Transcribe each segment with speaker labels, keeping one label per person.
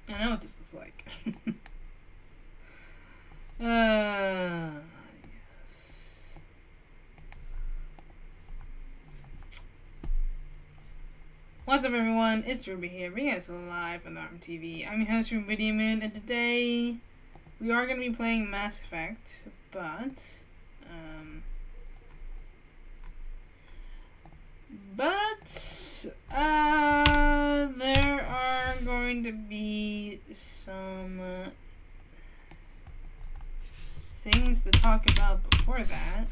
Speaker 1: I know what this looks like. Yes. What's up, everyone? It's Ruby here, bringing us live on the RubidiumTV. I'm your host, RubidiumMoon, and today we are going to be playing Mass Effect, but there are going to be some things to talk about before that.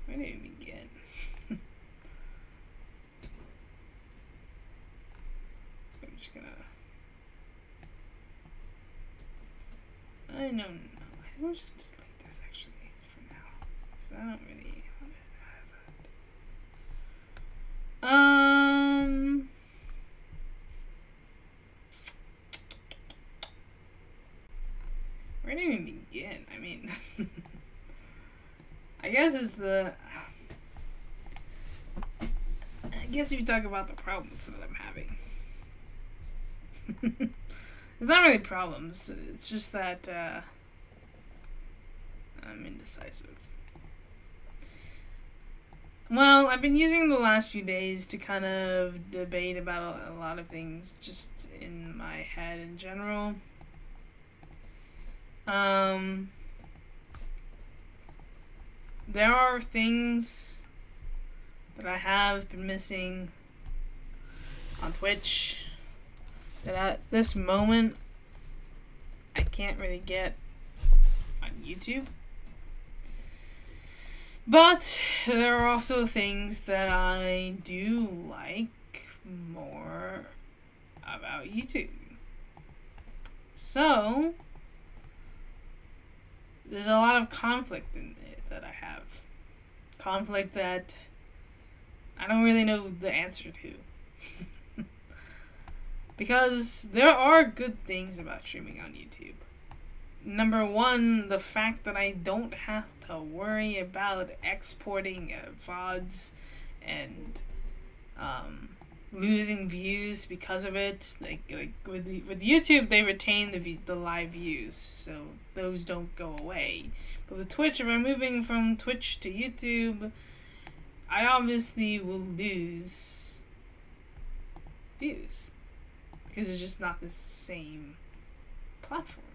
Speaker 1: Where do we begin? I'm just gonna. I don't know. I think I'll just delete this actually for now, because I don't really want to have that. Where do we begin? I mean, I guess it's the. I guess you talk about the problems that I'm having. It's not really problems, it's just that I'm indecisive. Well, I've been using the last few days to kind of debate about a lot of things just in my head in general. There are things that I have been missing on Twitch that at this moment I can't really get on YouTube. But there are also things that I do like more about YouTube. So there's a lot of conflict in it that I have. Conflict that I don't really know the answer to. Because there are good things about streaming on YouTube. Number one, the fact that I don't have to worry about exporting VODs and losing views because of it. Like with YouTube, they retain the live views, so those don't go away. But with Twitch, if I'm moving from Twitch to YouTube, I obviously will lose views because it's just not the same platform.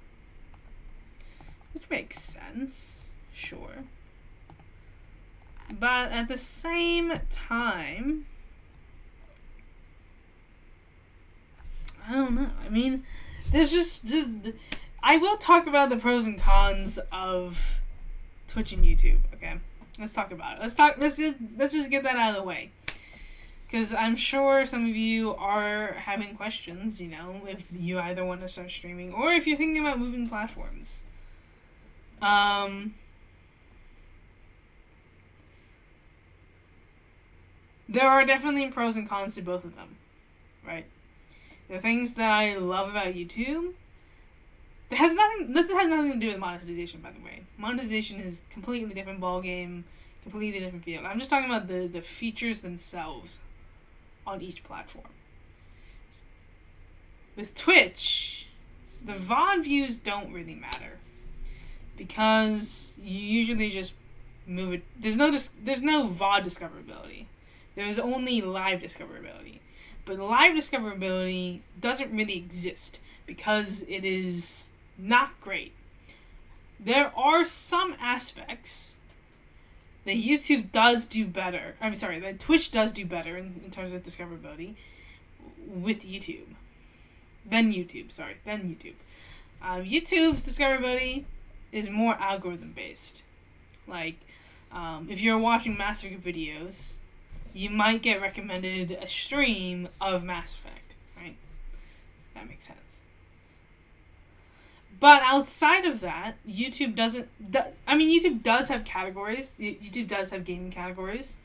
Speaker 1: Which makes sense, sure. But at the same time, I don't know. I mean, there's just I will talk about the pros and cons of Twitch and YouTube, okay? Let's talk about it. Let's just get that out of the way. Because I'm sure some of you are having questions, you know, if you either want to start streaming or if you're thinking about moving platforms. There are definitely pros and cons to both of them, right? The things that I love about YouTube, this has nothing to do with monetization, by the way. Monetization is a completely different ballgame, completely different field. I'm just talking about the features themselves on each platform. With Twitch, the VOD views don't really matter because you usually just move it. There's no VOD discoverability. There's only live discoverability. But live discoverability doesn't really exist because it is not great. There are some aspects that YouTube does do better. That Twitch does do better in terms of discoverability with YouTube. Than YouTube. YouTube's discoverability is more algorithm based. Like, if you're watching Mass Effect videos, you might get recommended a stream of Mass Effect, right? That makes sense. But outside of that, YouTube doesn't. YouTube does have categories. YouTube does have gaming categories.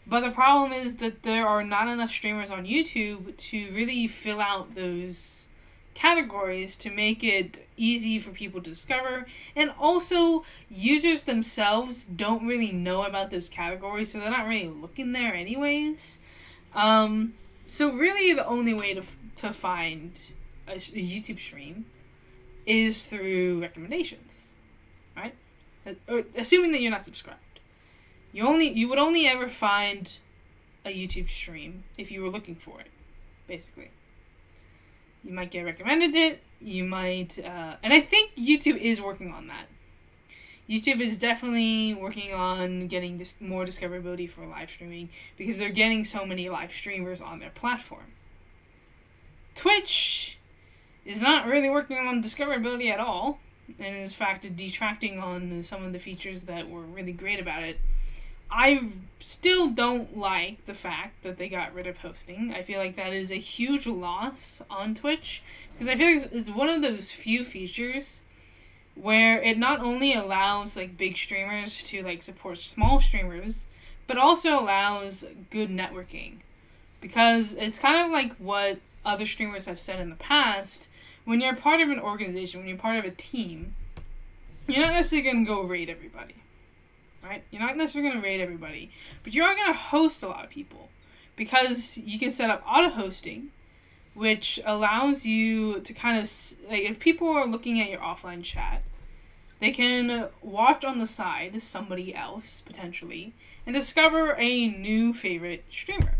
Speaker 1: But the problem is that there are not enough streamers on YouTube to really fill out those categories to make it easy for people to discover, and also users themselves don't really know about those categories, so they're not really looking there anyways. So really the only way to find a YouTube stream is through recommendations, right? Assuming that you're not subscribed. You would only ever find a YouTube stream if you were looking for it, basically. You might get recommended it, you might, and I think YouTube is working on that. YouTube is definitely working on getting more discoverability for live streaming, because they're getting so many live streamers on their platform. Twitch is not really working on discoverability at all, and is in fact detracting on some of the features that were really great about it. I still don't like the fact that they got rid of hosting. I feel like that is a huge loss on Twitch, because I feel like it's one of those few features where it not only allows like big streamers to like support small streamers, but also allows good networking. Because it's kind of like what other streamers have said in the past: when you're part of an organization, when you're part of a team, you're not necessarily going to go raid everybody. Right? You're not necessarily going to raid everybody, but you are going to host a lot of people, because you can set up auto-hosting, which allows you to kind of, like, if people are looking at your offline chat, they can watch on the side somebody else, potentially, and discover a new favorite streamer.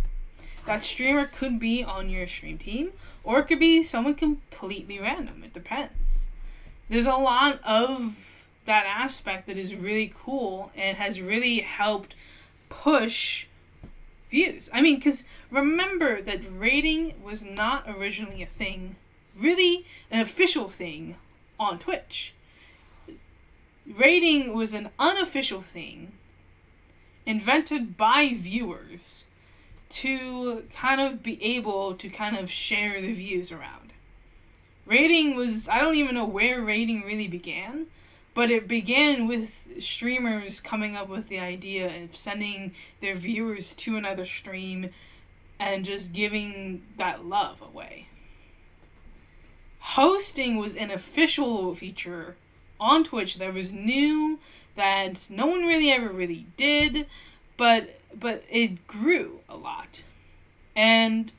Speaker 1: That streamer could be on your stream team, or it could be someone completely random. It depends. There's a lot of that aspect that is really cool and has really helped push views. I mean, because remember that raiding was not originally a thing, really an official thing on Twitch. Raiding was an unofficial thing invented by viewers to kind of be able to kind of share the views around. Raiding was, I don't even know where raiding really began, but it began with streamers coming up with the idea of sending their viewers to another stream and just giving that love away. Hosting was an official feature on Twitch that was new, that no one really ever really did, but it grew a lot. And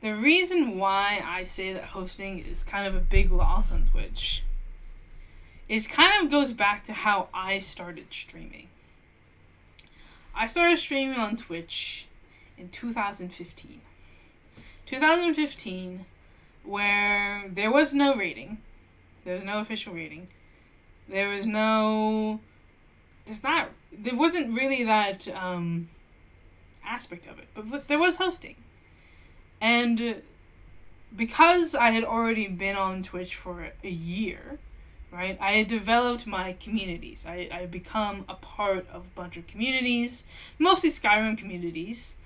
Speaker 1: the reason why I say that hosting is kind of a big loss on Twitch is kind of goes back to how I started streaming. I started streaming on Twitch in 2015. 2015, where there was no rating. There was no official rating. There wasn't really that aspect of it, but there was hosting. And because I had already been on Twitch for a year, right, I had developed my communities. I had become a part of a bunch of communities, mostly Skyrim communities,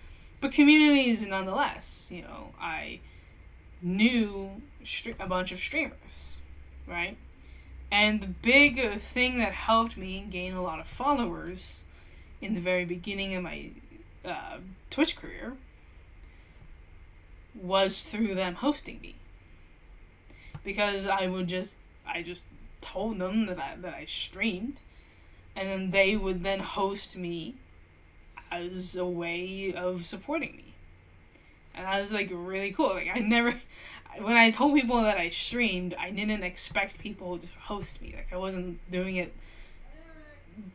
Speaker 1: but communities nonetheless. You know, I knew a bunch of streamers, right? And the big thing that helped me gain a lot of followers in the very beginning of my Twitch career was through them hosting me. Because I just told them that I streamed, and then they would then host me as a way of supporting me. And that was like really cool. Like when I told people that I streamed, I didn't expect people to host me. Like I wasn't doing it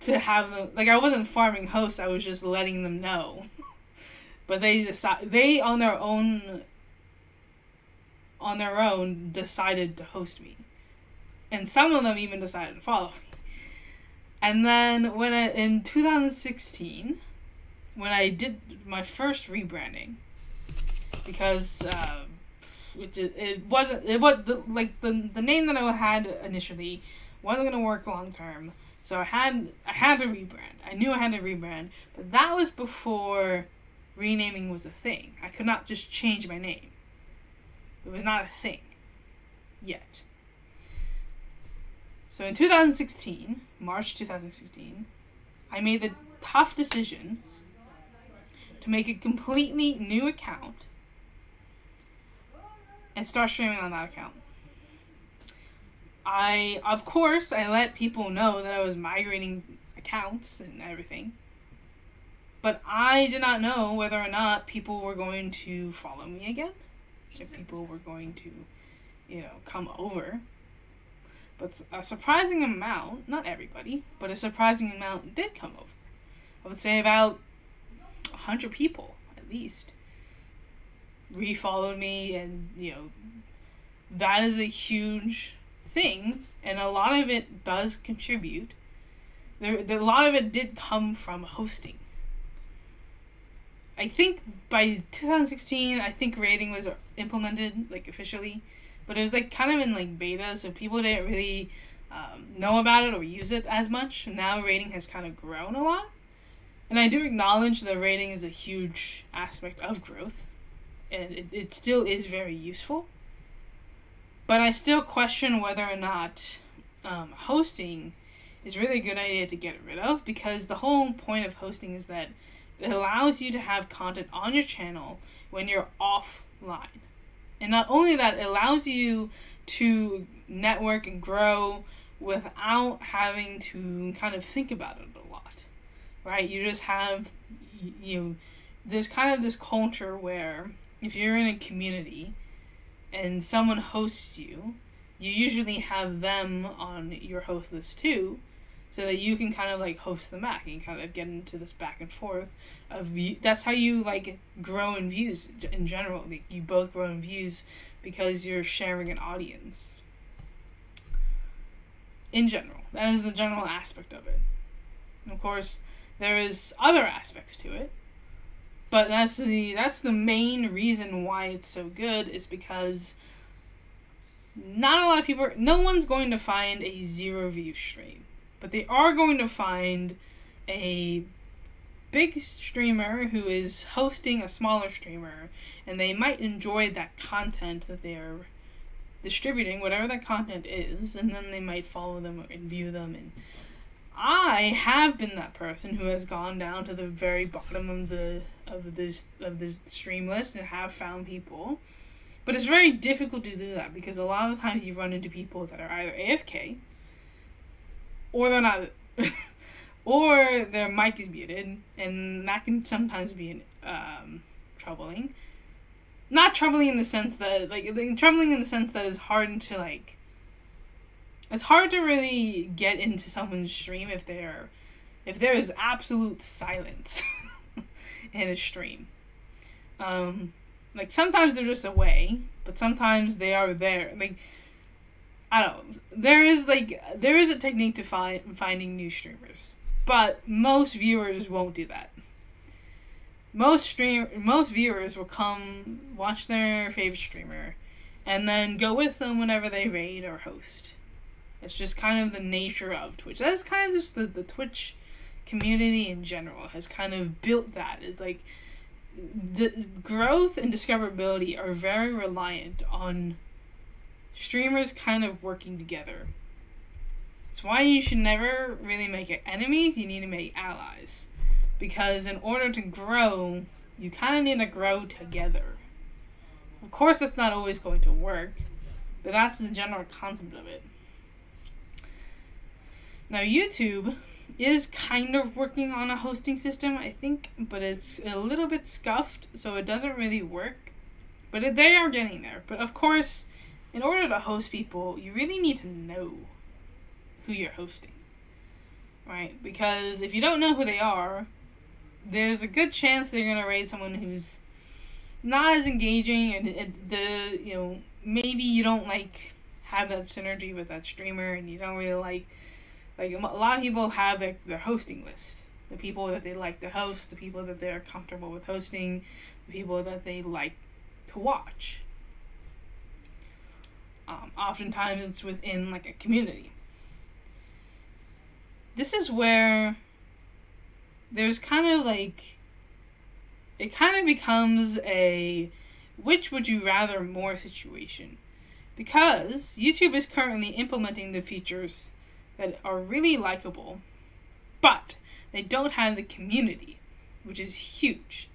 Speaker 1: to have them, like I wasn't farming hosts, I was just letting them know. But they on their own decided to host me. And some of them even decided to follow me. And then in 2016, when I did my first rebranding, because the name that I had initially wasn't gonna work long term, so I had to rebrand. I knew I had to rebrand, but that was before renaming was a thing. I could not just change my name. It was not a thing yet. So in 2016, March 2016, I made the tough decision to make a completely new account and start streaming on that account. Of course, I let people know that I was migrating accounts and everything. But I did not know whether or not people were going to follow me again. If people were going to, come over. But a surprising amount, not everybody, but a surprising amount did come over. I would say about 100 people, at least, refollowed me, and, that is a huge thing, and a lot of it does contribute. A lot of it did come from hosting. I think by 2016, rating was implemented, officially, but it was, kind of in, beta, so people didn't really know about it or use it as much. Now rating has kind of grown a lot, and I do acknowledge that rating is a huge aspect of growth, and it still is very useful, but I still question whether or not hosting is really a good idea to get rid of, because the whole point of hosting is that it allows you to have content on your channel when you're offline. And not only that, it allows you to network and grow without having to kind of think about it a lot, right? You just have, there's kind of this culture where if you're in a community and someone hosts you, you usually have them on your host list too, so that you can kind of host them back and kind of get into this back and forth of that's how you grow in views in general. You both grow in views because you're sharing an audience. In general, that is the general aspect of it. And of course, there is other aspects to it, but that's the main reason why it's so good, is because not a lot of people, no one's going to find a 0 view stream. But they are going to find a big streamer who is hosting a smaller streamer, and they might enjoy that content that they are distributing, whatever that content is, and then they might follow them and view them. And I have been that person who has gone down to the very bottom of this stream list and have found people. But it's very difficult to do that, because a lot of the times you run into people that are either AFK, or they're not, or their mic is muted, and that can sometimes be troubling. Not troubling in the sense that, troubling in the sense that it's hard to, it's hard to really get into someone's stream if there is absolute silence in a stream. Sometimes they're just away, but sometimes they are there. I don't know. There is a technique to finding new streamers, but most viewers won't do that. Most viewers will come watch their favorite streamer, and then go with them whenever they raid or host. It's just kind of the nature of Twitch. That's kind of just the Twitch community in general has kind of built that. Is growth and discoverability are very reliant on streamers kind of working together. It's why you should never really make enemies, you need to make allies. Because in order to grow, you kind of need to grow together. Of course, that's not always going to work, but that's the general concept of it. Now, YouTube is kind of working on a hosting system, I think, but it's a little bit scuffed, so it doesn't really work. But they are getting there. But of course, in order to host people, you really need to know who you're hosting, right? Because if you don't know who they are, there's a good chance they're going to raid someone who's not as engaging, and maybe you don't have that synergy with that streamer, and you don't really a lot of people have their hosting list. The people that they like to host, the people that they're comfortable with hosting, the people that they like to watch. Oftentimes it's within a community. This is where there's kind of it kind of becomes a which would you rather more situation. Because YouTube is currently implementing the features that are really likable, but they don't have the community, which is huge.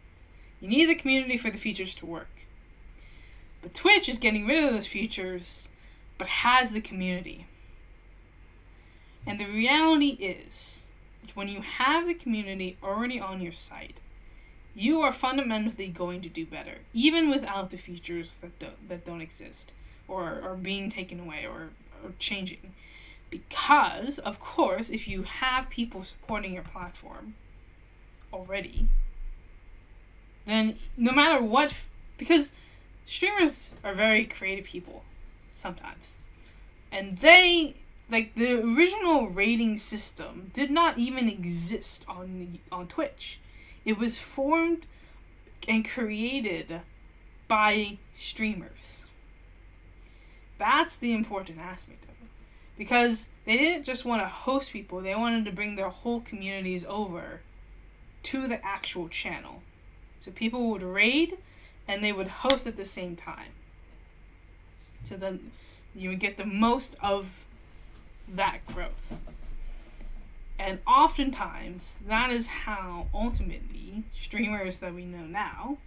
Speaker 1: You need the community for the features to work. But Twitch is getting rid of those features, but has the community. And the reality is, when you have the community already on your site, you are fundamentally going to do better, even without the features that don't exist, or are being taken away, or changing. Because, of course, if you have people supporting your platform already, then no matter what, because streamers are very creative people sometimes, and they, like, the original rating system did not even exist on Twitch. It was formed and created by streamers. That's the important aspect of it. Because they didn't just want to host people, they wanted to bring their whole communities over to the actual channel. So people would raid and they would host at the same time. So then you would get the most of that growth. And oftentimes, that is how ultimately streamers that we know now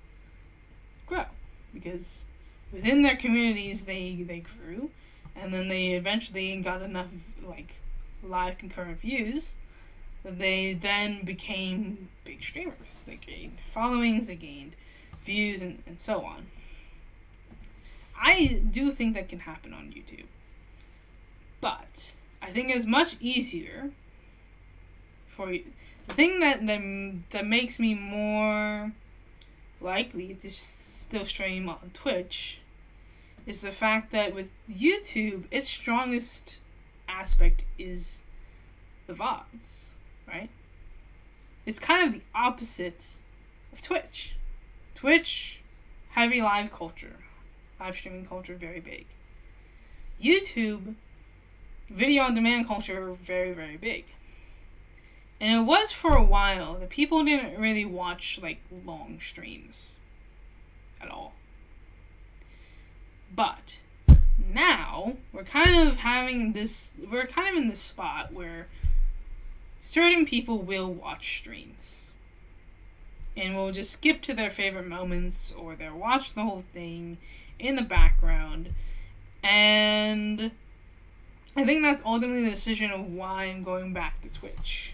Speaker 1: grow. Because within their communities, they grew, and then they eventually got enough, like, live concurrent views that they then became big streamers. They gained followings, they gained views, and so on. I do think that can happen on YouTube. But I think it's much easier for you. The thing that makes me more likely to still stream on Twitch is the fact that with YouTube, its strongest aspect is the VODs, right? It's kind of the opposite of Twitch. Twitch, heavy live culture, live streaming culture, very big. YouTube, video on demand culture, very, very big. And it was for a while that people didn't really watch, like, long streams at all. But now we're kind of in this spot where certain people will watch streams and will just skip to their favorite moments, or they'll watch the whole thing in the background. And I think that's ultimately the decision of why I'm going back to Twitch.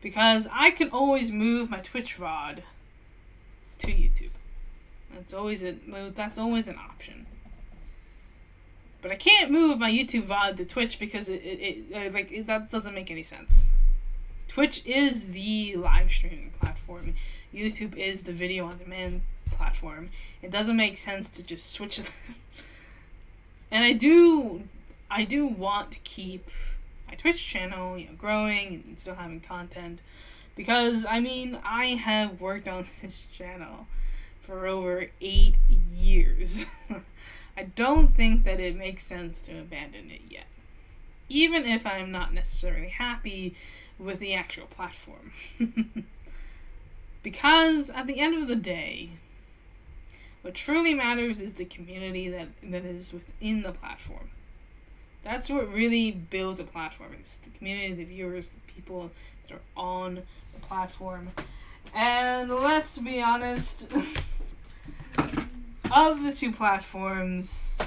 Speaker 1: Because I can always move my Twitch VOD to YouTube. That's always an option. But I can't move my YouTube VOD to Twitch because that doesn't make any sense. Twitch is the live streaming platform. YouTube is the video on demand platform. It doesn't make sense to just switch them. And I do want to keep my Twitch channel, growing and still having content, because I have worked on this channel for over 8 years. I don't think that it makes sense to abandon it yet, even if I'm not necessarily happy with the actual platform. Because at the end of the day, what truly matters is the community that is within the platform. That's what really builds a platform. It's the community, the viewers, the people that are on the platform. And let's be honest, of the two platforms,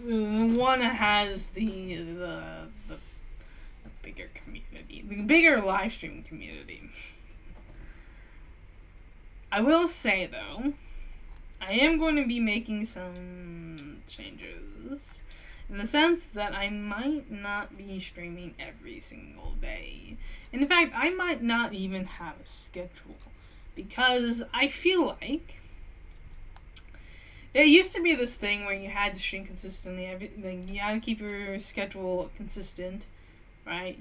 Speaker 1: one has the bigger community, the bigger live streaming community. I will say, though, I am going to be making some changes, in the sense that I might not be streaming every single day. And in fact, I might not even have a schedule, because I feel like there used to be this thing where you had to stream consistently. You had to keep your schedule consistent, right?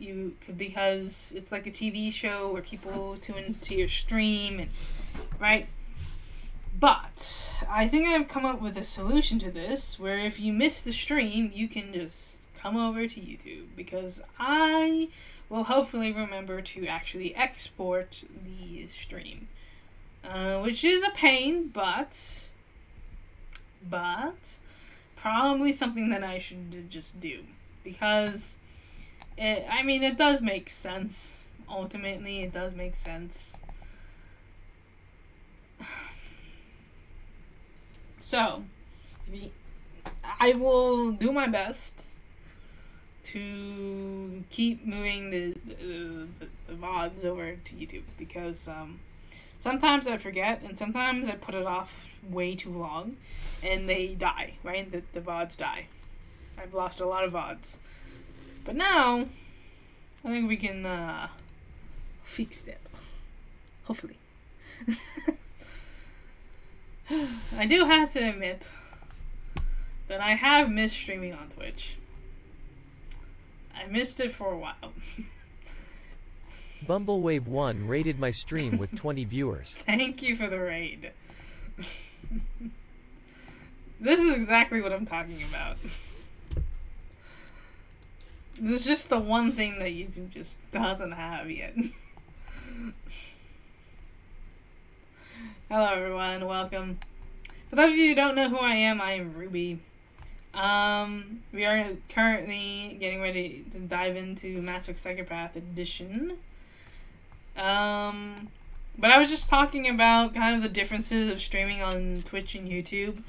Speaker 1: Because it's like a TV show where people tune into your stream, and right. But I think I've come up with a solution to this, where if you miss the stream, you can just come over to YouTube, because I will hopefully remember to actually export the stream, which is a pain, but probably something that I should just do, because it does make sense. Ultimately, it does make sense. So, I will do my best to keep moving the VODs over to YouTube, because sometimes I forget, and sometimes I put it off way too long, and they die, right? The VODs die. I've lost a lot of VODs. But now, I think we can fix that. Hopefully. I do have to admit that I have missed streaming on Twitch. I missed it for a while.
Speaker 2: Bumblewave1 rated my stream with 20 viewers.
Speaker 1: Thank you for the raid. This is exactly what I'm talking about. This is just the one thing that YouTube just doesn't have yet. Hello everyone, welcome. For those of you who don't know who I am Ruby. We are currently getting ready to dive into Mass Effect Psychopath Edition. But I was just talking about kind of the differences of streaming on Twitch and YouTube.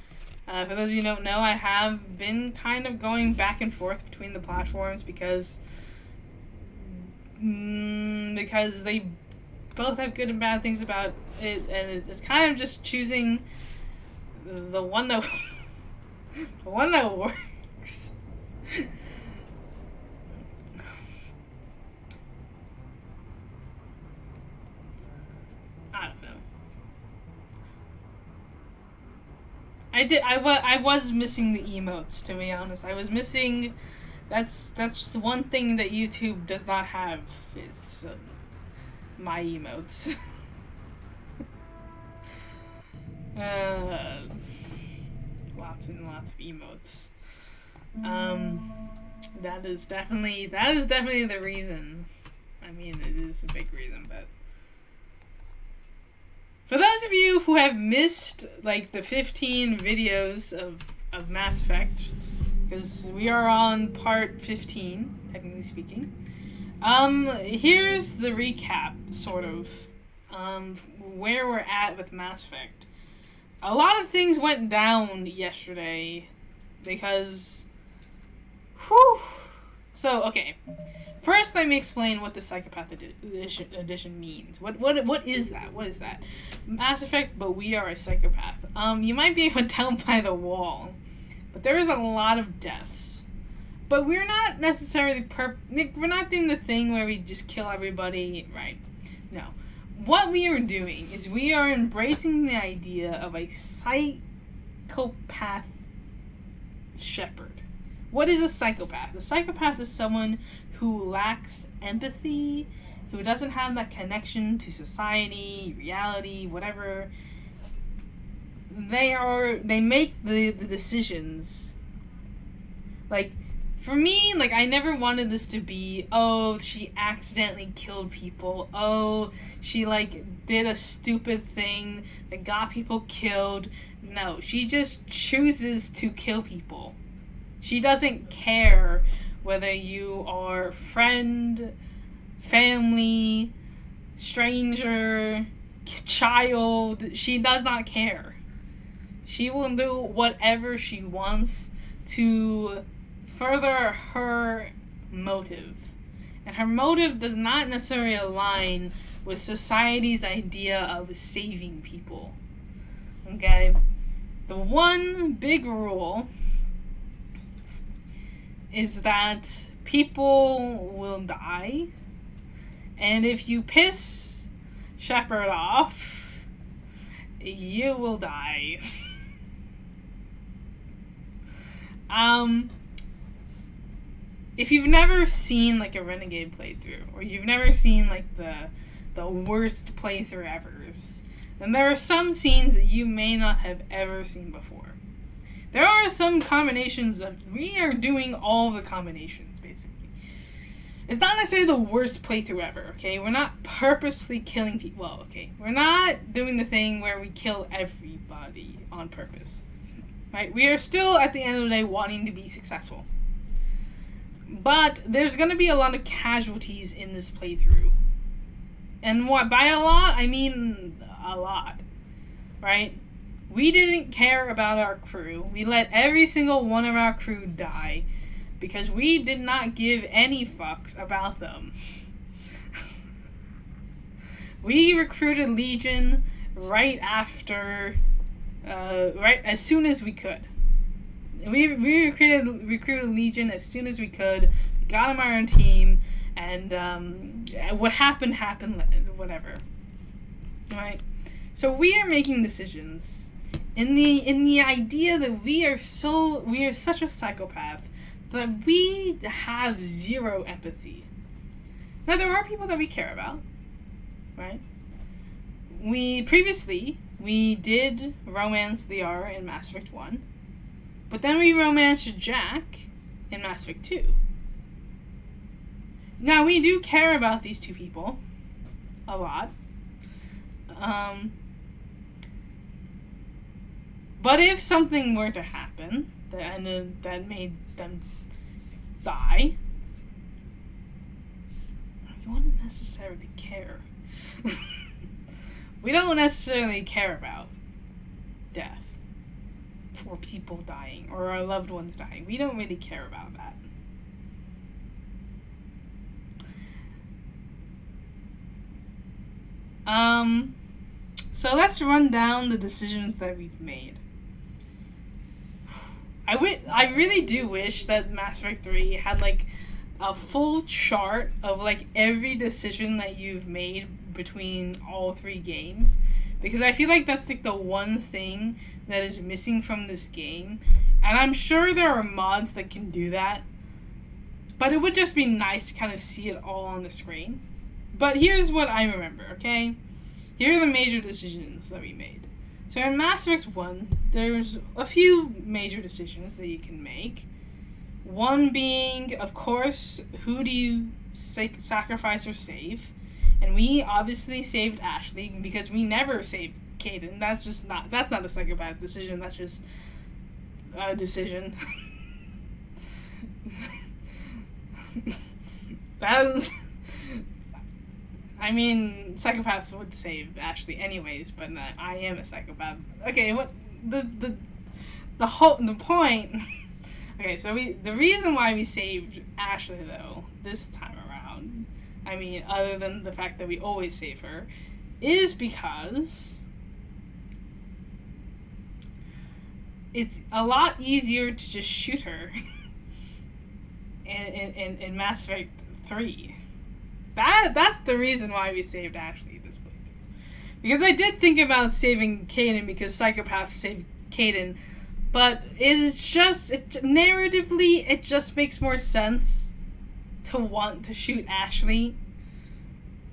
Speaker 1: For those of you who don't know, I have been kind of going back and forth between the platforms because they both have good and bad things about it, and it's kind of just choosing the one that the one that works. I don't know. I was missing the emotes, to be honest. I was missing. That's just one thing that YouTube does not have is my emotes. Lots and lots of emotes. That is definitely the reason. I mean, it is a big reason, but for those of you who have missed like the 15 videos of Mass Effect, because we are on part 15, technically speaking. Here's the recap, sort of, where we're at with Mass Effect. A lot of things went down yesterday, because, whew. So, okay. First, let me explain what the Psychopath Edition means. What is that? What is that? Mass Effect, but we are a psychopath. You might be able to tell by the wall, but there is a lot of deaths. But we're not necessarily we're not doing the thing where we just kill everybody, right? No. What we are doing is we are embracing the idea of a psychopath Shepard. What is a psychopath? A psychopath is someone who lacks empathy, who doesn't have that connection to society, reality, whatever. They make the decisions. Like, for me, like, I never wanted this to be, oh, she accidentally killed people. Oh, she, like, did a stupid thing that got people killed. No, she just chooses to kill people. She doesn't care whether you are friend, family, stranger, child. She does not care. She will do whatever she wants to further her motive. And her motive does not necessarily align with society's idea of saving people. Okay? The one big rule is that people will die, and if you piss Shepard off, you will die. If you've never seen like a Renegade playthrough, or you've never seen like the worst playthrough ever, then there are some scenes that you may not have ever seen before. There are some combinations of, we are doing all the combinations, basically. It's not necessarily the worst playthrough ever, okay? We're not purposely killing people. Well, okay. We're not doing the thing where we kill everybody on purpose. Right? We are still, at the end of the day, wanting to be successful. But there's going to be a lot of casualties in this playthrough. And what, by a lot, I mean a lot. Right? We didn't care about our crew. We let every single one of our crew die because we did not give any fucks about them. We recruited Legion right after, right as soon as we could. We recruited Legion as soon as we could, got them on our team, and what happened, whatever. Right? So we are making decisions in the idea that we are such a psychopath that we have zero empathy. Now there are people that we care about, right? Previously we did romance the R in Mass Effect 1, but then we romanced Jack in Mass Effect 2. Now we do care about these two people a lot. But if something were to happen that made them die, you wouldn't necessarily care. We don't necessarily care about death, or people dying, or our loved ones dying. We don't really care about that. So let's run down the decisions that we've made. I really do wish that Mass Effect 3 had, like, a full chart of, like, every decision that you've made between all three games. Because I feel like that's, like, the one thing that is missing from this game. And I'm sure there are mods that can do that. But it would just be nice to kind of see it all on the screen. But here's what I remember, okay? Here are the major decisions that we made. So in Mass Effect 1, there's a few major decisions that you can make. One being, of course, who do you sacrifice or save? And we obviously saved Ashley because we never saved Kaidan. That's not a psychopath decision, that's just a decision. I mean, psychopaths would save Ashley anyways, but I am a psychopath. Okay, what the point? Okay, so the reason why we saved Ashley though this time around, I mean, other than the fact that we always save her, is because it's a lot easier to just shoot her in Mass Effect 3. That's the reason why we saved Ashley this playthrough. Because I did think about saving Kaidan because psychopaths save Kaidan, but narratively, it just makes more sense to want to shoot Ashley.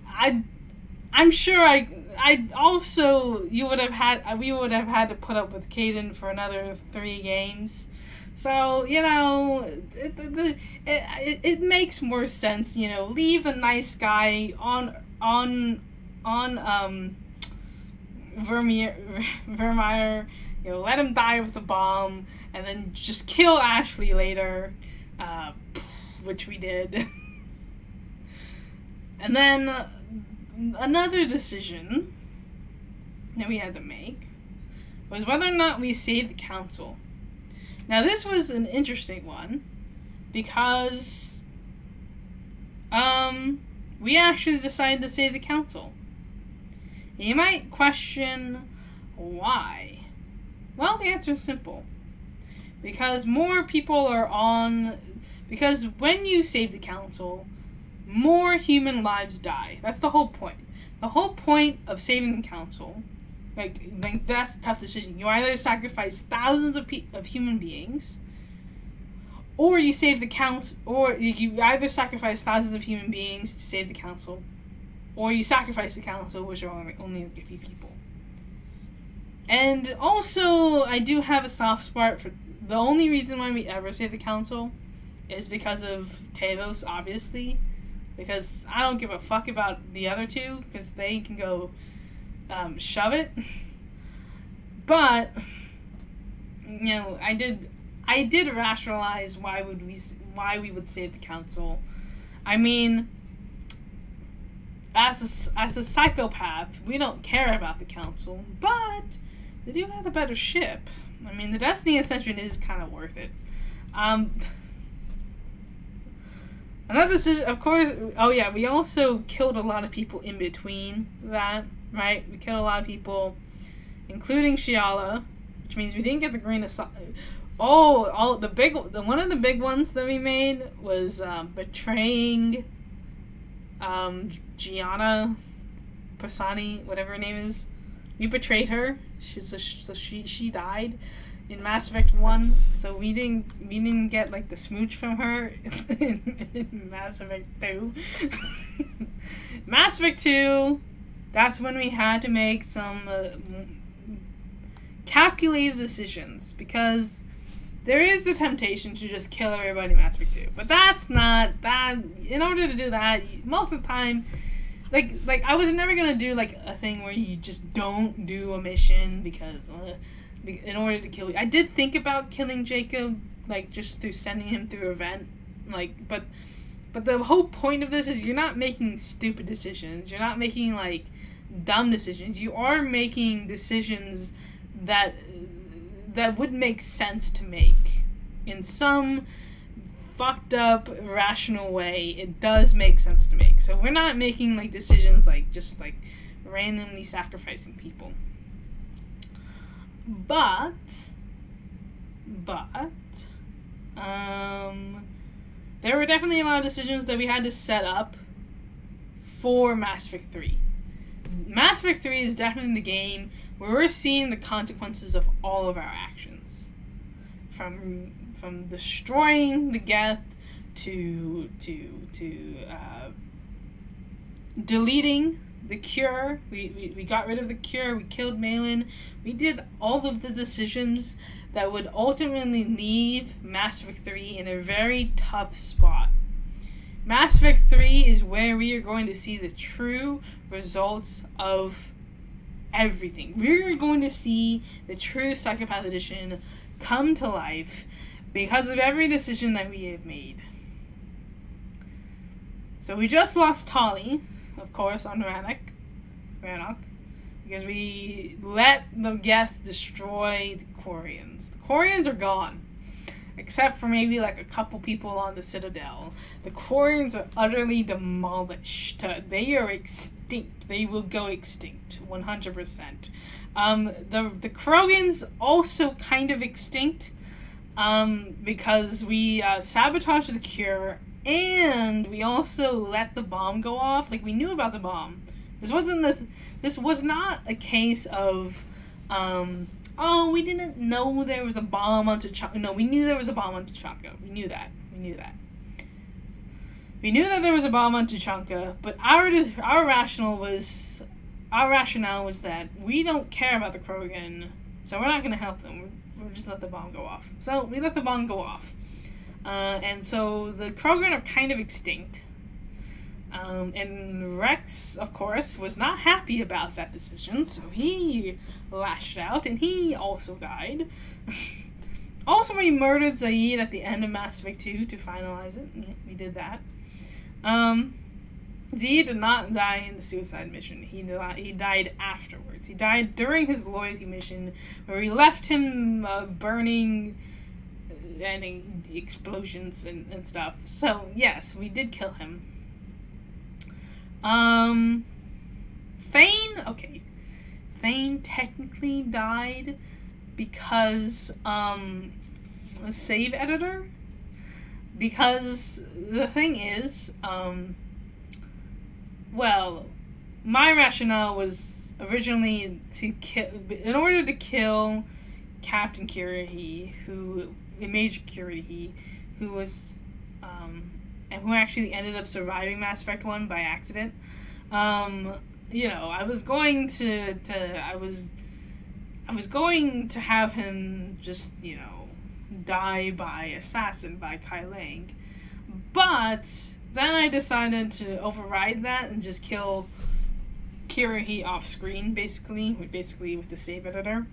Speaker 1: I'm sure we would have had to put up with Kaidan for another 3 games. So, you know, it makes more sense, you know, leave the nice guy on Vermeer, you know, let him die with a bomb, and then just kill Ashley later, which we did. And then another decision that we had to make was whether or not we saved the council. Now this was an interesting one because we actually decided to save the council. And you might question why. Well, the answer is simple. Because more people are because when you save the council, more human lives die. That's the whole point. The whole point of saving the council, like that's a tough decision. You either sacrifice thousands of human beings, or you save the council, or you either sacrifice thousands of human beings to save the council, or you sacrifice the council, which are only a few people. And also, I do have a soft spot for the only reason why we ever save the council is because of Tavos, obviously. Because I don't give a fuck about the other two, because they can go shove it. But you know, I did rationalize why we would save the council. I mean, as a psychopath, we don't care about the council, but They do have the better ship. I mean, the Destiny Ascension is kind of worth it. Another decision, of course, oh yeah, we also killed a lot of people in between that, right? We killed a lot of people, including Shiala, which means we didn't get the grain of salt. Oh, one of the big ones that we made was betraying Gianna Persani, whatever her name is. We betrayed her, so she died in Mass Effect 1, so we didn't get like the smooch from her in Mass Effect 2. Mass Effect 2, that's when we had to make some calculated decisions, because there is the temptation to just kill everybody in Mass Effect 2, but that's not that. In order to do that, most of the time, like I was never gonna do like a thing where you just don't do a mission because in order to kill you. I did think about killing Jacob, like just through sending him through a vent, like, but the whole point of this is you're not making stupid decisions. You're not making like dumb decisions. You are making decisions that would make sense to make in some fucked up rational way. It does make sense to make. So we're not making like decisions like just like randomly sacrificing people. But there were definitely a lot of decisions that we had to set up for Mass Effect 3. Mass Effect 3 is definitely the game where we're seeing the consequences of all of our actions. From destroying the Geth to deleting the Cure. We got rid of the Cure. We killed Malin. We did all of the decisions that would ultimately leave Mass Effect 3 in a very tough spot. Mass Effect 3 is where we are going to see the true results of everything. We're going to see the true Psychopath Edition come to life because of every decision that we have made. So we just lost Tali, of course, on Rannoch, because we let the Geth destroy the Quarians. The Quarians are gone, except for maybe like a couple people on the Citadel. The Quarians are utterly demolished. They are extinct. They will go extinct, 100%. The Krogans also kind of extinct, because we sabotaged the Cure, and we also let the bomb go off. Like, we knew about the bomb. This was not a case of, oh, we didn't know there was a bomb on T'Chaka. No, we knew there was a bomb on T'Chaka. We knew that. We knew that there was a bomb on T'Chaka, but our rationale was that we don't care about the Krogan, so we're not going to help them. We'll just let the bomb go off. So we let the bomb go off. And so the Krogan are kind of extinct. And Rex, of course, was not happy about that decision, so he lashed out, and he also died. Also, we murdered Zaid at the end of Mass Effect 2 to finalize it. Yeah, we did that. Zaid did not die in the suicide mission. He died afterwards. He died during his loyalty mission, where we left him burning and explosions and stuff. So, yes, we did kill him. Thane? Okay. Thane technically died because, a save editor? Because the thing is, well, my rationale was originally in order to kill Captain Kirrahe, Major Kirrahe, who was, and who actually ended up surviving Mass Effect 1 by accident. You know, I was going to have him just, you know, die by assassin by Kai Lang. But then I decided to override that and just kill Kirrahe off screen, basically with the save editor.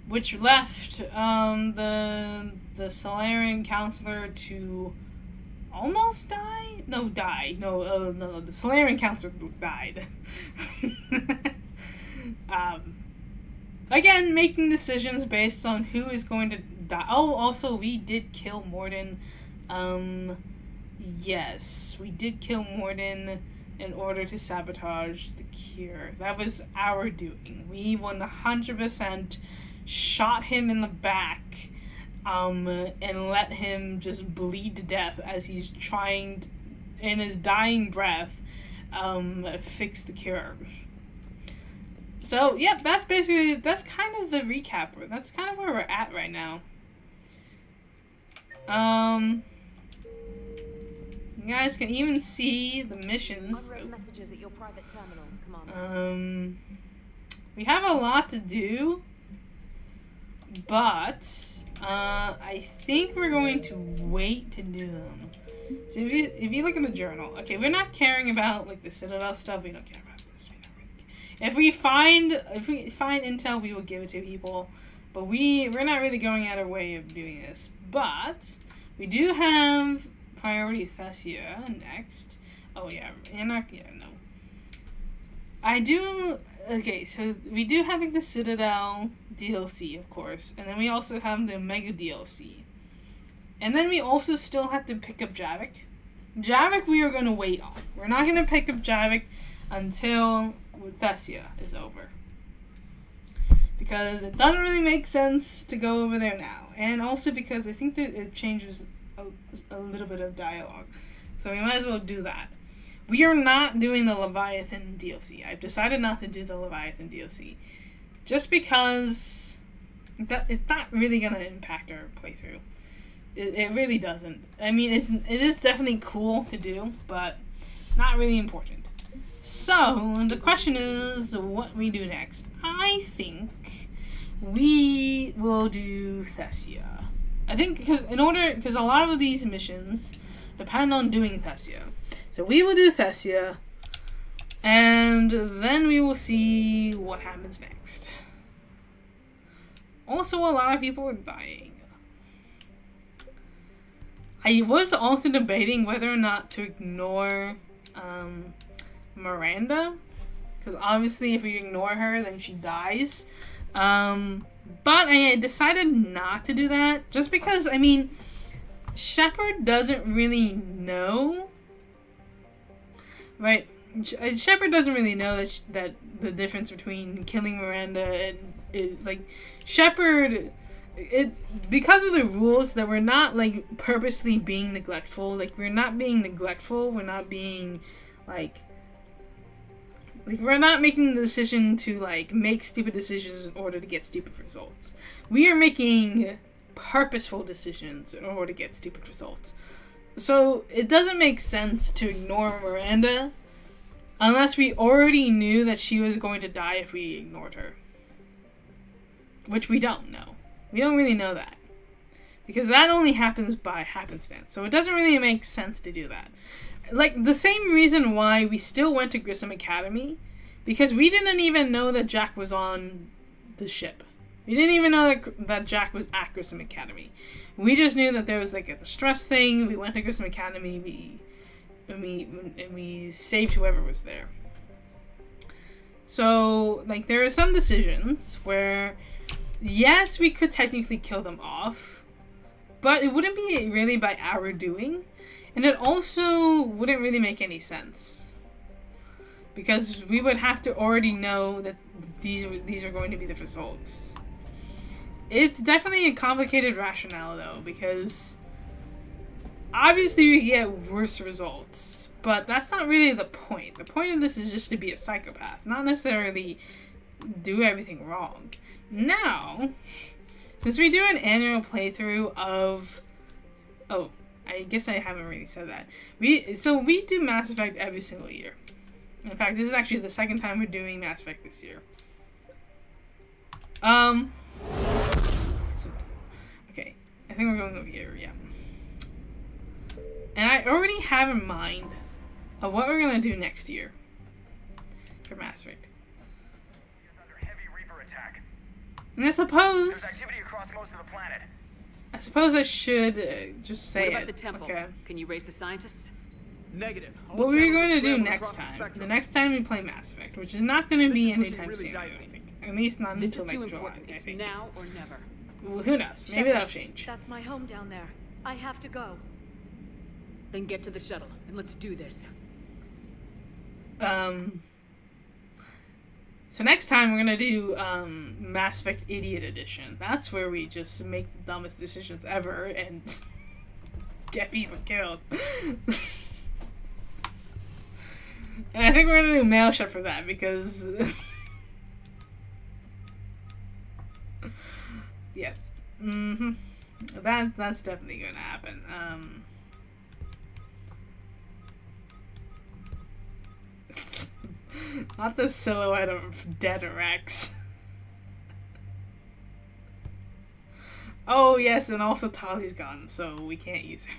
Speaker 1: Which left the Solarian counselor to almost die? No, die. No, the Solarian counselor died. Again, making decisions based on who is going to die. Oh, also, we did kill Morden. Yes, we did kill Morden in order to sabotage the cure. That was our doing. We 100% shot him in the back, and let him just bleed to death as he's trying, in his dying breath, fix the cure. So, yep, that's kind of the recap. That's kind of where we're at right now. You guys can even see the missions.
Speaker 3: Messages at your private terminal, Commander.
Speaker 1: We have a lot to do, but I think we're going to wait to do them. So if you look at the journal, okay, we're not caring about like the Citadel stuff. We don't care about this. We don't really care. If we find intel, we will give it to people. But we're not really going out of our way of doing this. But we do have priority Thessia next. Oh yeah, no. I do. Okay, so we do have like the Citadel DLC, of course, and then we also have the Omega DLC, and then we also still have to pick up Javik. Javik we are going to wait on. We're not going to pick up Javik until Thessia is over, because it doesn't really make sense to go over there now, and also because I think that it changes a little bit of dialogue, so we might as well do that. We are not doing the Leviathan DLC. I've decided not to do the Leviathan DLC, just because it's not really going to impact our playthrough. It really doesn't. I mean, it is definitely cool to do, but not really important. So the question is what we do next. I think we will do Thessia. I think because a lot of these missions depend on doing Thessia. So we will do Thessia, and then we will see what happens next. Also, a lot of people are dying. I was also debating whether or not to ignore Miranda, because obviously if we ignore her, then she dies. But I decided not to do that, just because, I mean, Shepard doesn't really know, right? Shepard doesn't really know that the difference between killing Miranda and like Shepard. Because of the rules that we're not like purposely being neglectful. Like we're not being neglectful. We're not being like we're not making the decision to like make stupid decisions in order to get stupid results. We are making purposeful decisions in order to get stupid results. So it doesn't make sense to ignore Miranda unless we already knew that she was going to die if we ignored her. Which we don't know. We don't really know that. Because that only happens by happenstance. So it doesn't really make sense to do that. Like, the same reason why we still went to Grissom Academy, because we didn't even know that Jack was on the ship. We didn't even know that Jack was at Grissom Academy. We just knew that there was, like, a distress thing. We went to Grissom Academy, and we saved whoever was there. So, like, there are some decisions where, yes, we could technically kill them off, but it wouldn't be really by our doing. And it also wouldn't really make any sense, because we would have to already know that these are going to be the results. It's definitely a complicated rationale, though, because obviously we get worse results, but that's not really the point. The point of this is just to be a psychopath, not necessarily do everything wrong. Now, since we do an annual playthrough of... Oh, I guess I haven't really said that. So we do Mass Effect every single year. In fact, this is actually the second time we're doing Mass Effect this year. So, okay. I think we're going over here, yeah. And I already have in mind of what we're going to do next year for Mass Effect. And I suppose... There's activity across most of the planet. I suppose I should just say
Speaker 3: what about
Speaker 1: it.
Speaker 3: The temple?
Speaker 1: Okay.
Speaker 3: Can you raise the scientists?
Speaker 4: Negative.
Speaker 1: What we're going to do next time, the next time we play Mass Effect, which is not going to be anytime soon, I don't think. At least not until like July, I think.
Speaker 5: Now or never.
Speaker 1: Well, who knows? Maybe that'll change.
Speaker 3: That's my home down there. I have to go.
Speaker 5: Then get to the shuttle and let's do this.
Speaker 1: So next time we're gonna do Mass Effect Idiot Edition. That's where we just make the dumbest decisions ever and get people killed. And I think we're gonna do mail shot for that because yeah. That's definitely gonna happen. Not the silhouette of dead Rex. Oh yes, and also Tali's gone, so we can't use her.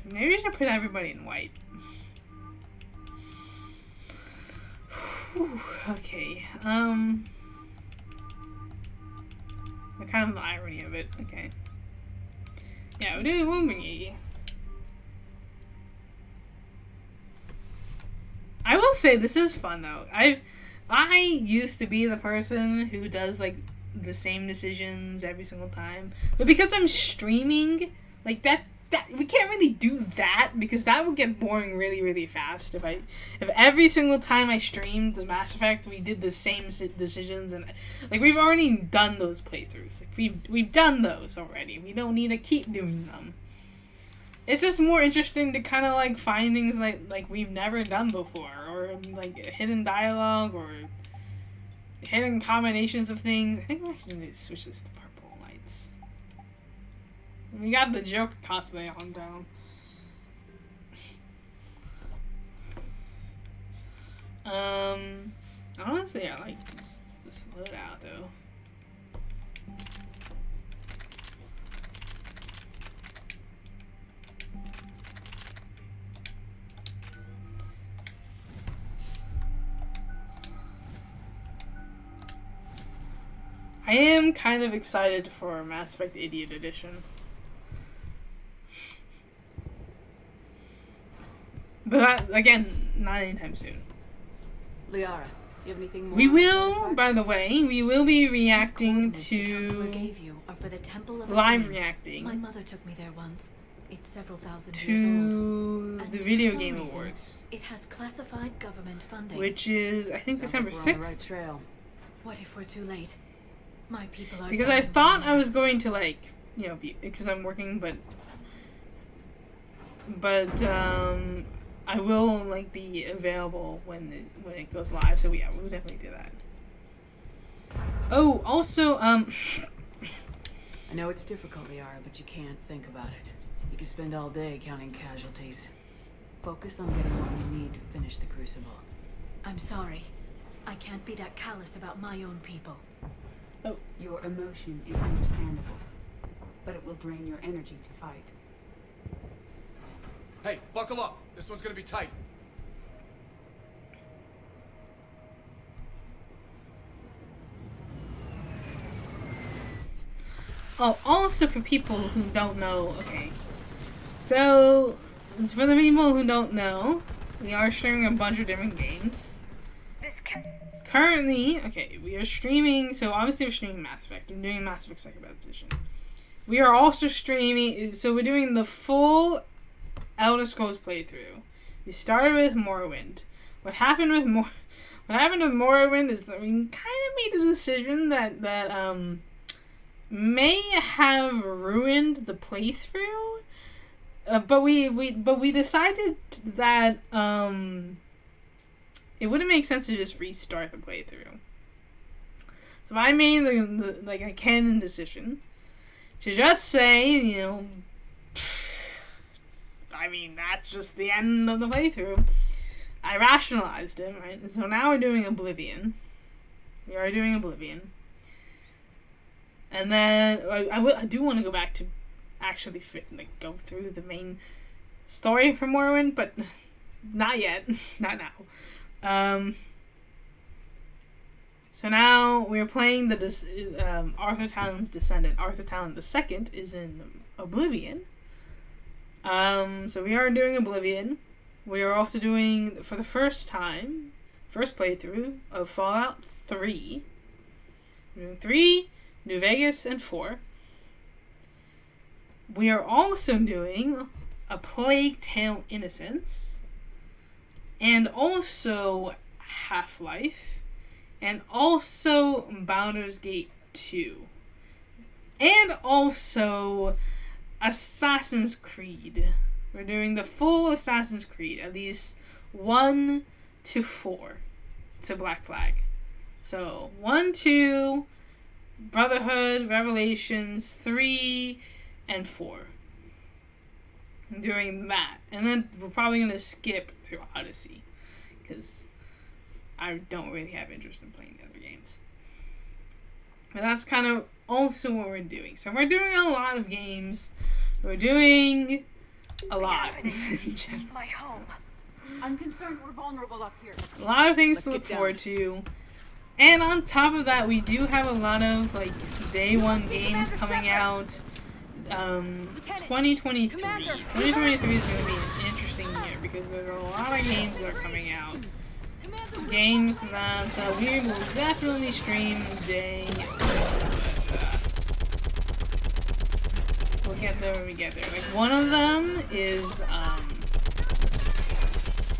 Speaker 1: Maybe we should put everybody in white. Whew, okay. The kind of the irony of it. Okay. Yeah, we're doing Lyn-Ay-Uh. I will say this is fun though. I used to be the person who does like the same decisions every single time, but because I'm streaming, like that we can't really do that because that would get boring really fast. If every single time I streamed the Mass Effect we did the same decisions, and like we've already done those playthroughs. Like we've done those already. We don't need to keep doing them. It's just more interesting to kind of like find things like we've never done before, or like hidden dialogue or hidden combinations of things. I think we actually need to switch this to purple lights. We got the Joker cosplay on down. Honestly, I like this loadout though. I am kind of excited for Mass Effect Idiot Edition. But again, not anytime soon.
Speaker 5: Liara, do you have anything more?
Speaker 1: We will, by the way, we will be reacting to live reacting
Speaker 3: My mother took me there once. It's several thousand years
Speaker 1: to
Speaker 3: old.
Speaker 1: the Video Game Awards,
Speaker 3: It has classified government funding.
Speaker 1: which is I think December
Speaker 5: Sounds like we're on the
Speaker 1: 6th.
Speaker 5: right trail.
Speaker 3: What if we're too late? My people are
Speaker 1: Because I
Speaker 3: dying
Speaker 1: thought
Speaker 3: down
Speaker 1: I
Speaker 3: there.
Speaker 1: was going to like, you know, because I'm working, but I will like be available when it goes live. So yeah, we'll definitely do that. Oh, also
Speaker 5: I know it's difficult, Liara, but you can't think about it. You can spend all day counting casualties. Focus on getting what we need to finish the Crucible.
Speaker 3: I'm sorry. I can't be that callous about my own people.
Speaker 6: Your emotion is understandable, but it will drain your energy to fight.
Speaker 4: Hey, buckle up. This one's gonna be tight.
Speaker 1: Oh, also for people who don't know, okay. So, for the people who don't know, we are streaming a bunch of different games. Currently, okay, we are streaming, so obviously we're streaming Mass Effect. We're doing Mass Effect Psychopath Edition. We are also streaming, so we're doing the full Elder Scrolls playthrough. We started with Morrowind. What happened with Morrowind is that we kind of made a decision that may have ruined the playthrough, but we decided that it wouldn't make sense to just restart the playthrough. So I made like a canon decision to just say, you know, I mean, that's just the end of the playthrough. I rationalized it, right? And so now we're doing Oblivion. We are doing Oblivion. And then I do want to go back to actually go through the main story for Morrowind, but not yet. Not now. So now we're playing the Arthur Talon's descendant. Arthur Talon II is in Oblivion. So we are doing Oblivion. We are also doing, for the first playthrough of Fallout 3. We're doing 3, New Vegas, and 4. We are also doing A Plague Tale: Innocence, and also Half-Life, and also Baldur's Gate 2, and also Assassin's Creed. We're doing the full Assassin's Creed, at least 1 to 4 to Black Flag. So 1, 2, Brotherhood, Revelations, 3, and 4. I'm doing that. And then we're probably going to skip through Odyssey, because I don't really have interest in playing the other games. But that's kind of also what we're doing. So we're doing a lot of games. We're doing a lot.
Speaker 3: My home.
Speaker 6: I'm concerned we're vulnerable up here.
Speaker 1: A lot of things to look forward to. And on top of that, we do have a lot of like day one games coming out. 2023. 2023 is going to be an interesting year because there's a lot of games that are coming out. Games that we will definitely stream day. We'll get there when we get there. Like one of them is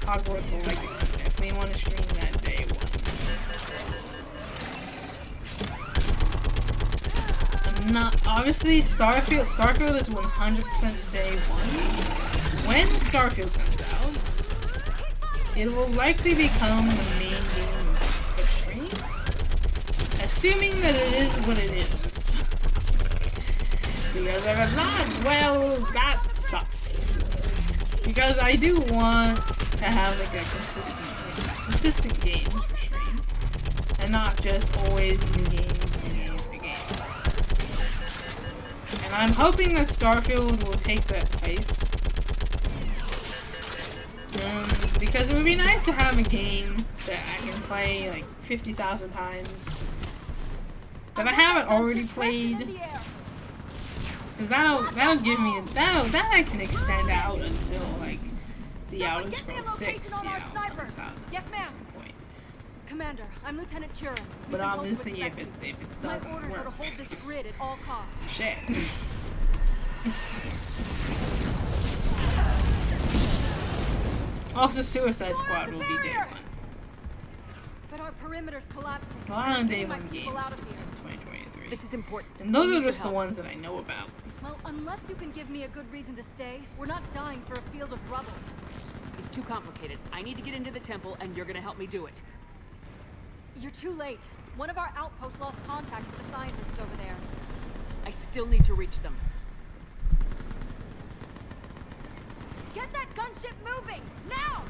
Speaker 1: Hogwarts Legacy. Definitely want to stream that day one. I'm not obviously Starfield. Starfield is 100% day one. When Starfield comes out, it will likely become the main game of the stream, assuming that it is what it is. Because if it's not, well, that sucks. Because I do want to have like a consistent games for stream, and not just always new games and games and games. And I'm hoping that Starfield will take that place. Because it would be nice to have a game that I can play like 50,000 times that I haven't already played. Because that'll give me that I can extend out until like the Elder Scrolls 6, comes out.
Speaker 3: Yes, ma'am.
Speaker 1: At some point.
Speaker 3: Commander, I'm Lieutenant Curran.
Speaker 1: But obviously, if it doesn't
Speaker 3: orders are to
Speaker 1: work,
Speaker 3: hold this grid at all costs.
Speaker 1: shit. Also, Suicide Squad will be day one.
Speaker 3: But our perimeter's collapsing.
Speaker 1: A lot of day one games in 2023.
Speaker 5: This is important.
Speaker 1: And those are just the ones that I know about.
Speaker 3: Well, unless you can give me a good reason to stay, we're not dying for a field of rubble.
Speaker 5: It's too complicated. I need to get into the temple, and you're gonna help me do it.
Speaker 3: You're too late. One of our outposts lost contact with the scientists over there.
Speaker 5: I still need to reach them.
Speaker 3: Get that gunship moving! Now!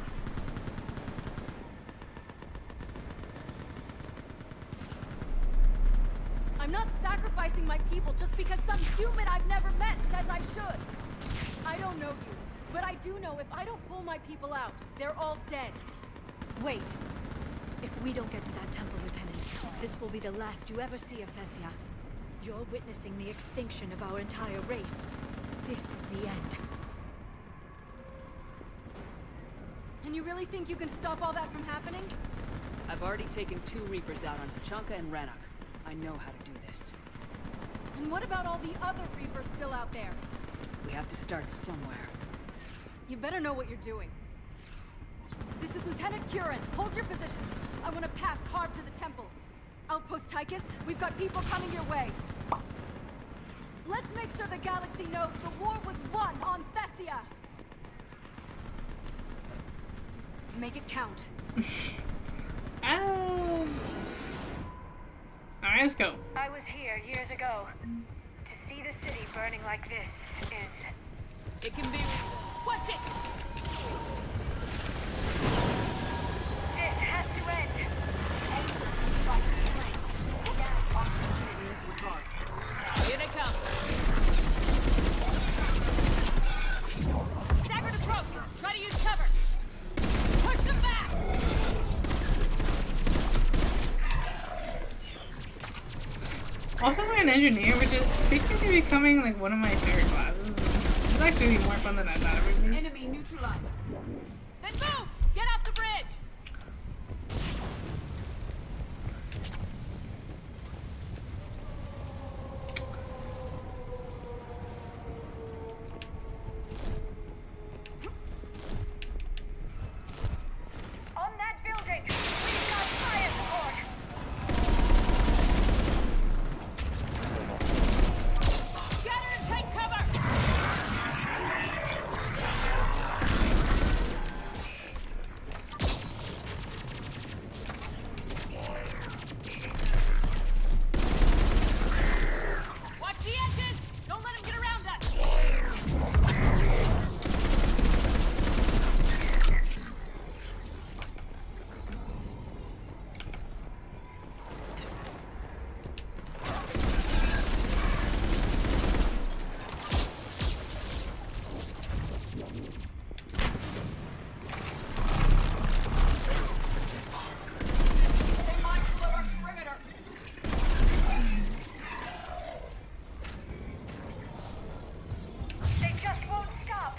Speaker 3: I'm not sacrificing my people just because some human I've never met says I should. I don't know you, but I do know if I don't pull my people out, they're all dead.
Speaker 7: Wait. If we don't get to that temple, Lieutenant, this will be the last you ever see of Thessia. You're witnessing the extinction of our entire race. This is the end.
Speaker 3: And you really think you can stop all that from happening?
Speaker 5: I've already taken 2 Reapers out on Tachanka and Rannoch. I know how to do this.
Speaker 3: And what about all the other Reapers still out there?
Speaker 5: We have to start somewhere.
Speaker 3: You better know what you're doing. This is Lieutenant Curran. Hold your positions. I want a path carved to the temple. Outpost Tychus, we've got people coming your way. Let's make sure the galaxy knows the war was won on Thessia. Make it count.
Speaker 1: Alright, let's go.
Speaker 8: I was here years ago. To see the city burning like this is...
Speaker 5: It can be... Watch it!
Speaker 8: This has to end.
Speaker 5: Here they come! Staggered approach! Try to use cover! Push them back!
Speaker 1: also by an engineer, which is secretly becoming like one of my favorite classes. It's actually more fun than I thought it would be.
Speaker 5: Enemy neutralized.
Speaker 3: Then move! Get off the bridge!
Speaker 8: On that building! We've got fire support!
Speaker 3: Scatter and take cover! Watch the edges! Don't let him get around us!
Speaker 5: Stay mindful of our perimeter.
Speaker 8: They just won't stop!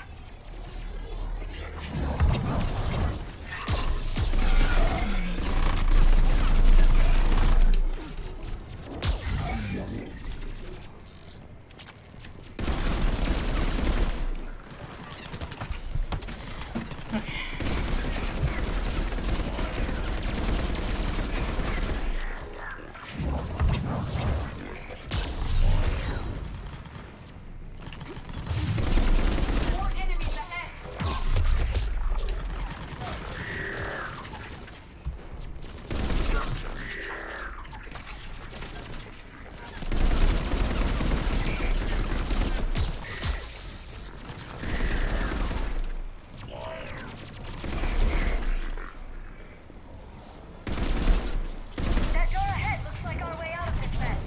Speaker 5: More enemies ahead.
Speaker 8: That door ahead looks like our way out of this mess.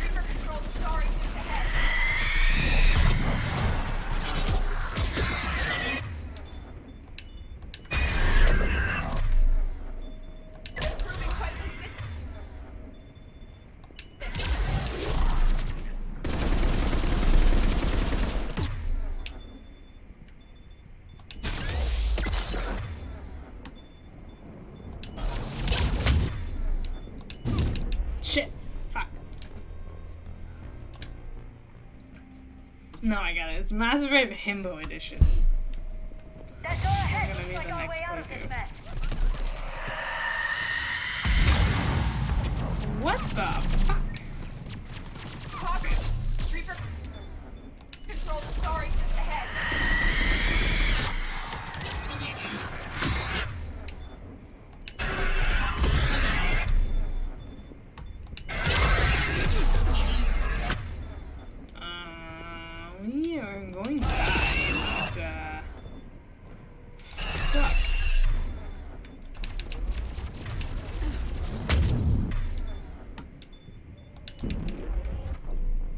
Speaker 5: Reaper control the starry just ahead. Proving quite resistant.
Speaker 1: Shit. Fuck. No, I got it. It's Mass Effect Himbo Edition.
Speaker 8: That door ahead
Speaker 1: gonna
Speaker 8: looks
Speaker 1: need
Speaker 8: like
Speaker 1: the
Speaker 8: our
Speaker 1: next
Speaker 8: way out of this
Speaker 1: playthrough.
Speaker 8: mess.
Speaker 1: What the fuck?
Speaker 5: Caution. Reaper control the starry just ahead.
Speaker 1: We are going to die, but, fuck.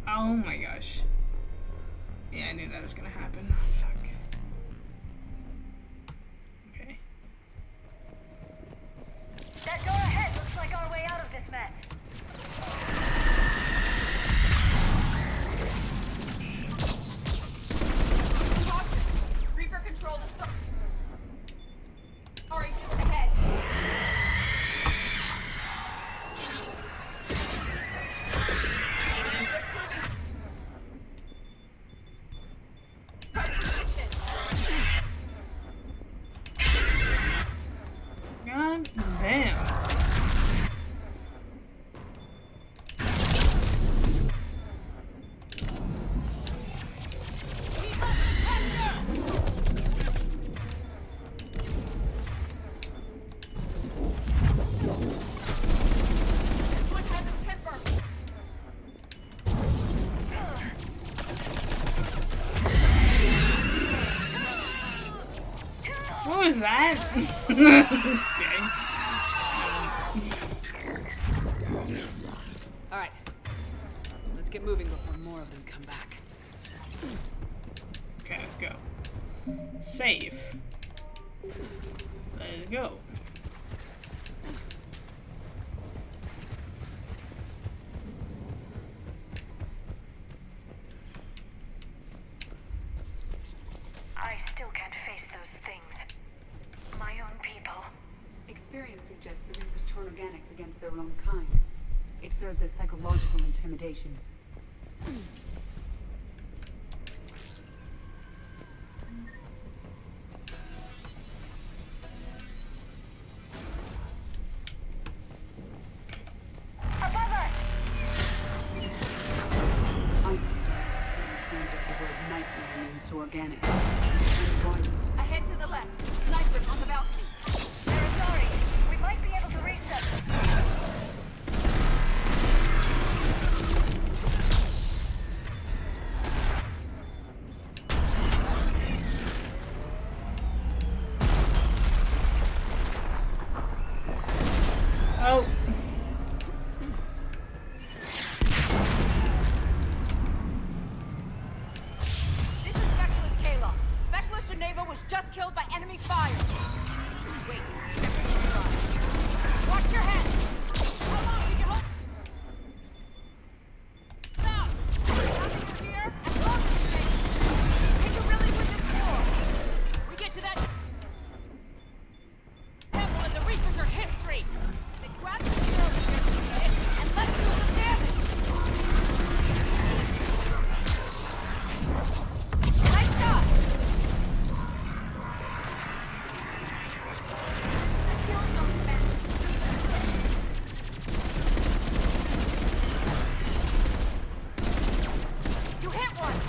Speaker 1: Oh my gosh. Yeah, I knew that was gonna happen. Fuck. Okay.
Speaker 8: That door ahead looks like our way out of this mess.
Speaker 5: Caution. Reaper control the starry just ahead. Quite resistant.
Speaker 1: God damn.
Speaker 5: This one has a temper.
Speaker 1: What was that? Okay.
Speaker 5: All right. Let's get moving before more of them come back.
Speaker 1: Okay, let's go. Save. Let's go.
Speaker 8: I still can't face those things. My own people.
Speaker 6: Experience suggests the Reapers turn organics against their own kind. It serves as psychological intimidation.
Speaker 8: Above us!
Speaker 6: I'm starting to understand what the word nightmare means to organics.
Speaker 3: Ahead to the left. Sniper on the balcony.
Speaker 8: They're sorry. We might be able to reach them.
Speaker 1: Oh.
Speaker 3: This is Specialist Kayla. Specialist Geneva was just killed by enemy fire. Wait, watch your head. Come on, we can hold. Stop! Now that you're here, and lost the space. Can you really win this war? We get to that temple and the Reapers are history. They grab the shield and let's do some damage. Nice shot! You hit one!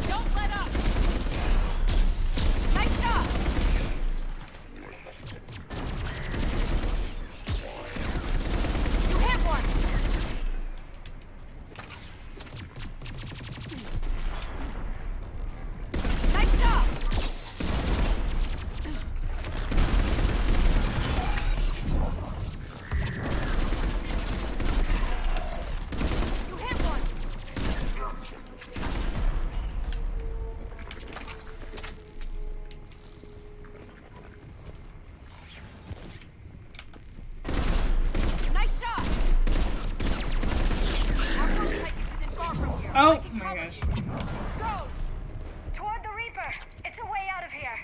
Speaker 3: Don't let up! Nice job! You hit one! Nice job! You hit one! Nice shot! Our prototype isn't far from here.
Speaker 1: Oh
Speaker 3: I can
Speaker 1: my
Speaker 3: cover
Speaker 1: gosh.
Speaker 3: you.
Speaker 8: Go! Toward the Reaper! It's a way out of here!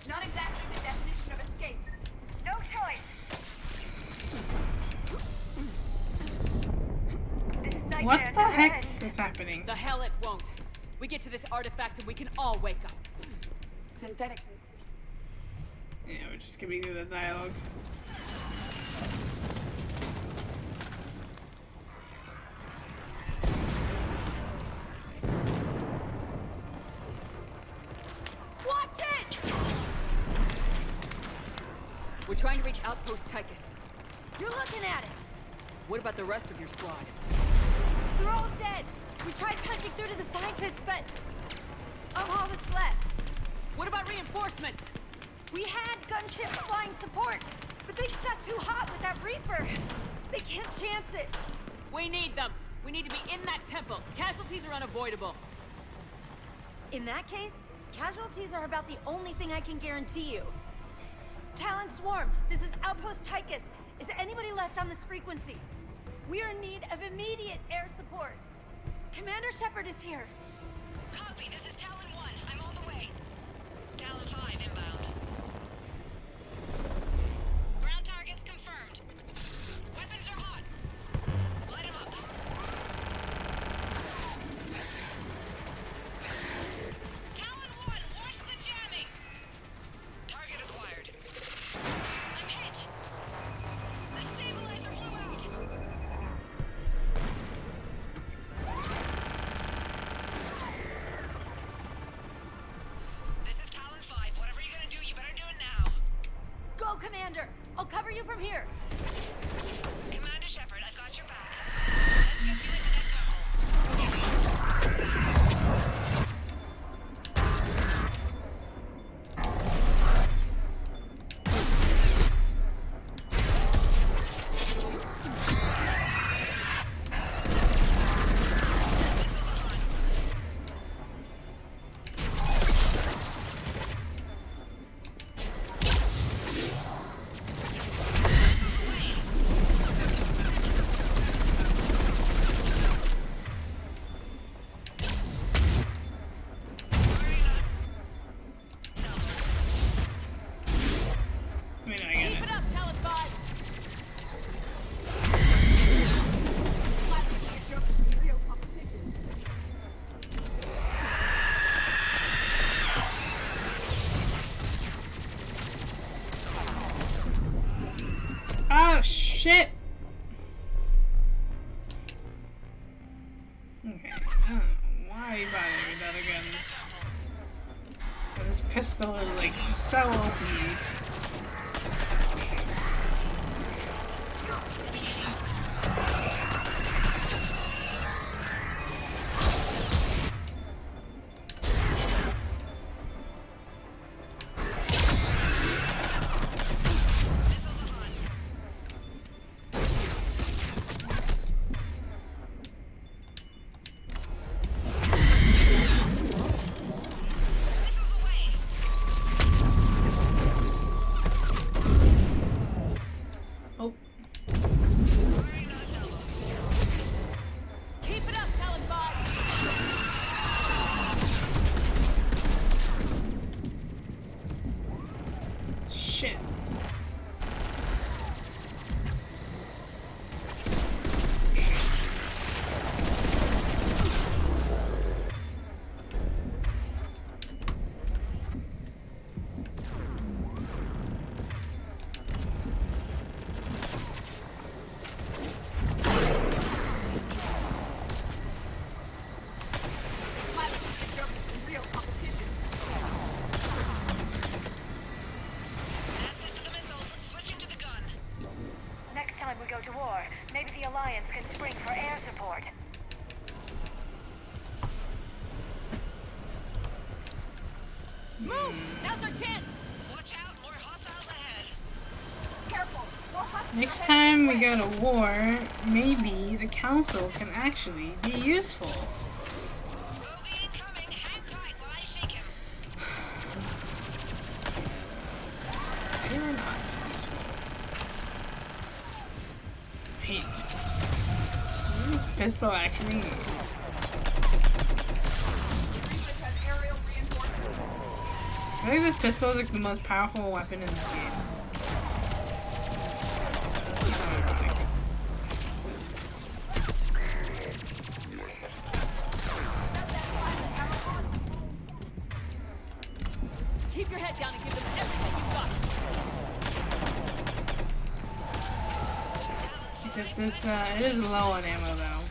Speaker 3: Not exactly the definition of escape.
Speaker 8: No choice! This
Speaker 1: What
Speaker 8: nightmare
Speaker 1: the
Speaker 8: never
Speaker 1: heck
Speaker 8: ends.
Speaker 1: is happening?
Speaker 5: The hell it won't. We get to this artifact and we can all wake up.
Speaker 6: Synthetics.
Speaker 1: Yeah, we're just skipping through the dialogue.
Speaker 3: Watch it!
Speaker 5: We're trying to reach Outpost Tychus.
Speaker 3: You're looking at it.
Speaker 5: What about the rest of your squad?
Speaker 3: They're all dead. We tried punching through to the scientists, but I'm all that's left.
Speaker 5: What about reinforcements?
Speaker 3: We had gunships flying support, but things got too hot with that Reaper. They can't chance it.
Speaker 5: We need them. We need to be in that temple. Casualties are unavoidable.
Speaker 3: In that case, casualties are about the only thing I can guarantee you. Talon Swarm, this is Outpost Tychus. Is anybody left on this frequency? We are in need of immediate air support. Commander Shepard is here.
Speaker 9: Copy, this is Talon 1. I'm on the way. Talon 5 inbound. Ground targets confirmed. Weapons are hot. Light 'em up. Talon 1, watch the jamming. Target acquired. I'm hit. The stabilizer blew out. This is Talon 5. Whatever you're gonna do, you better do it now.
Speaker 3: Go, Commander! I'll cover you from here.
Speaker 9: Commander Shepard, I've got your back. Let's get you into that temple. Missiles are on.
Speaker 1: Oh shit! Okay, I don't know why you bothering with other guns. But this pistol is like so OP.
Speaker 8: To war, maybe the Alliance can spring for air support.
Speaker 3: Move! Now's our chance!
Speaker 9: Watch out, more hostiles ahead.
Speaker 3: Careful! More hostiles
Speaker 1: Next
Speaker 3: ahead.
Speaker 1: time we go to war, maybe the council can actually be useful.
Speaker 9: Bogey incoming, hang tight while I shake him.
Speaker 1: They're not useful. Wait. Is this pistol actually? I think this pistol is like the most powerful weapon in this game.
Speaker 3: Keep your head down and give them everything you've got.
Speaker 1: Except it's it is low on ammo though.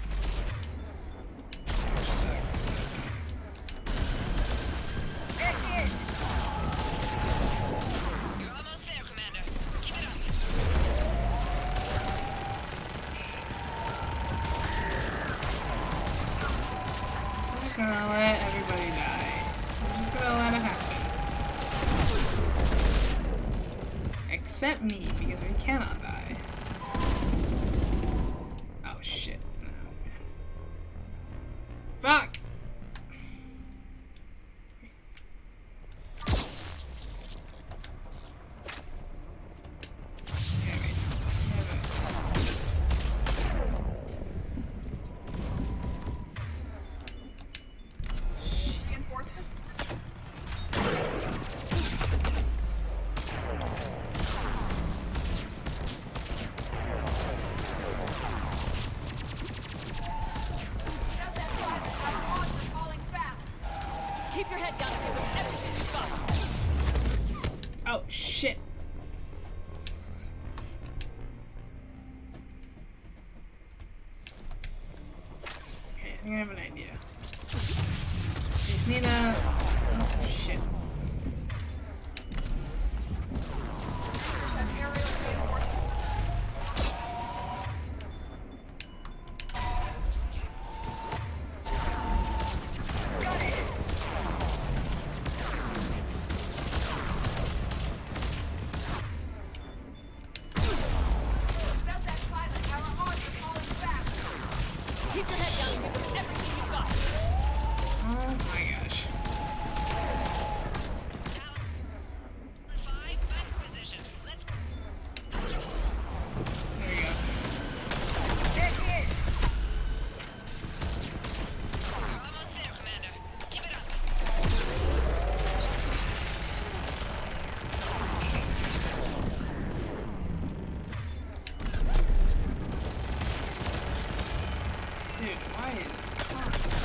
Speaker 9: You're almost there, Commander. Keep it up.
Speaker 1: I'm just gonna let everybody die. I'm just gonna let it happen. Except me, because we cannot die. Oh shit. No. Fuck!
Speaker 3: Keep your head down and give them everything you've got.
Speaker 1: Oh shit. Okay, I think I have an idea. Just need a... Oh shit.
Speaker 3: Keep your head down and give them everything you've got.
Speaker 1: Oh my gosh.
Speaker 9: Talon 5, back in position. Let's
Speaker 1: There we go.
Speaker 9: You're almost there, Commander. Keep it up.
Speaker 1: Dude, why is it constant?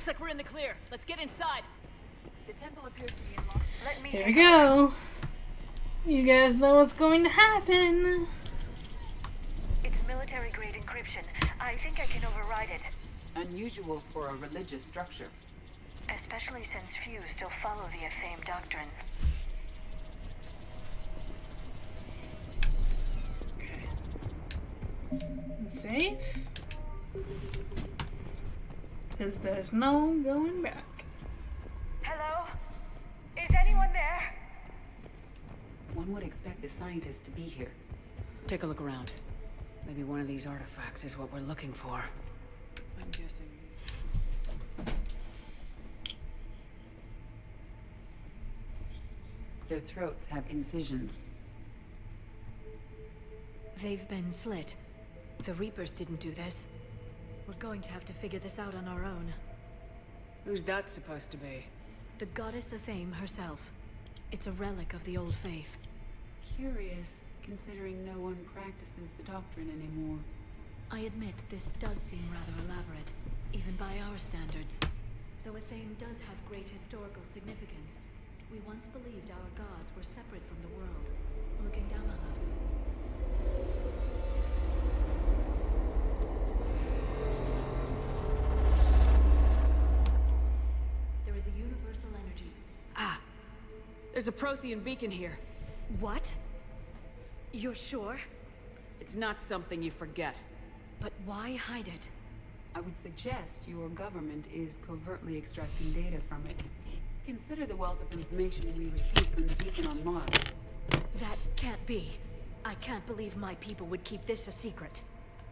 Speaker 5: Looks like we're in the clear. Let's get inside.
Speaker 6: The temple appears to be unlocked.
Speaker 8: Let me
Speaker 1: Here we go. You guys know what's going to happen.
Speaker 8: It's military-grade encryption. I think I can override it.
Speaker 6: Unusual for a religious structure.
Speaker 8: Especially since few still follow the Athame doctrine.
Speaker 1: Safe. Because there's no going back.
Speaker 8: Hello? Is anyone there?
Speaker 6: One would expect the scientists to be here.
Speaker 5: Take a look around. Maybe one of these artifacts is what we're looking for. I'm guessing.
Speaker 6: Their throats have incisions.
Speaker 7: They've been slit. The Reapers didn't do this. We're going to have to figure this out on our own.
Speaker 5: Who's that supposed to be?
Speaker 7: The goddess Athame herself. It's a relic of the old faith.
Speaker 6: Curious, considering no one practices the doctrine anymore.
Speaker 7: I admit this does seem rather elaborate, even by our standards. Though Athame does have great historical significance, we once believed our gods were separate from the world, looking down on us. There is a universal energy.
Speaker 5: Ah! There's a Prothean beacon here.
Speaker 7: What? You're sure?
Speaker 5: It's not something you forget.
Speaker 7: But why hide it?
Speaker 6: I would suggest your government is covertly extracting data from it. Consider the wealth of information we received from the beacon on Mars.
Speaker 7: That can't be. I can't believe my people would keep this a secret.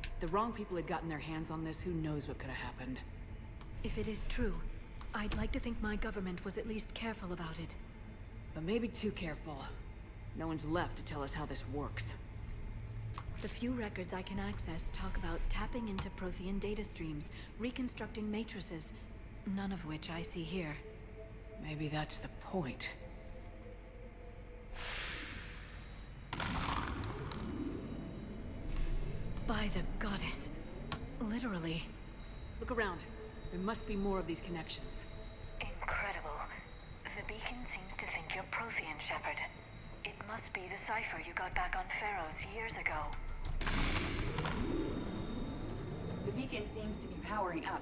Speaker 5: If the wrong people had gotten their hands on this, who knows what could have happened.
Speaker 7: If it is true, I'd like to think my government was at least careful about it.
Speaker 5: But maybe too careful. No one's left to tell us how this works.
Speaker 7: The few records I can access talk about tapping into Prothean data streams, reconstructing matrices, none of which I see here.
Speaker 5: Maybe that's the point.
Speaker 7: By the goddess. Literally.
Speaker 5: Look around. There must be more of these connections.
Speaker 8: Incredible. The beacon seems to think you're Prothean, Shepard. It must be the cipher you got back on Pharaohs years ago.
Speaker 6: The beacon seems to be powering up.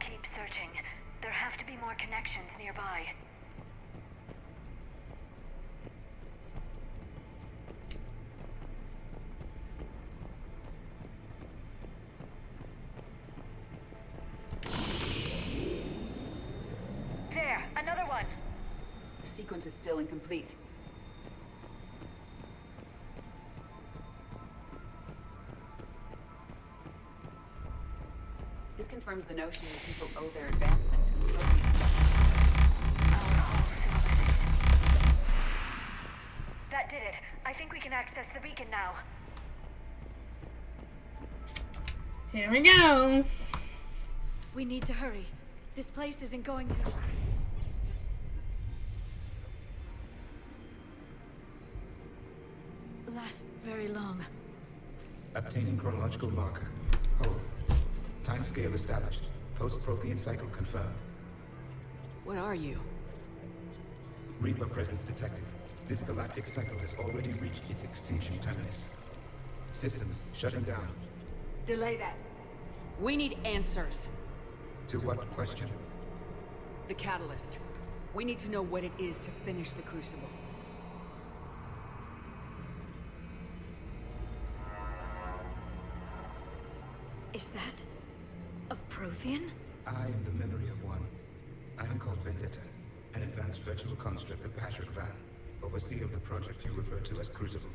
Speaker 8: Keep searching. There have to be more connections nearby. There, another one.
Speaker 6: The sequence is still incomplete. This confirms the notion that people owe their advancement to the Protheans.
Speaker 8: Our whole civilization. That did it. I think we can access the beacon now.
Speaker 1: Here we go.
Speaker 7: We need to hurry. This place isn't going to... last very long.
Speaker 10: Obtaining chronological marker. Hold. Timescale established. Post-Prothean cycle confirmed.
Speaker 5: What are you?
Speaker 10: Reaper presence detected. This galactic cycle has already reached its extinction terminus. Systems shutting down.
Speaker 6: Delay that.
Speaker 5: We need answers.
Speaker 10: To what question?
Speaker 5: The catalyst. We need to know what it is to finish the Crucible.
Speaker 7: Is that... a Prothean?
Speaker 10: I am the memory of one. I am called Vendetta, an advanced virtual construct of Patrick Van, overseer of the project you refer to as Crucible.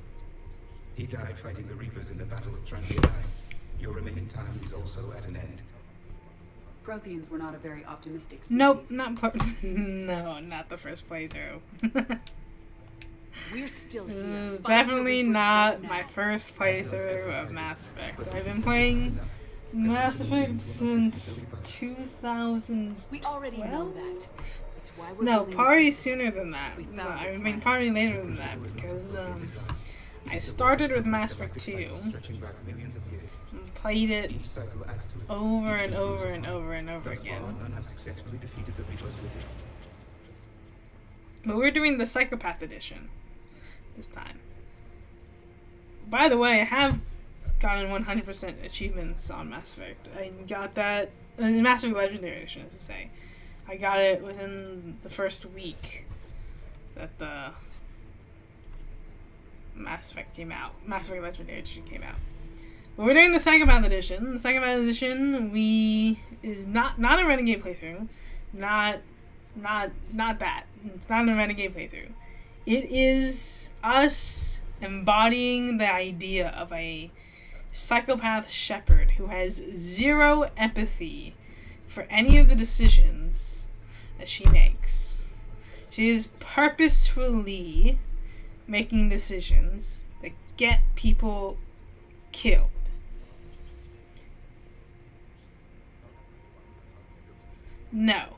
Speaker 10: He died fighting the Reapers in the Battle of Tranquility. Your remaining time is also at an end.
Speaker 6: Protheans were not a very optimistic species.
Speaker 1: Nope, no, not the first playthrough.
Speaker 5: We're still
Speaker 1: This
Speaker 5: here.
Speaker 1: is
Speaker 5: Fighting the
Speaker 1: definitely
Speaker 5: Reapers
Speaker 1: not
Speaker 5: right
Speaker 1: my
Speaker 5: now.
Speaker 1: first playthrough of Mass Effect. I've been playing Mass Effect since 2000.
Speaker 5: We already know that. It's Why we're
Speaker 1: No,
Speaker 5: building
Speaker 1: probably
Speaker 5: the-
Speaker 1: sooner than that.
Speaker 5: We
Speaker 1: No,
Speaker 5: found
Speaker 1: I
Speaker 5: the
Speaker 1: mean,
Speaker 5: plans.
Speaker 1: probably later than that, because I started with Mass Effect 2,
Speaker 10: Stretching back millions of years.
Speaker 1: and played it
Speaker 10: Each cycle adds to it.
Speaker 1: over and
Speaker 10: Each
Speaker 1: over
Speaker 10: proves
Speaker 1: and
Speaker 10: one.
Speaker 1: over and over
Speaker 10: Thus far,
Speaker 1: again.
Speaker 10: none have successfully defeated the Reapers with it.
Speaker 1: But we're doing the Psychopath Edition this time. By the way, I have gotten 100% achievements on Mass Effect. I got that in Mass Effect Legendary Edition, as to say. I got it within the first week that the Mass Effect came out. Mass Effect Legendary Edition came out. But we're doing the Psychopath Edition. The Psychopath Edition is not a Renegade playthrough. Not that. It's not a Renegade playthrough. It is us embodying the idea of a psychopath Shepard who has zero empathy for any of the decisions that she makes. She is purposefully making decisions that get people killed. No.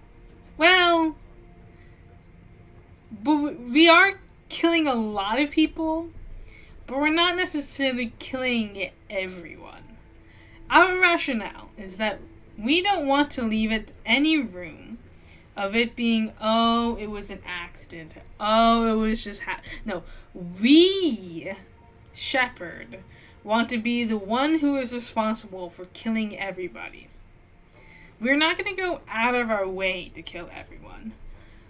Speaker 1: Well, but we are killing a lot of people, but we're not necessarily killing everyone. Our rationale is that we don't want to leave it any room of it being, oh, it was an accident. Oh, it was just no. We, Shepard, want to be the one who is responsible for killing everybody. We're not going to go out of our way to kill everyone.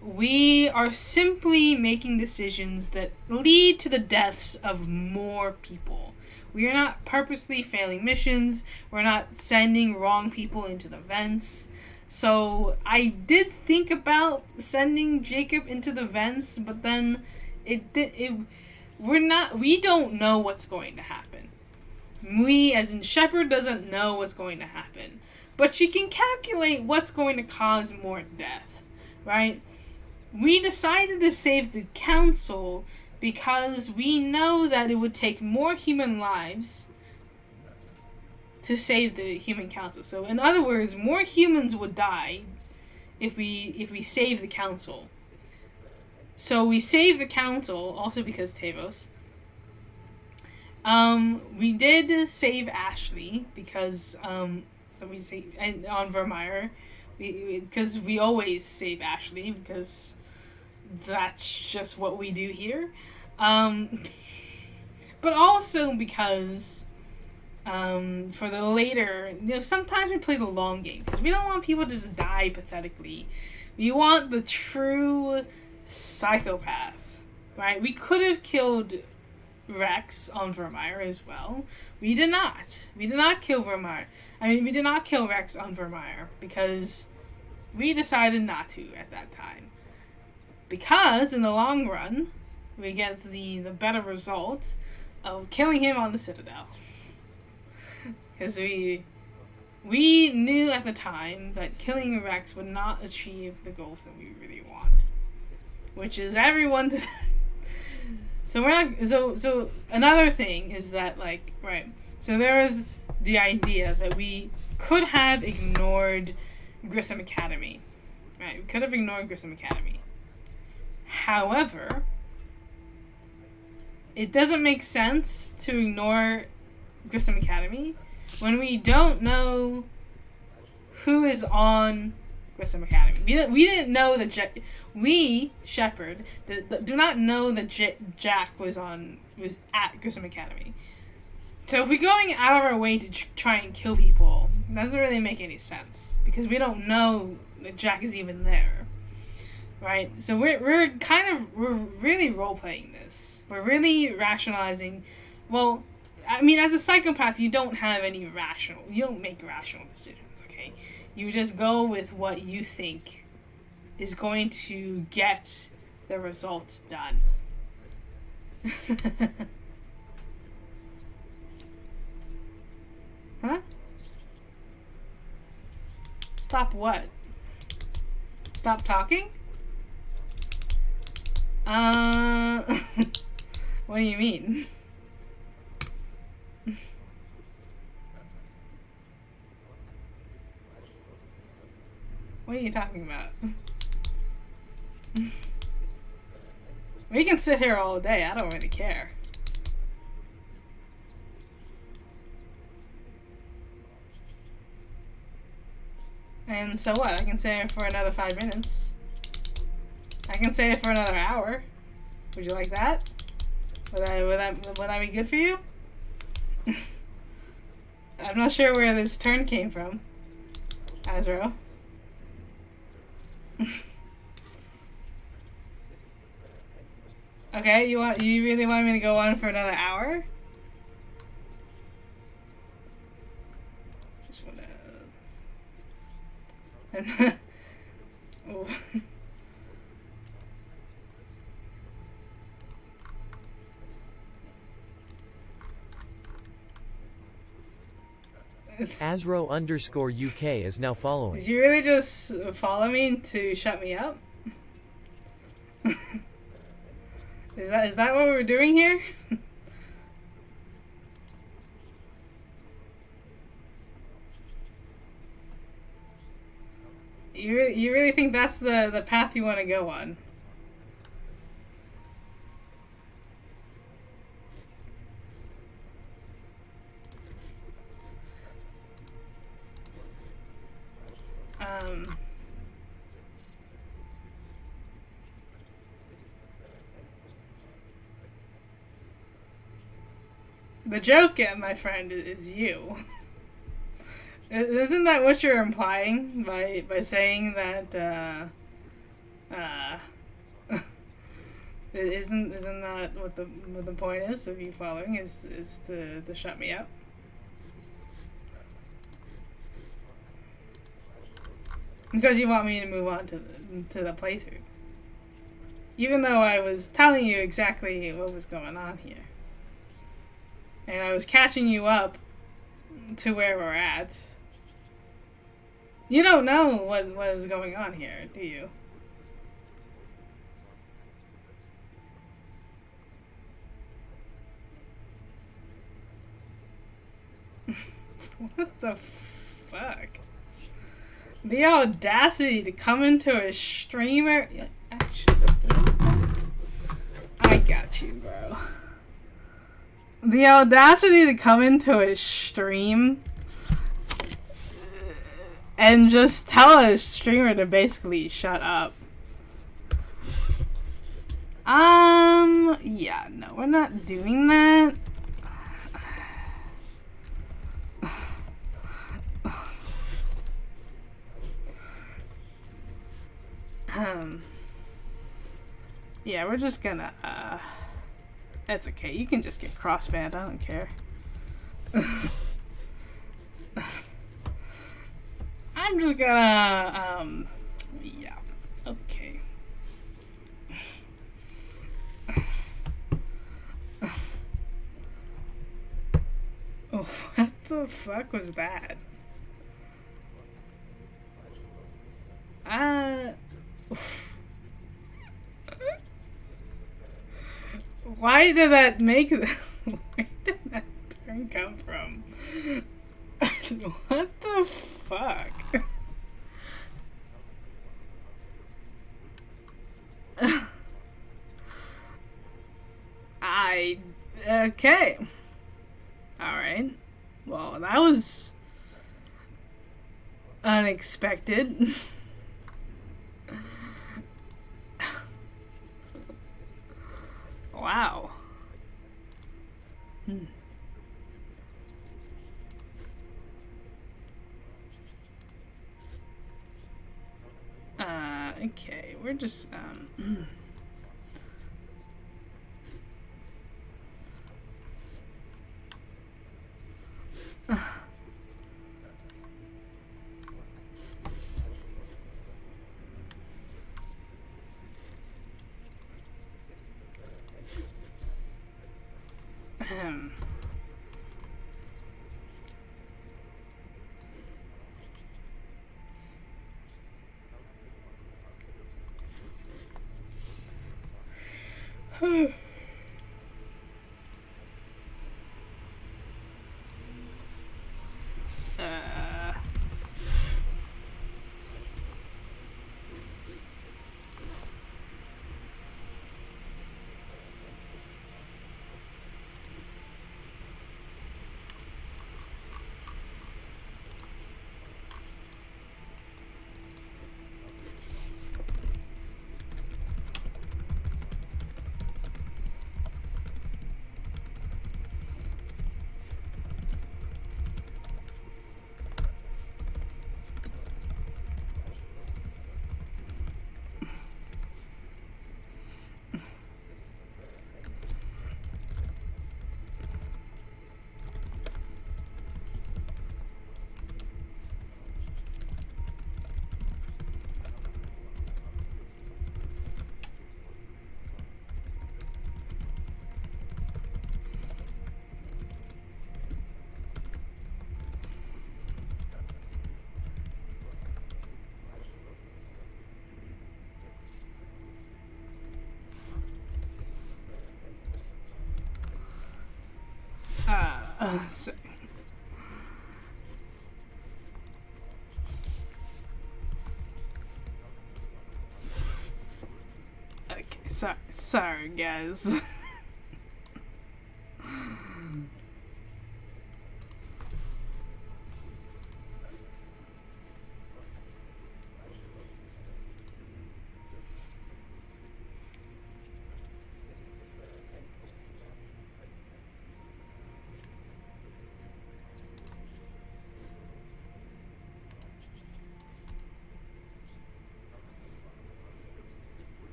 Speaker 1: We are simply making decisions that lead to the deaths of more people. We are not purposely failing missions. We're not sending wrong people into the vents. So I did think about sending Jacob into the vents, but then we don't know what's going to happen. We, as in Shepard, doesn't know what's going to happen. But she can calculate what's going to cause more death, right? We decided to save the Council because we know that it would take more human lives to save the human Council. So, in other words, more humans would die if we save the Council. So we save the Council, also because Tavos. We did save Ashley because so we say and on Vermeer, because we always save Ashley because that's just what we do here. But also because for the later, sometimes we play the long game because we don't want people to just die pathetically. We want the true psychopath, right? We could have killed Rex on Vermeer as well. We did not. We did not kill Vermeer. We did not kill Rex on Vermeer because we decided not to at that time. Because in the long run, we get the better result of killing him on the Citadel. Because we knew at the time that killing Rex would not achieve the goals that we really want, which is everyone to. So we're not. So another thing is that, like, right. So there is the idea that we could have ignored Grissom Academy, right? We could have ignored Grissom Academy. However, it doesn't make sense to ignore Grissom Academy when we don't know who is on Grissom Academy. We didn't know that Shepard do not know that Jack was at Grissom Academy. So if we're going out of our way to try and kill people, it doesn't really make any sense because we don't know that Jack is even there, right? So we're really role playing this. We're really rationalizing. Well, I mean, as a psychopath, you don't have any you don't make rational decisions, okay? You just go with what you think is going to get the results done. Huh? Stop what? Stop talking? What do you mean? What are you talking about? We can sit here all day. I don't really care. And so what? I can say it for another 5 minutes. I can say it for another hour. Would you like that? Would that be good for you? I'm not sure where this turn came from, Azro. Okay, you really want me to go on for another hour? Just wanna. Oh.
Speaker 2: Azro_UK is now following.
Speaker 1: Did you really just follow me to shut me up? Is that what we're doing here? You really think that's the path you want to go on? The joke, my friend, is you. Isn't that what you're implying by saying that? Isn't that what the point is of you following? Is to shut me up? Because you want me to move on to the playthrough, even though I was telling you exactly what was going on here. And I was catching you up to where we're at. You don't know what is going on here, do you? What the fuck? The audacity to come into a streamer... Actually... I got you, bro. The audacity to come into a stream and just tell a streamer to basically shut up. Yeah, no, we're not doing that. Yeah, we're just gonna, that's okay. You can just get crossbanned. I don't care. I'm just gonna, yeah. Okay. Oh, what the fuck was that? Why did that make that? Where did that turn come from? What the fuck? Okay. Alright. Well, that was unexpected. Wow. Okay, we're just, So okay, sorry guys.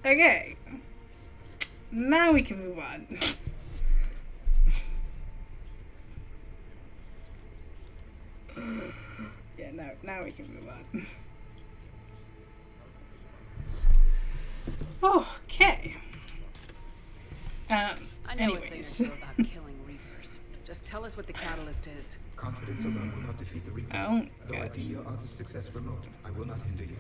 Speaker 1: Okay, now we can move on. Yeah, now we can move on. Okay.
Speaker 5: I know
Speaker 1: Anyways.
Speaker 5: a thing or two about killing Reapers. Just tell us what the catalyst is.
Speaker 10: Confidence alone will not defeat the Reapers.
Speaker 1: Oh,
Speaker 10: Though I
Speaker 1: God.
Speaker 10: deem your odds of success remote, I will not hinder you.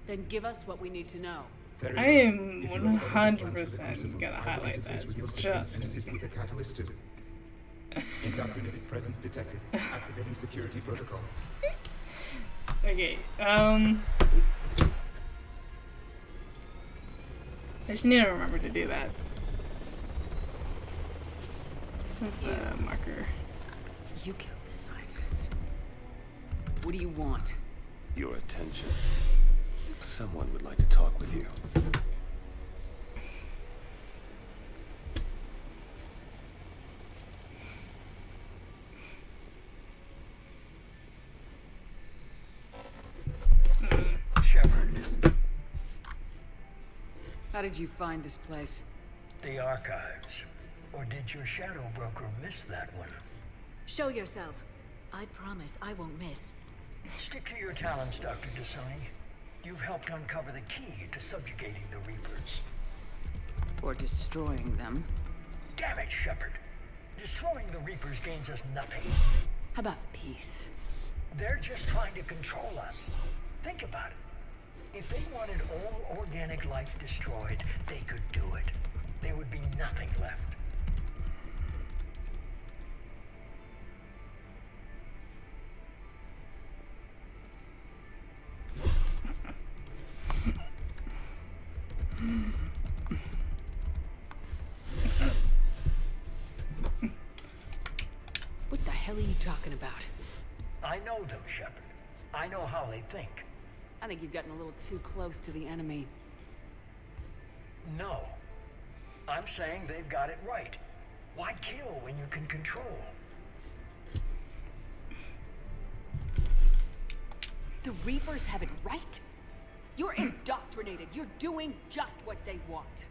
Speaker 5: Then give us what we need to know.
Speaker 10: Very
Speaker 1: I
Speaker 10: well.
Speaker 1: am
Speaker 10: If you are following the
Speaker 1: 100%
Speaker 10: plans for the Crucible,
Speaker 1: gonna
Speaker 10: I will
Speaker 1: highlight
Speaker 10: interface
Speaker 1: that.
Speaker 10: with your systems and assist with the catalyst too. Indoctrinated presence detected. Activating security protocol.
Speaker 1: Okay, I just need to remember to do that. Where's the marker?
Speaker 5: You killed the scientists. What do you want?
Speaker 11: Your attention. Someone would like to talk with you.
Speaker 12: Shepard,
Speaker 5: How did you find this place?
Speaker 12: the archives. Or did your shadow broker miss that one?
Speaker 7: Show yourself. I promise I won't miss.
Speaker 12: Stick to your talents, Dr. Dasoni. You've helped uncover the key to subjugating the Reapers.
Speaker 5: Or destroying them?
Speaker 12: Damn it, Shepard. Destroying the Reapers gains us nothing.
Speaker 5: How about peace?
Speaker 12: They're just trying to control us. Think about it. If they wanted all organic life destroyed, they could do it. There would be nothing left.
Speaker 5: What the hell are you talking about?
Speaker 12: I know them, Shepard. I know how they think.
Speaker 5: I think you've gotten a little too close to the enemy.
Speaker 12: No. I'm saying they've got it right. Why kill when you can control?
Speaker 5: The Reapers have it right? You're indoctrinated. You're doing just what they want.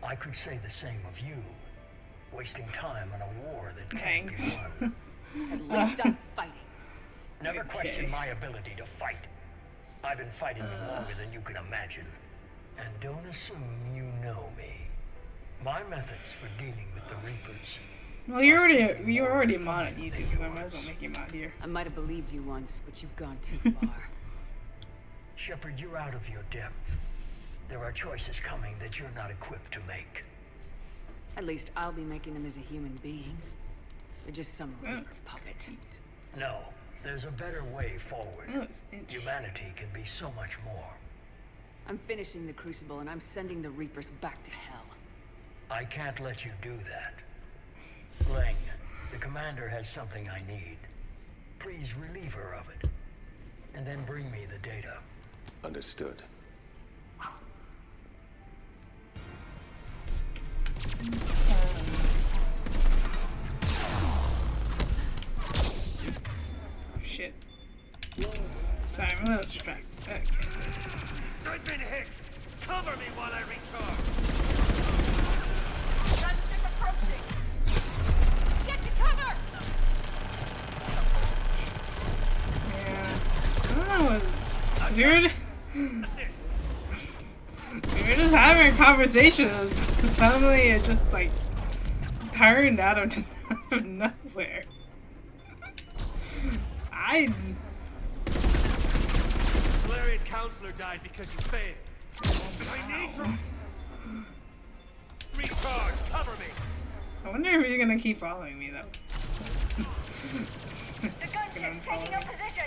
Speaker 12: I could say the same of you. Wasting time on a war that can't
Speaker 1: Thanks.
Speaker 12: be won.
Speaker 5: At least I'm fighting.
Speaker 12: Never
Speaker 1: Okay.
Speaker 12: question my ability to fight. I've been fighting you longer than you can imagine. And don't assume you know me. My methods for dealing with the Reapers.
Speaker 1: Well, you're already a mod on YouTube, so I might as well make you a mod here.
Speaker 5: I might have believed you once, but you've gone too far.
Speaker 12: Shepard, you're out of your depth. There are choices coming that you're not equipped to make.
Speaker 5: At least I'll be making them as a human being. Or just some Reaper
Speaker 1: That's
Speaker 5: puppet.
Speaker 12: No, there's a better way forward.
Speaker 1: Oh, it's interesting.
Speaker 12: Humanity can be so much more.
Speaker 5: I'm finishing the Crucible and I'm sending the Reapers back to hell.
Speaker 12: I can't let you do that. Lyn, the commander has something I need. Please relieve her of it. And then bring me the data.
Speaker 11: Understood.
Speaker 1: Shit. Sorry, I'm a little distracted. Okay.
Speaker 12: I've been hit! Cover me while I recharge!
Speaker 3: Gunship approaching! Get to cover!
Speaker 1: Yeah. I don't know. We were just having a conversation. Suddenly it just like turned out of nothing. of nowhere. I...
Speaker 13: Valerian Counselor died because you failed. I need to... Retard, cover me!
Speaker 1: I wonder if you're gonna keep following me, though.
Speaker 8: The gunship's taking up position!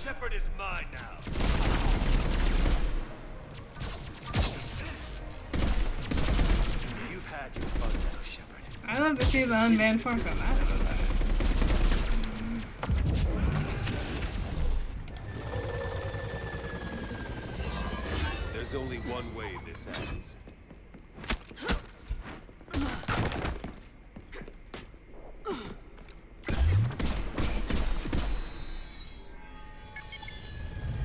Speaker 13: Shepard is mine now. You've had your fun now, Shepard.
Speaker 1: I love to see the unbanned form come out of that.
Speaker 13: There's only one way this ends.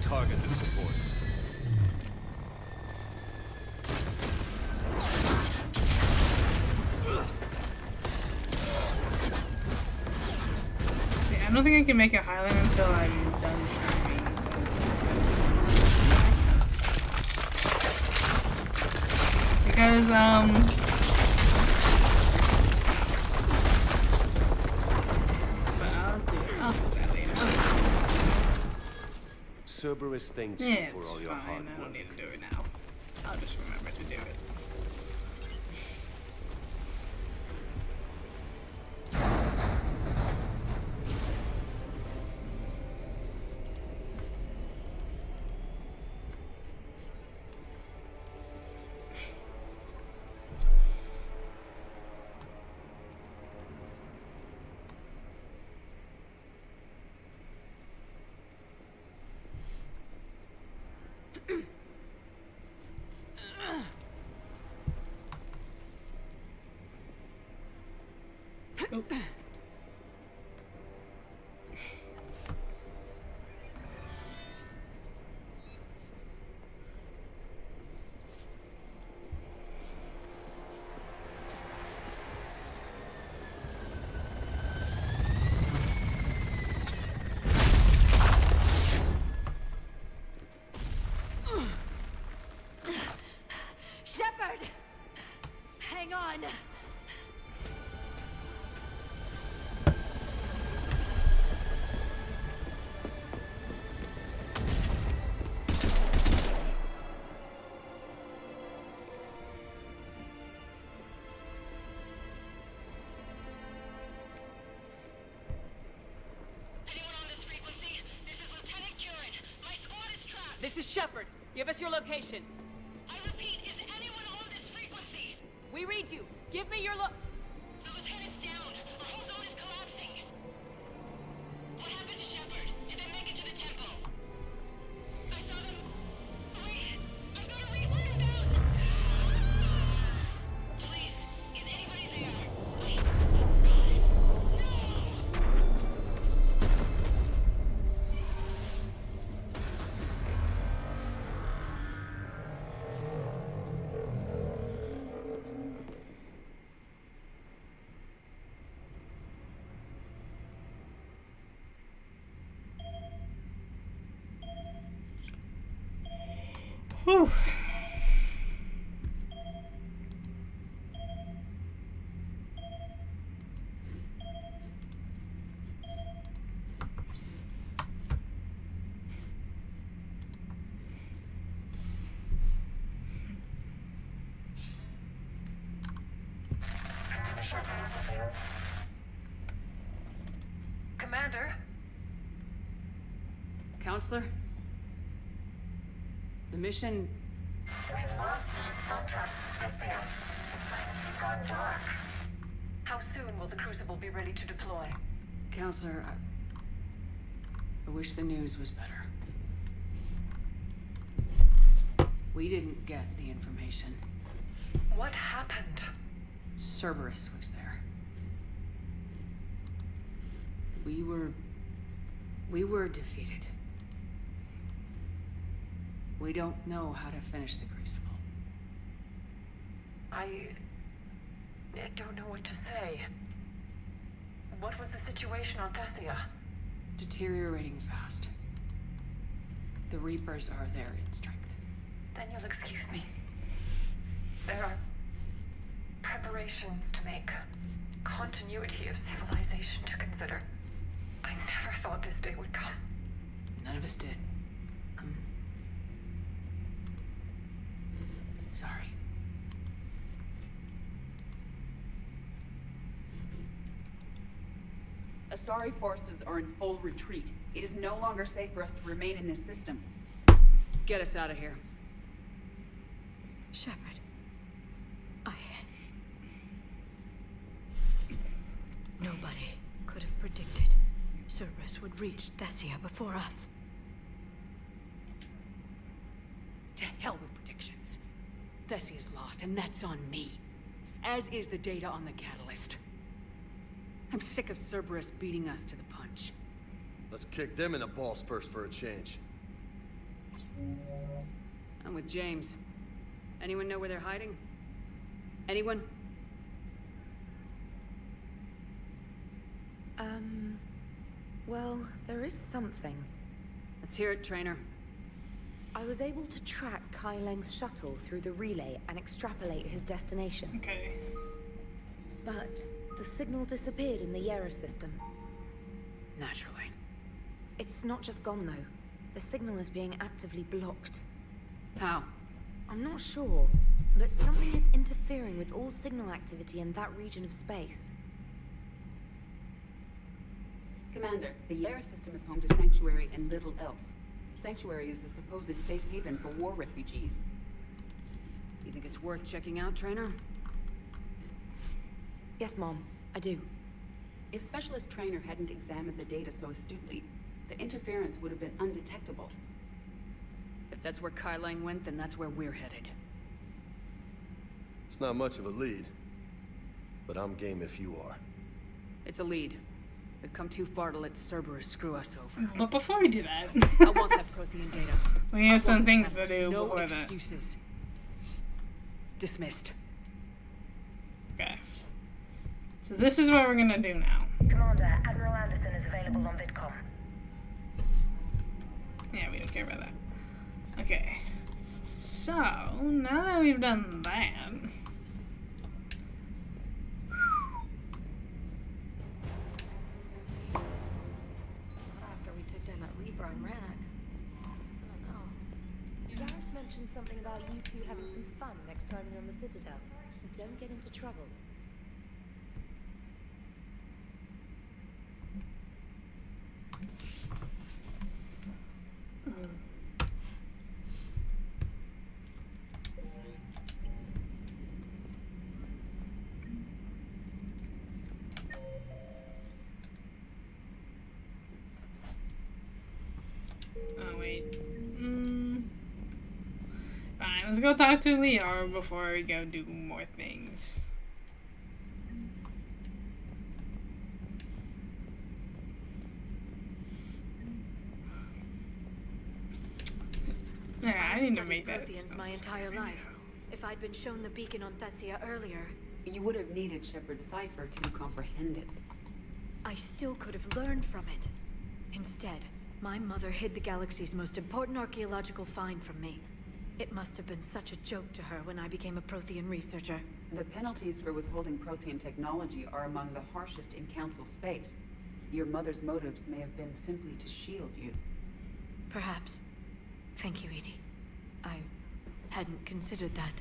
Speaker 13: Target the supports.
Speaker 1: See, I don't think I can make a highlight until I'm done streaming, so... Because, but I'll do that later.
Speaker 11: Cerberus thanks
Speaker 1: Yeah,
Speaker 11: you for
Speaker 1: it's
Speaker 11: all your
Speaker 1: fine.
Speaker 11: hard
Speaker 1: I don't
Speaker 11: work.
Speaker 1: need to do it now. I'll just remember to do it. Oh.
Speaker 3: Shepard! Hang on!
Speaker 5: This is Shepard. Give us your location.
Speaker 9: I repeat, is anyone on this frequency?
Speaker 5: We read you. Give me your
Speaker 9: The lieutenant's down. Our whole zone is collapsing. What happened to Shepard? Did they make it to the temple? I saw them. I've got to read bounds. Please, is anybody there? Guys, no!
Speaker 1: Whew.
Speaker 5: Commander? Counselor? The mission...
Speaker 8: We've lost contact with Thessia. It's gone dark.
Speaker 5: How soon will the Crucible be ready to deploy? Counselor, I wish the news was better. We didn't get the information.
Speaker 9: What happened?
Speaker 5: Cerberus was there. We were defeated. We don't know how to finish the Crucible. I don't know what to say. What was the situation on Thessia? Deteriorating fast. The Reapers are there in strength.
Speaker 6: Then you'll excuse me. There are preparations to make. Continuity of civilization to consider. I never thought this day would come.
Speaker 5: None of us did. Sorry.
Speaker 14: Asari forces are in full retreat. It is no longer safe for us to remain in this system.
Speaker 5: Get us out of here.
Speaker 7: Shepard. Nobody could have predicted Cerberus would reach Thessia before us.
Speaker 5: To hell with predictions. Thessia's lost, and that's on me. As is the data on the catalyst. I'm sick of Cerberus beating us to the punch.
Speaker 15: Let's kick them in the balls first for a change.
Speaker 5: I'm with James. Anyone know where they're hiding? Anyone?
Speaker 16: Well, there is something.
Speaker 5: Let's hear it, Trainer.
Speaker 16: I was able to track Kai Leng's shuttle through the relay and extrapolate his destination.
Speaker 1: Okay.
Speaker 16: But the signal disappeared in the Yera system.
Speaker 5: Naturally.
Speaker 16: It's not just gone, though. The signal is being actively blocked.
Speaker 5: How?
Speaker 16: I'm not sure, but something is interfering with all signal activity in that region of space.
Speaker 14: Commander, the Yera system is home to Sanctuary and little else. Sanctuary is a supposed safe haven for war refugees.
Speaker 5: You think it's worth checking out, Trainer?
Speaker 16: Yes, Mom, I do.
Speaker 14: If Specialist Trainer hadn't examined the data so astutely, the interference would have been undetectable.
Speaker 5: If that's where Kai Lang went, then that's where we're headed.
Speaker 15: It's not much of a lead, but I'm game if you are.
Speaker 5: It's a lead. We've come too far to let Cerberus screw us over.
Speaker 1: But before we do that,
Speaker 5: I want that Prothean data.
Speaker 1: we have some things to do
Speaker 5: no
Speaker 1: before that.
Speaker 5: excuses. Dismissed.
Speaker 1: Okay. So this is what we're gonna do now.
Speaker 8: Commander, Admiral Anderson is available on VidCom.
Speaker 1: Yeah, we don't care about that. Okay. So, now that we've done that...
Speaker 7: After we took down that Reaper on Rannoch. I don't know. Garrus mentioned something about you two having some fun next time you're on the Citadel. Don't get into trouble.
Speaker 1: Oh, wait. Fine, let's go talk to Liara before we go do more things. Yeah, I need to make that.
Speaker 7: My entire life. If I'd been shown the beacon on Thessia earlier,
Speaker 14: You would have needed Shepard's cipher to comprehend it.
Speaker 7: I still could have learned from it. Instead, my mother hid the galaxy's most important archaeological find from me. It must have been such a joke to her when I became a Prothean researcher.
Speaker 14: The penalties for withholding Prothean technology are among the harshest in Council space. Your mother's motives may have been simply to shield you.
Speaker 7: Perhaps. Thank you, Edie. I hadn't considered that.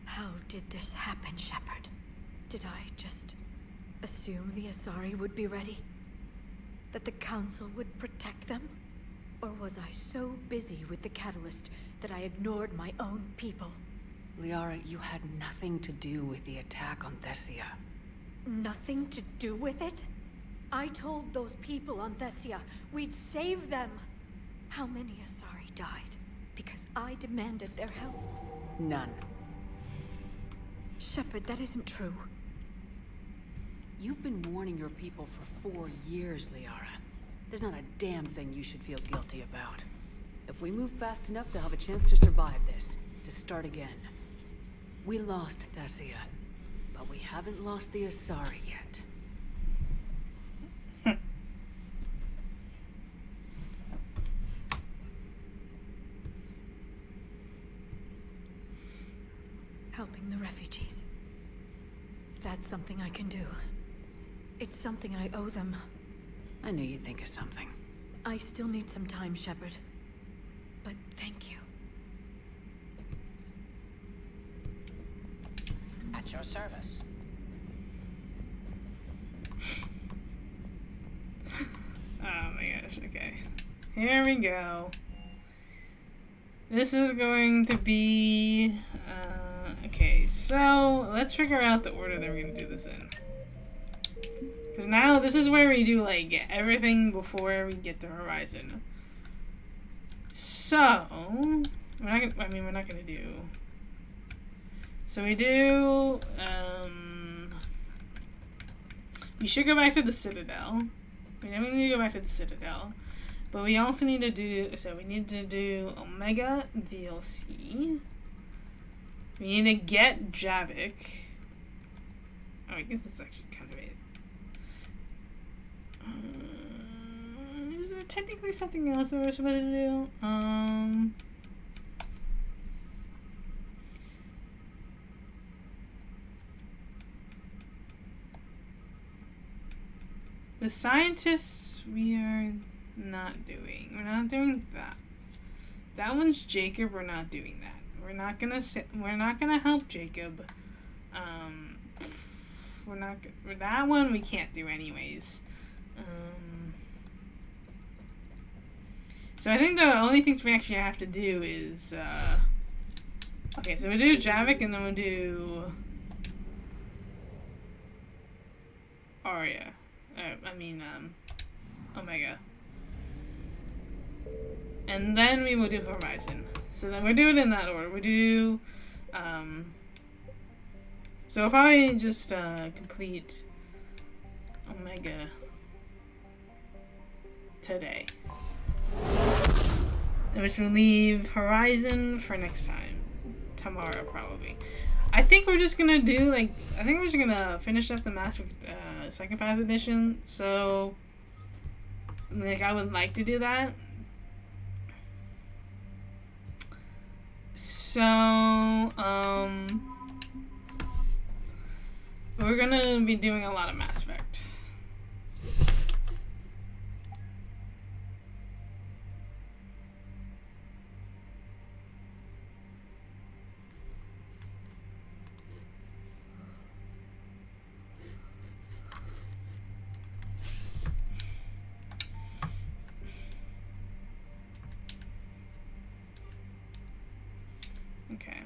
Speaker 7: How did this happen, Shepard? Did I just assume the Asari would be ready? That the Council would protect them? Or was I so busy with the Catalyst that I ignored my own people?
Speaker 5: Liara, you had nothing to do with the attack on Thessia.
Speaker 7: Nothing to do with it? I told those people on Thessia we'd save them. How many Asari died because I demanded their help?
Speaker 5: None.
Speaker 7: Shepard, that isn't true.
Speaker 5: You've been warning your people for 4 years, Liara. There's not a damn thing you should feel guilty about. If we move fast enough, they'll have a chance to survive this. To start again. We lost Thessia, but we haven't lost the Asari yet.
Speaker 7: Helping the refugees. That's something I can do. It's something I owe them.
Speaker 5: I knew you'd think of something.
Speaker 7: I still need some time, Shepard. But thank you.
Speaker 9: At your service.
Speaker 1: Oh my gosh, okay. Here we go. This is going to be... okay, so let's figure out the order that we're going to do this in. Because now this is where we do, like, everything before we get to Horizon. So, we're not going to do... So we do, we should go back to the Citadel. We definitely need to go back to the Citadel. But we also need to do, so we need to do Omega DLC. We need to get Javik. Oh, I guess it's actually kind of it. Is there technically something else that we're supposed to do? The scientists we are not doing. We're not doing that. That one's Jacob. We're not doing that. We're not gonna help Jacob. We're not. That one we can't do anyways. So I think the only things we actually have to do is. Okay, so we do Javik and then we'll do Arya. Omega. And then we will do Horizon. So then we'll do it in that order. We do, so we'll probably just, complete Omega today. Which will leave Horizon for next time. Tomorrow, probably. I think we're just gonna do, like, I think we're just gonna finish up the Master Psychopath Edition, so, like, I would like to do that. So, we're gonna be doing a lot of Mass Effect. Okay.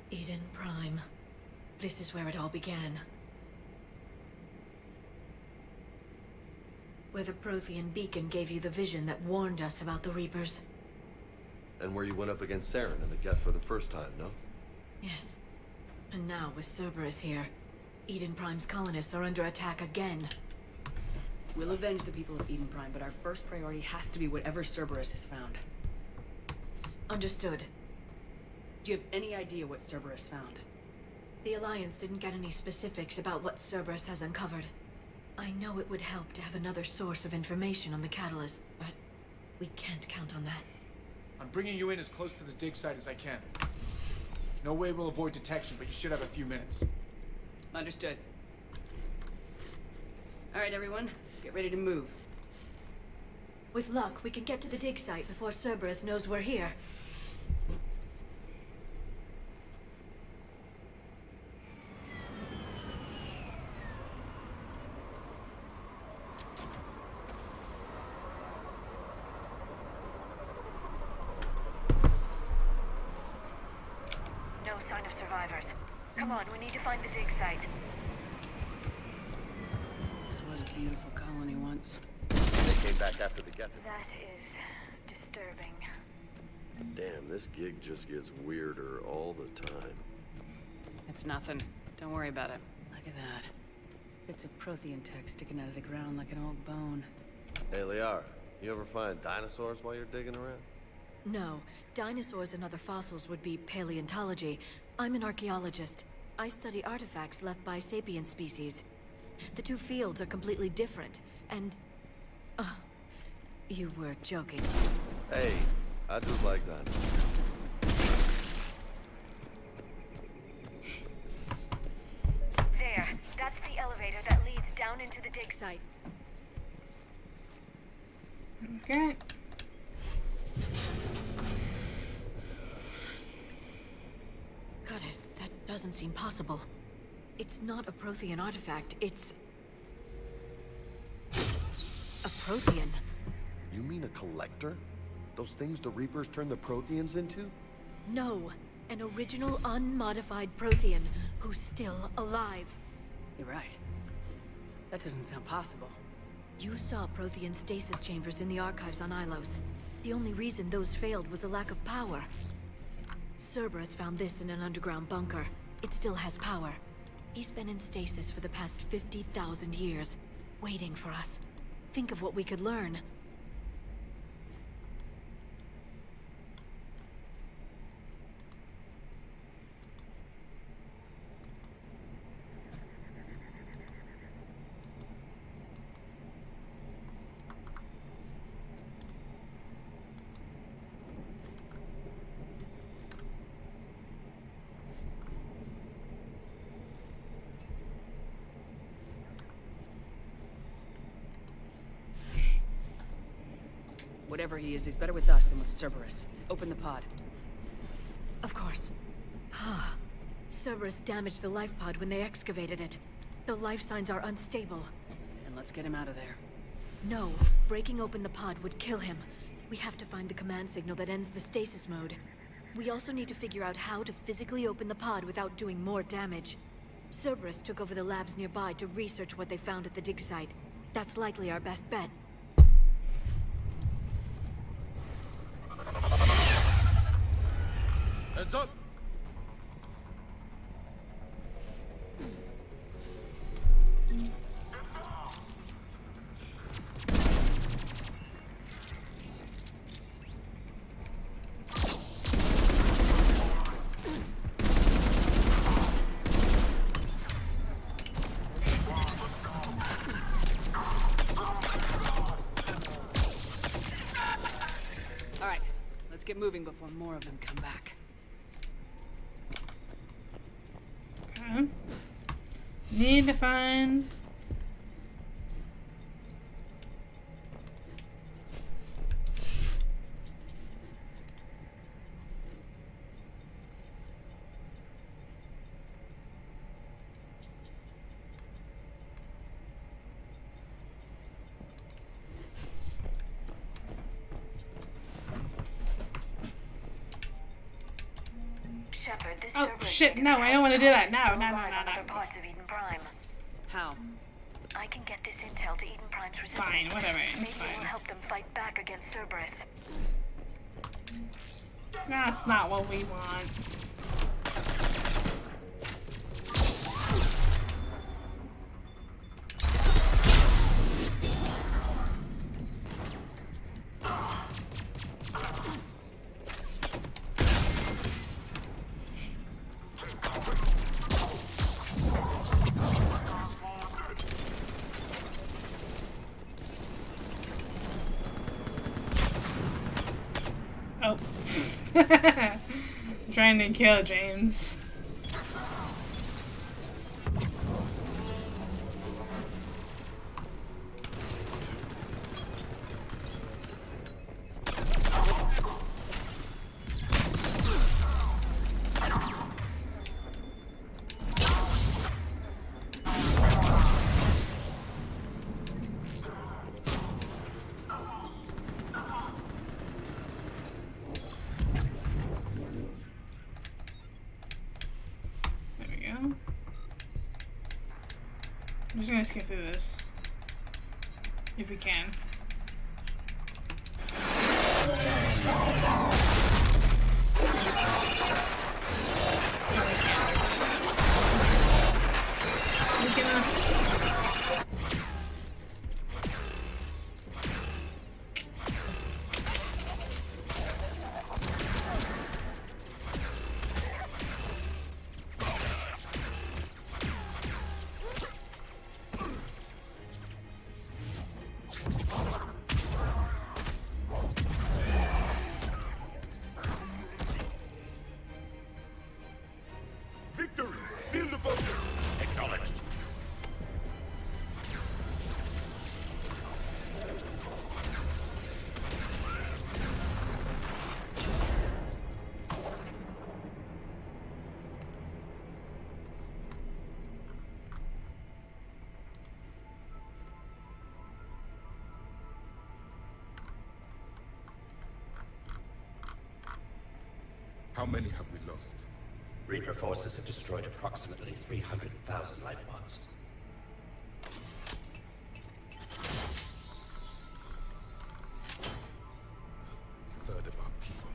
Speaker 7: Eden Prime. This is where it all began. Where the Prothean beacon gave you the vision that warned us about the Reapers.
Speaker 15: And where you went up against Saren in the Geth for the first time, no?
Speaker 7: Yes. And now, with Cerberus here, Eden Prime's colonists are under attack again.
Speaker 5: We'll avenge the people of Eden Prime, but our first priority has to be whatever Cerberus has found.
Speaker 7: Understood.
Speaker 5: Do you have any idea what Cerberus found?
Speaker 7: The Alliance didn't get any specifics about what Cerberus has uncovered. I know it would help to have another source of information on the Catalyst, but we can't count on that.
Speaker 4: I'm bringing you in as close to the dig site as I can. No way we'll avoid detection, but you should have a few minutes.
Speaker 5: Understood. Alright, everyone. Get ready to move.
Speaker 7: With luck, we can get to the dig site before Cerberus knows we're here.
Speaker 8: No sign of survivors. Come on, we need to find the dig site.
Speaker 5: This was a beautiful colony once.
Speaker 15: They came back after the Geth.
Speaker 8: That is disturbing.
Speaker 15: Damn, this gig just gets weirder all the time.
Speaker 5: It's nothing. Don't worry about it. Look at that. Bits of Prothean tech sticking out of the ground like an old bone.
Speaker 15: Hey, Liara, you ever find dinosaurs while you're digging around?
Speaker 7: No. Dinosaurs and other fossils would be paleontology. I'm an archaeologist. I study artifacts left by sapient species. The two fields are completely different, and... you were joking.
Speaker 15: Hey, I just like dinosaurs.
Speaker 8: There. That's the elevator that leads down into the dig site.
Speaker 1: Okay.
Speaker 7: Goddess, that doesn't seem possible. It's not a Prothean artifact, it's... a Prothean.
Speaker 15: You mean a collector? Those things the Reapers turn the Protheans into?
Speaker 7: No, an original unmodified Prothean who's still alive.
Speaker 5: You're right. That doesn't sound possible.
Speaker 7: You saw Prothean stasis chambers in the archives on Ilos. The only reason those failed was a lack of power. Cerberus found this in an underground bunker. It still has power. He's been in stasis for the past 50,000 years, waiting for us. Think of what we could learn.
Speaker 5: Whatever he is, he's better with us than with Cerberus. Open the pod.
Speaker 7: Of course. Cerberus damaged the life pod when they excavated it. The life signs are unstable.
Speaker 5: Then let's get him out of there.
Speaker 7: No, breaking open the pod would kill him. We have to find the command signal that ends the stasis mode. We also need to figure out how to physically open the pod without doing more damage. Cerberus took over the labs nearby to research what they found at the dig site. That's likely our best bet.
Speaker 15: Heads up!
Speaker 5: All right, let's get moving before more of them come back.
Speaker 1: Okay. Need to find...
Speaker 8: Shepard, this
Speaker 1: Oh,
Speaker 8: Cerberus
Speaker 1: shit, no, I don't want to do that. No.
Speaker 8: other parts of Eden Prime.
Speaker 5: How?
Speaker 8: I can get this intel to Eden Prime's resistance.
Speaker 1: Fine, whatever, it's
Speaker 8: Maybe
Speaker 1: fine.
Speaker 8: it will help them fight back against Cerberus.
Speaker 1: That's not what we want. Oh. Trying to kill James. I'm just gonna skip through this. If we can.
Speaker 10: How many have we lost?
Speaker 17: Reaper forces have destroyed approximately 300,000 life pods.
Speaker 10: Third of our people.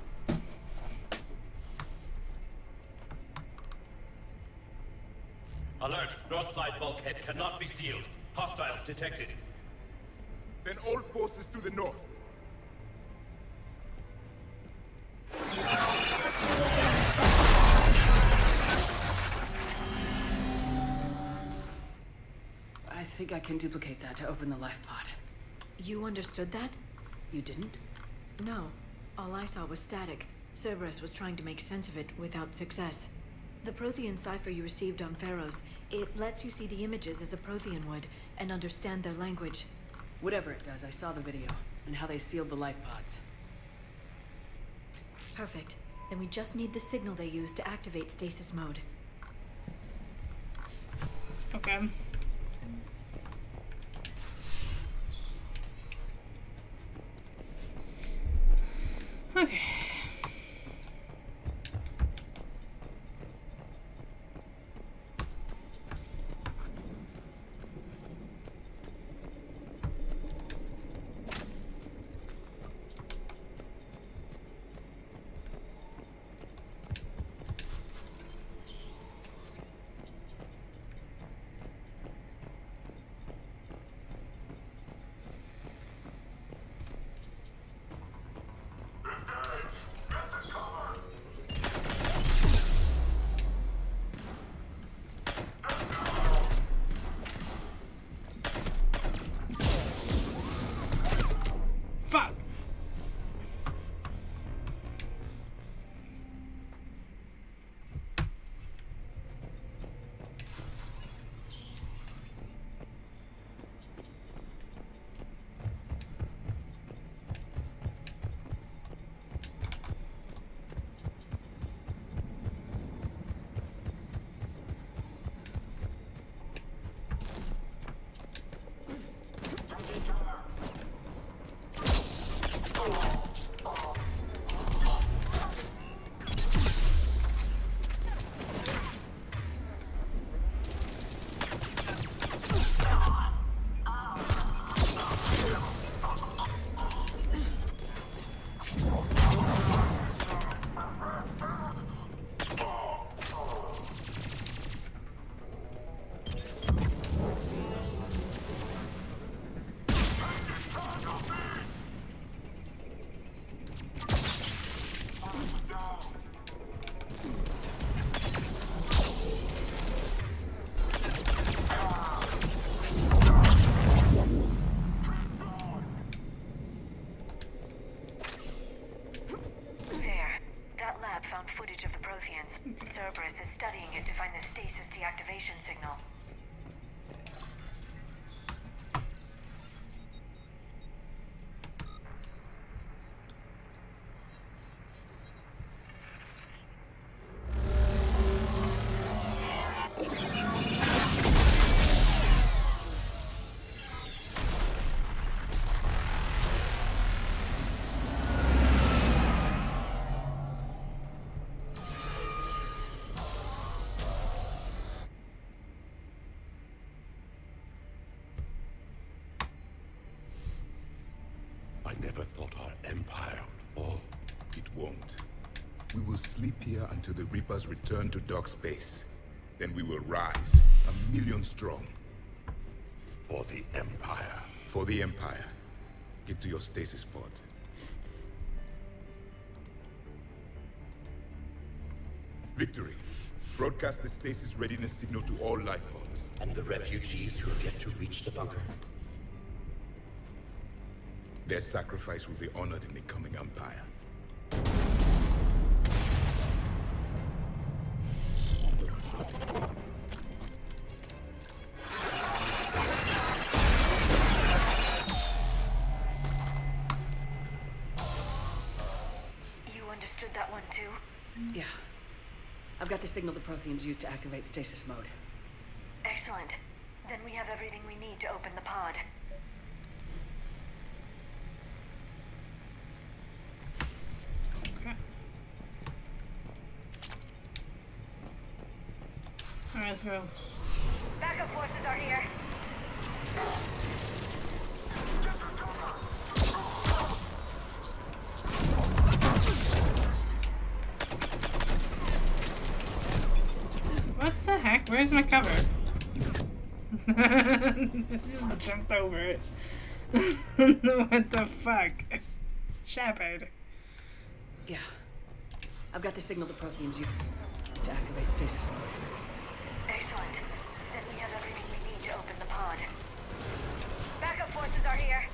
Speaker 17: Alert! North side bulkhead cannot be sealed. Hostiles detected.
Speaker 10: Then all forces to the north.
Speaker 5: I think I can duplicate that to open the life pod.
Speaker 7: You understood that?
Speaker 5: You didn't?
Speaker 7: No. All I saw was static. Cerberus was trying to make sense of it without success. The Prothean cipher you received on Pharaohs, it lets you see the images as a Prothean would, and understand their language.
Speaker 5: Whatever it does, I saw the video, and how they sealed the life pods.
Speaker 7: Perfect. Then we just need the signal they use to activate stasis mode.
Speaker 1: Okay. Okay. Fuck.
Speaker 8: Cerberus is studying it to find the stasis deactivation signal.
Speaker 10: I never thought our empire would fall. It won't. We will sleep here until the Reapers return to dark space. Then we will rise, 1,000,000 strong. For the Empire. For the Empire. Get to your stasis pod. Victory. Broadcast the stasis readiness signal to all life pods.
Speaker 17: And the refugees who have yet to reach the bunker.
Speaker 10: Their sacrifice will be honored in the coming Empire.
Speaker 8: You understood that one too?
Speaker 5: Yeah. I've got the signal the Protheans use to activate stasis mode.
Speaker 8: Excellent. Then we have everything we need to open the pod.
Speaker 1: let's go.
Speaker 8: Backup forces are here.
Speaker 1: What the heck? Where's my cover? Just jumped over it. What the fuck? Shepard.
Speaker 5: Yeah. I've got the signal the Protheans use to activate stasis mode.
Speaker 8: Excellent. Then we have everything we need to open the pod. Backup forces are here.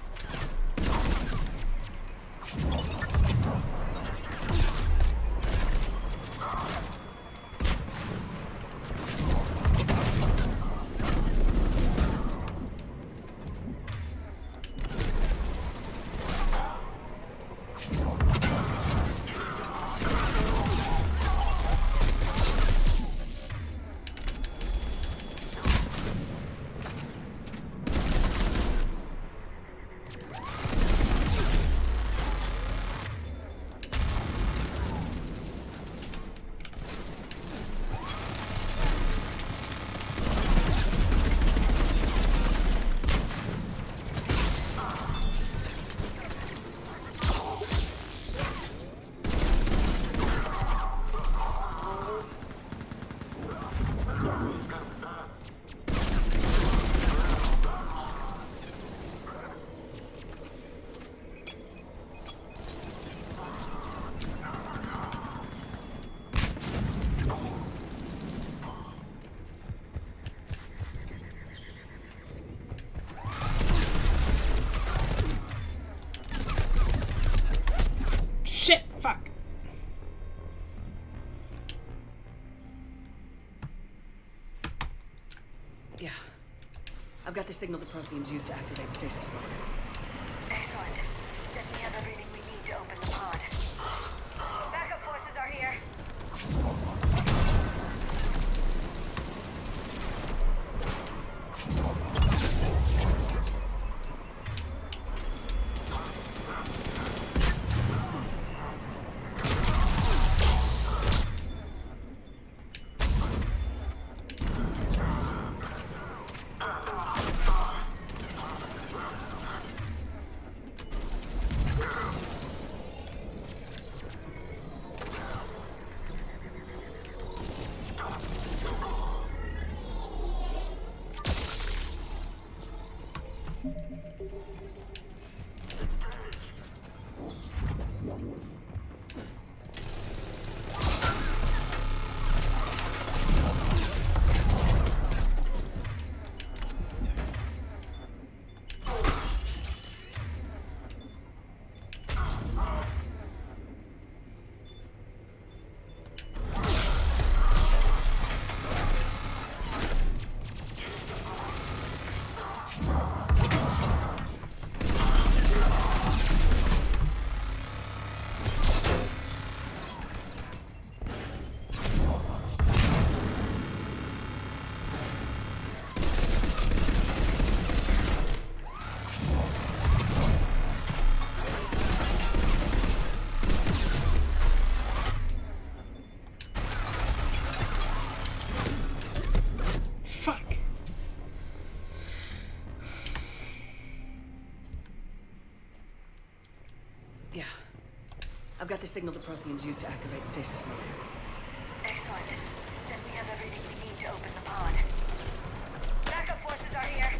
Speaker 1: Shit! Fuck!
Speaker 5: Yeah. I've got the signal the Protheans use to activate stasis mode.
Speaker 8: Excellent. Then we have everything we need to open the pod. Backup forces are here.
Speaker 5: I've got the signal the Protheans use to activate stasis mode.
Speaker 8: Excellent. Then we have everything we need to open the pod. Backup forces are here.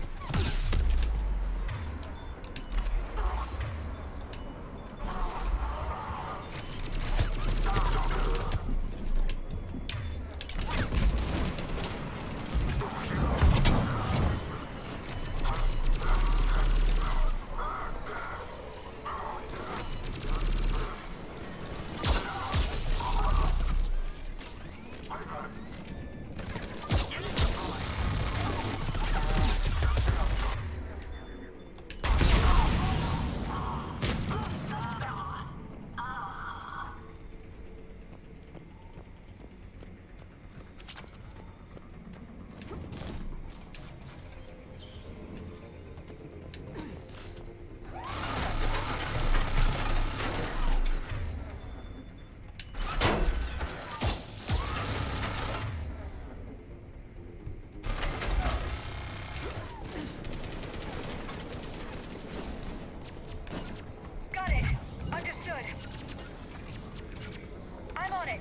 Speaker 8: on it.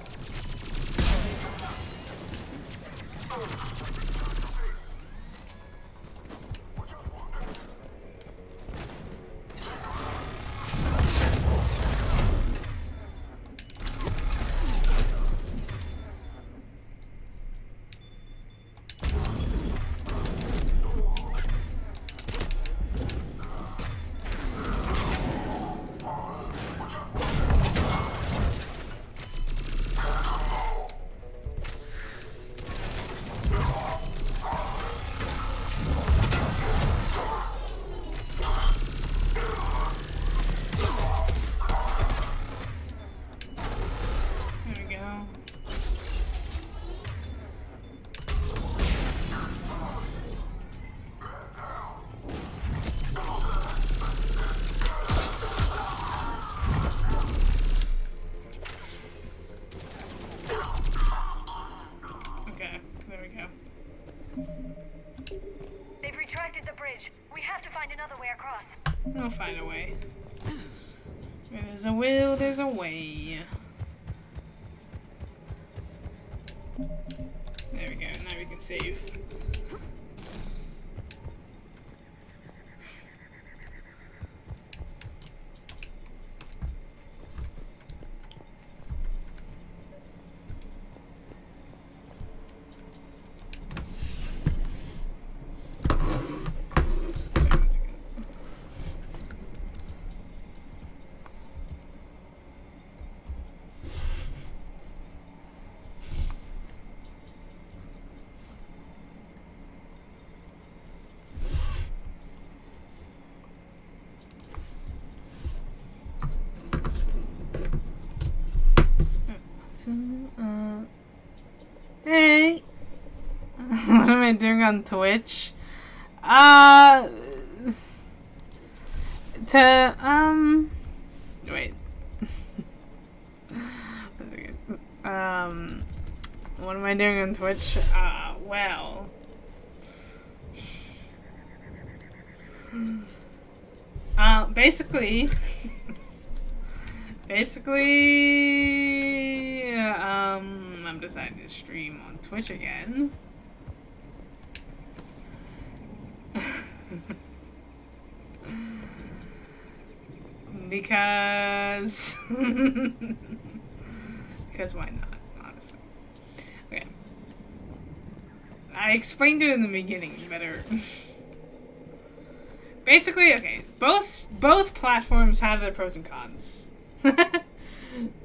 Speaker 8: They've retracted the bridge. We have to find another way across.
Speaker 1: We'll find a way. Where there's a will, there's a way. There we go. Now we can save. So, hey, what am I doing on Twitch? Wait. What am I doing on Twitch? Well. Basically, I'm deciding to stream on Twitch again. Because why not, honestly. Okay. I explained it in the beginning better. Basically, okay, both platforms have their pros and cons.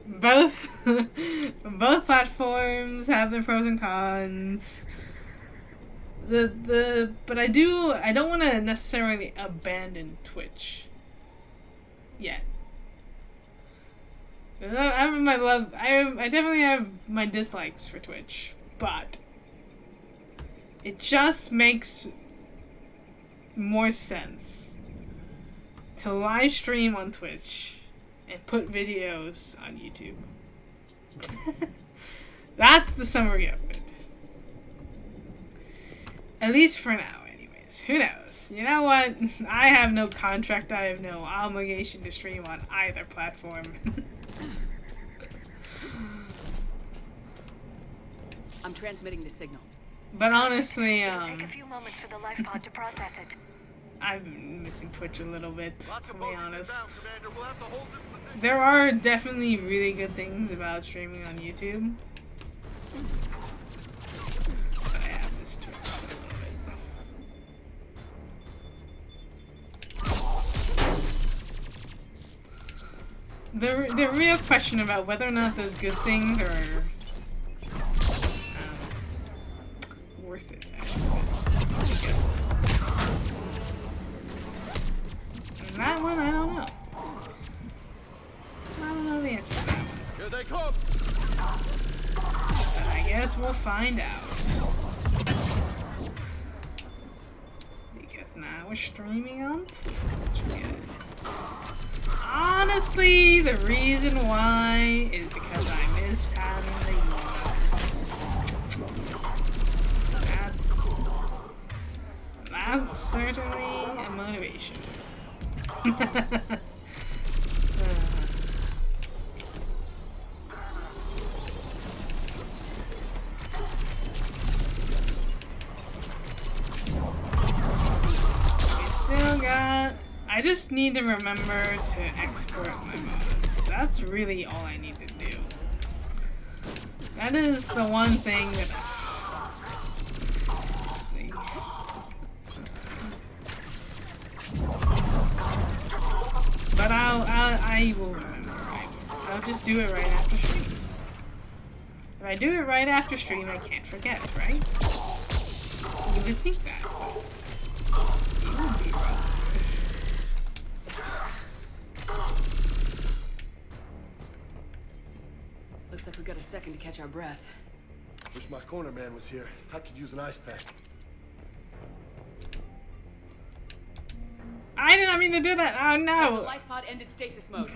Speaker 1: both platforms have their pros and cons. But I don't want to necessarily abandon Twitch yet. I definitely have my dislikes for Twitch, but it just makes more sense to live stream on Twitch and put videos on YouTube. That's the summary of it. At least for now, anyways. Who knows? You know what? I have no contract, I have no obligation to stream on either platform.
Speaker 5: I'm transmitting the signal.
Speaker 1: But honestly,
Speaker 8: It'll take a few moments for the life pod to process it.
Speaker 1: I've been missing Twitch a little bit, to be honest. There are definitely really good things about streaming on YouTube. But I have missed Twitch a little bit. The real question about whether or not those good things are worth it, I should say. And that one, I don't know. I don't know the answer to that one.
Speaker 13: Here they come.
Speaker 1: But I guess we'll find out. Because now we're streaming on Twitch again. Honestly, the reason why is because I missed having the emotes. That's certainly a motivation. I just need to remember to export my mods. That's really all I need to do. That is the one thing that but I will remember. I'll just do it right after stream. If I do it right after stream, I can't forget, right? You would think that. You would be wrong.
Speaker 5: Looks like we got a second to catch our breath.
Speaker 15: Wish my corner man was here. I could use an ice pack.
Speaker 1: I did not mean to do that. Oh no!
Speaker 5: The life pod ended stasis mode.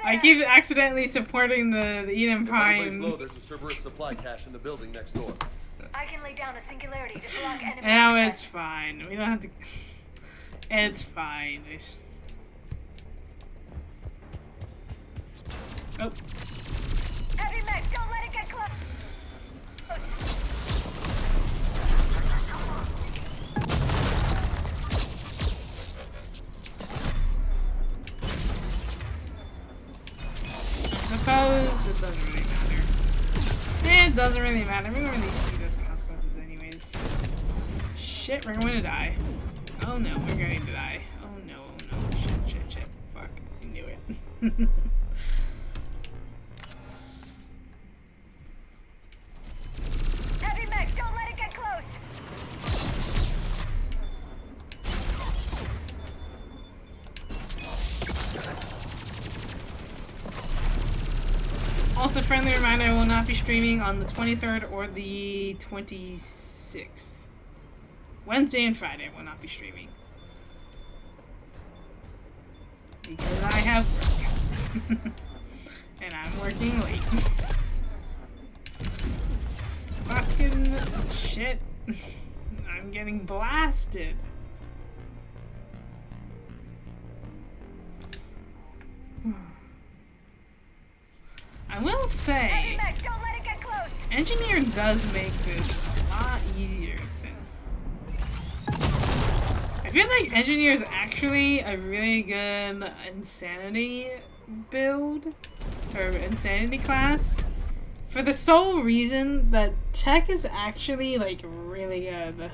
Speaker 1: I keep accidentally supporting the Eden Prime.
Speaker 15: If anybody's low, there's a Cerberus supply cache in the building next door.
Speaker 8: I can lay down a singularity to block enemy
Speaker 1: Now
Speaker 8: access.
Speaker 1: it's fine. We don't have to. It's fine. Oh.
Speaker 8: Heavy mech, don't let it get close.
Speaker 1: Suppose it doesn't really matter. It doesn't really matter. We don't really see those consequences anyways. Shit, we're going to die. Oh no, we're going to die. Oh no, oh no. Shit. Fuck. I knew it.
Speaker 8: Heavy mech, don't let it get close.
Speaker 1: Also, friendly reminder, I will not be streaming on the 23rd or the 26th. Wednesday and Friday I will not be streaming. Because I have work. And I'm working late. Fucking shit. I'm getting blasted. I will say, Engineer does make this a lot easier than... I feel like Engineer is actually a really good Insanity build, or Insanity class, for the sole reason that Tech is actually, like, really good.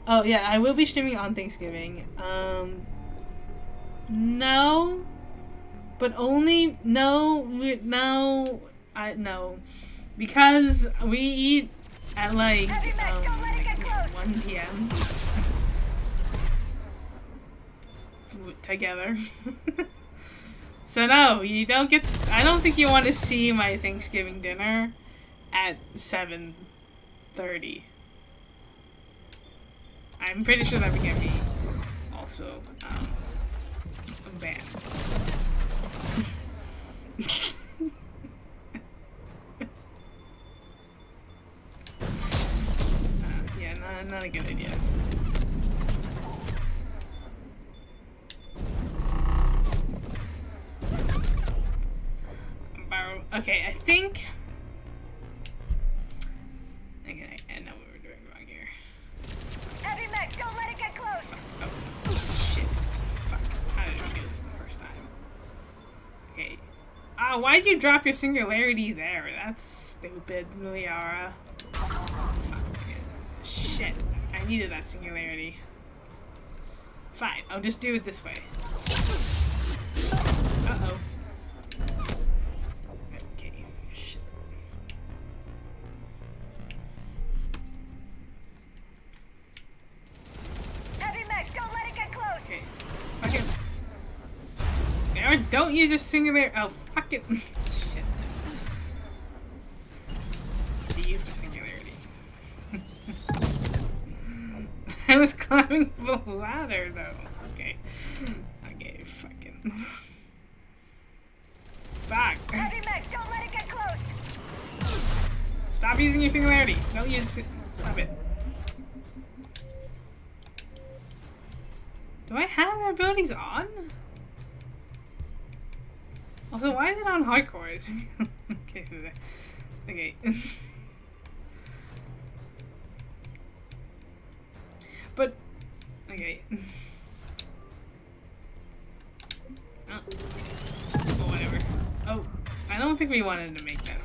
Speaker 1: Oh yeah, I will be streaming on Thanksgiving. No. But only, no, because we eat at like 1 p.m. together. So no, you don't get, I don't think you want to see my Thanksgiving dinner at 7:30. I'm pretty sure that we can be also banned. Yeah, not a good idea. Okay, I think. Okay, I know what we're doing wrong here.
Speaker 8: Heavy mech, don't let it get close.
Speaker 1: Oh, shit. Fuck. How did we do this the first time? Okay. Ah, why'd you drop your singularity there? That's stupid, Liara. Shit. I needed that singularity. Fine, I'll just do it this way. Uh-oh. Okay, shit.
Speaker 8: Heavy mech, don't let it get close.
Speaker 1: Okay. Okay. Now, don't use your singular. Oh, fuck it. Shit. You used your singularity. I was climbing the ladder, though. Okay. Okay, fucking. Fuck.
Speaker 8: Heavy mech, don't let it get close.
Speaker 1: Stop using your singularity. Don't use it. Stop it. Do I have the abilities on? Also, why is it on hardcore? Okay. Okay. But Okay. Oh, whatever. Oh, I don't think we wanted to make that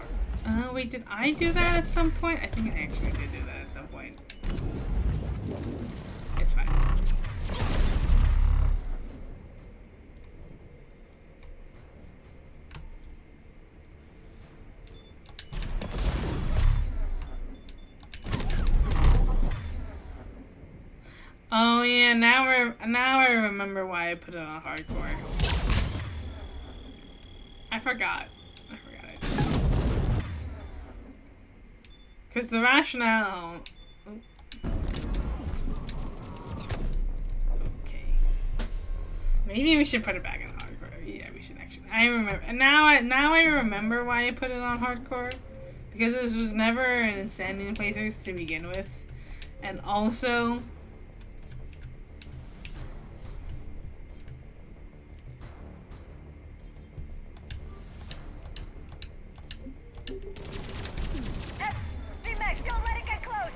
Speaker 1: hard. Wait, did I do that at some point? I think I actually did do that at some point. It's fine. Oh yeah, now I remember why I put it on hardcore. I forgot it. Cause the rationale. Okay. Maybe we should put it back on hardcore. Yeah, we should actually. I remember. And now I remember why I put it on hardcore. Because this was never an Insanity playthrough to begin with, and also.
Speaker 8: Don't let it get close!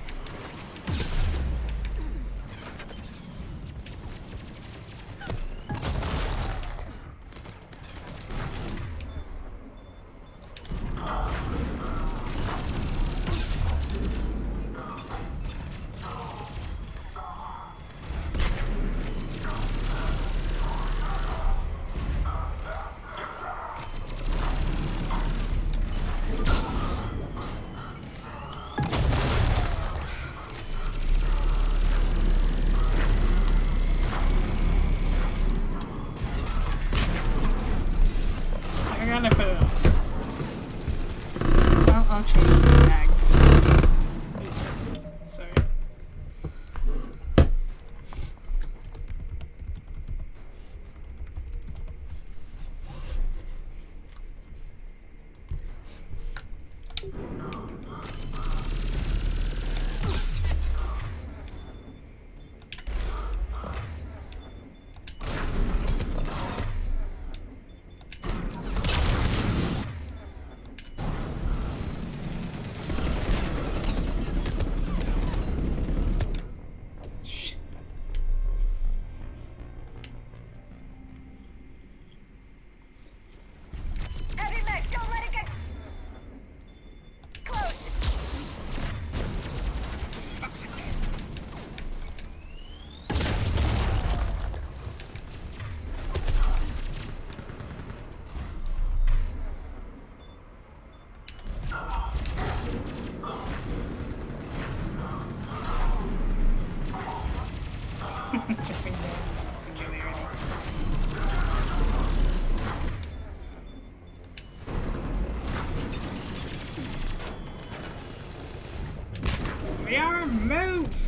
Speaker 1: Move!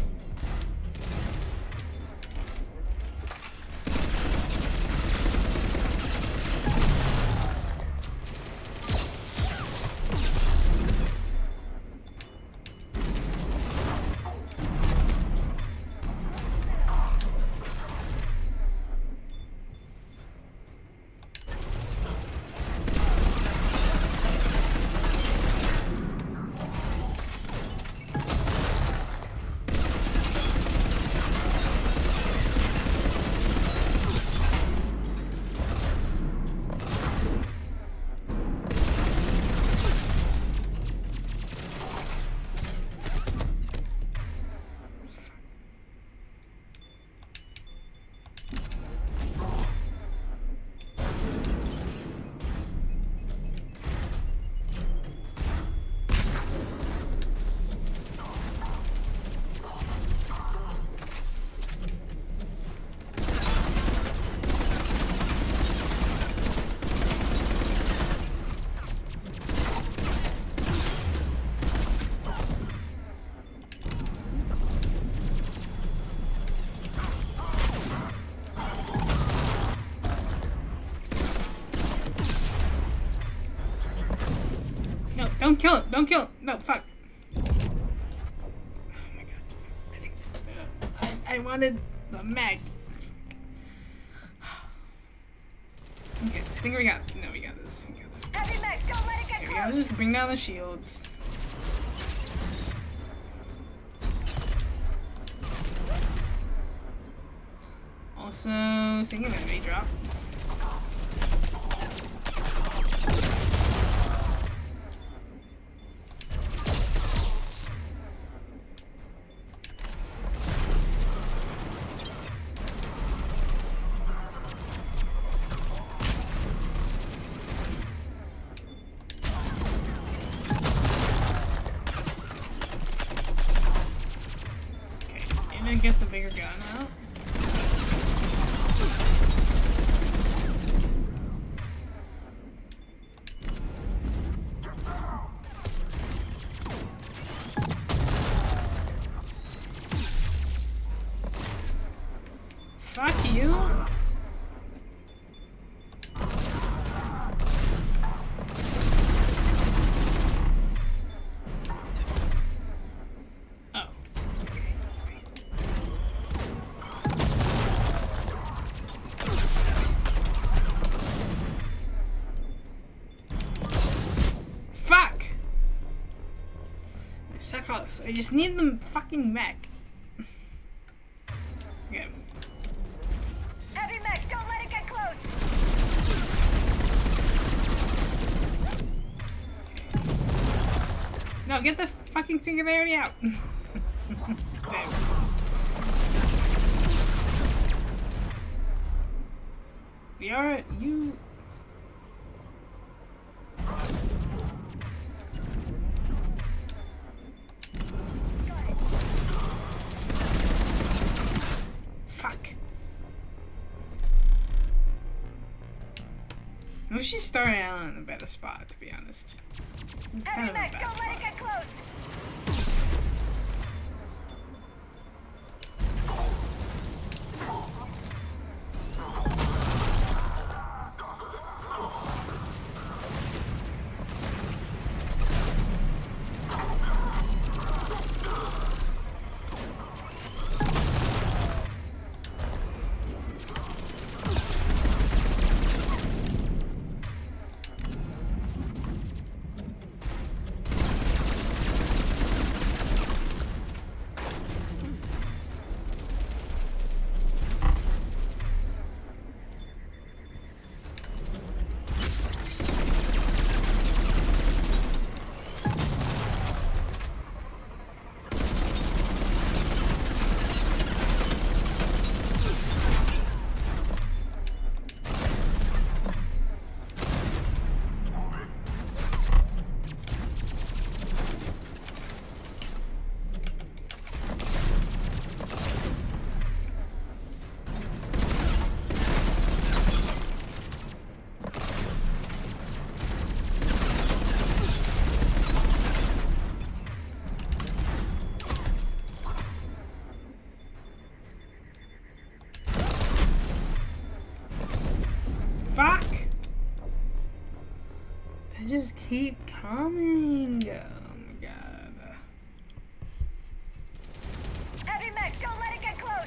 Speaker 1: Don't kill it! Don't kill it! No, fuck! Oh my god. I wanted the mag. Okay, I think we got... No, we got this. We got this.
Speaker 8: Heavy mech, don't let it get
Speaker 1: Okay, we gotta just bring down the shields. Also, singing that may drop. Get the bigger gun out. Fuck you. I just need them fucking mech. Okay.
Speaker 8: Heavy mech, don't let it get close.
Speaker 1: Okay. No, get the fucking singularity out. Okay. We are you. I wish she started out in a better spot, to be honest. It's kind of a bad spot.
Speaker 8: Don't let it get close.
Speaker 1: Just keep coming. Oh my god.
Speaker 8: Heavy mech, don't let it get close.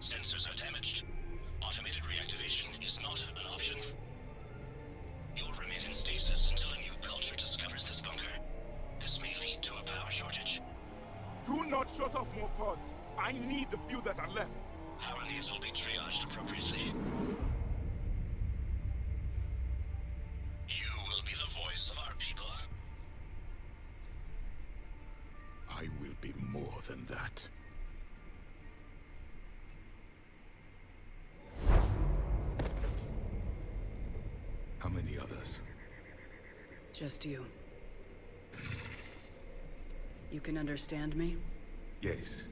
Speaker 17: Sensors are damaged. Automated reactivation is not an option. You'll remain in stasis until a new culture discovers this bunker. This may lead to a power shortage.
Speaker 18: Do not shut off more pods. I need the few that are left.
Speaker 17: Power needs will be triaged appropriately. You will be the voice of our people.
Speaker 18: I will be more than that. How many others?
Speaker 5: Just you. You can understand me?
Speaker 18: Yes.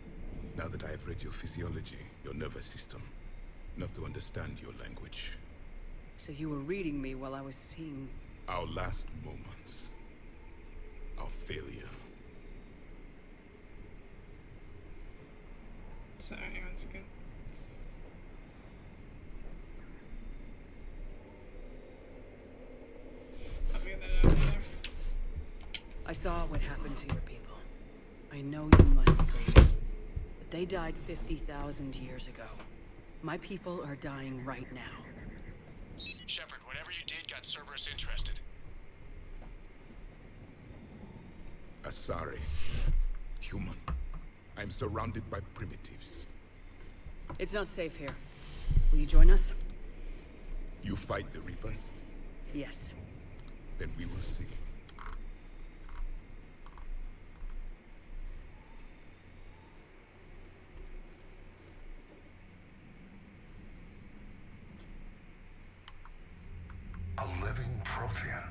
Speaker 18: Now that I have read your physiology, your nervous system, enough to understand your language.
Speaker 5: So you were reading me while I was seeing...
Speaker 18: Our last moments. Our failure.
Speaker 1: Sorry, one second. I'll figure that out later.
Speaker 5: I saw what happened to your people. I know you must be grieving, but they died 50,000 years ago. My people are dying right now.
Speaker 4: Shepard, whatever you did got Cerberus interested.
Speaker 18: Asari. Human. I'm surrounded by primitives.
Speaker 5: It's not safe here. Will you join us?
Speaker 18: You fight the Reapers?
Speaker 5: Yes.
Speaker 18: Then we will see.
Speaker 19: A living Prothean.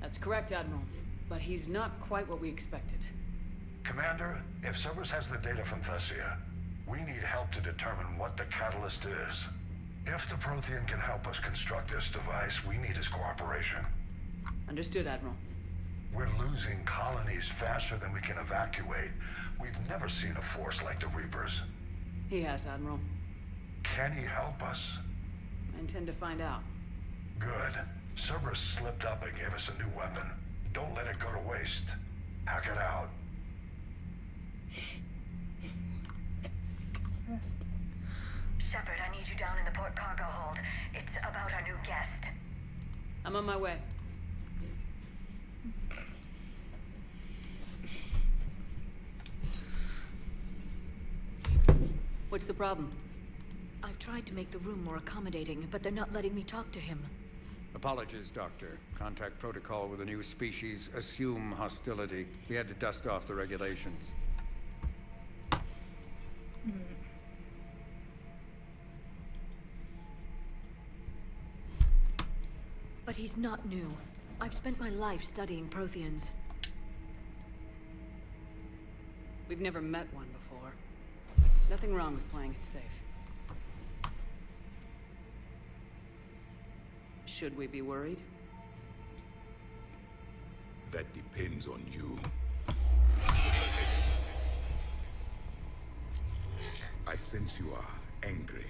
Speaker 5: That's correct, Admiral. But he's not quite what we expected.
Speaker 19: Commander, if Cerberus has the data from Thessia, we need help to determine what the catalyst is. If the Prothean can help us construct this device, we need his cooperation.
Speaker 5: Understood, Admiral.
Speaker 19: We're losing colonies faster than we can evacuate. We've never seen a force like the Reapers.
Speaker 5: He has, Admiral.
Speaker 19: Can he help us?
Speaker 5: I intend to find out.
Speaker 19: Good. Cerberus slipped up and gave us a new weapon. Don't let it go to waste. Hack it out.
Speaker 8: Shepard, I need you down in the port cargo hold. It's about our new guest.
Speaker 5: I'm on my way. What's the problem?
Speaker 7: I've tried to make the room more accommodating, but they're not letting me talk to him.
Speaker 20: Apologies, Doctor. Contact protocol with a new species. Assume hostility. We had to dust off the regulations.
Speaker 7: But he's not new. I've spent my life studying Protheans.
Speaker 5: We've never met one before. Nothing wrong with playing it safe. Should we be worried?
Speaker 18: That depends on you. I sense you are angry.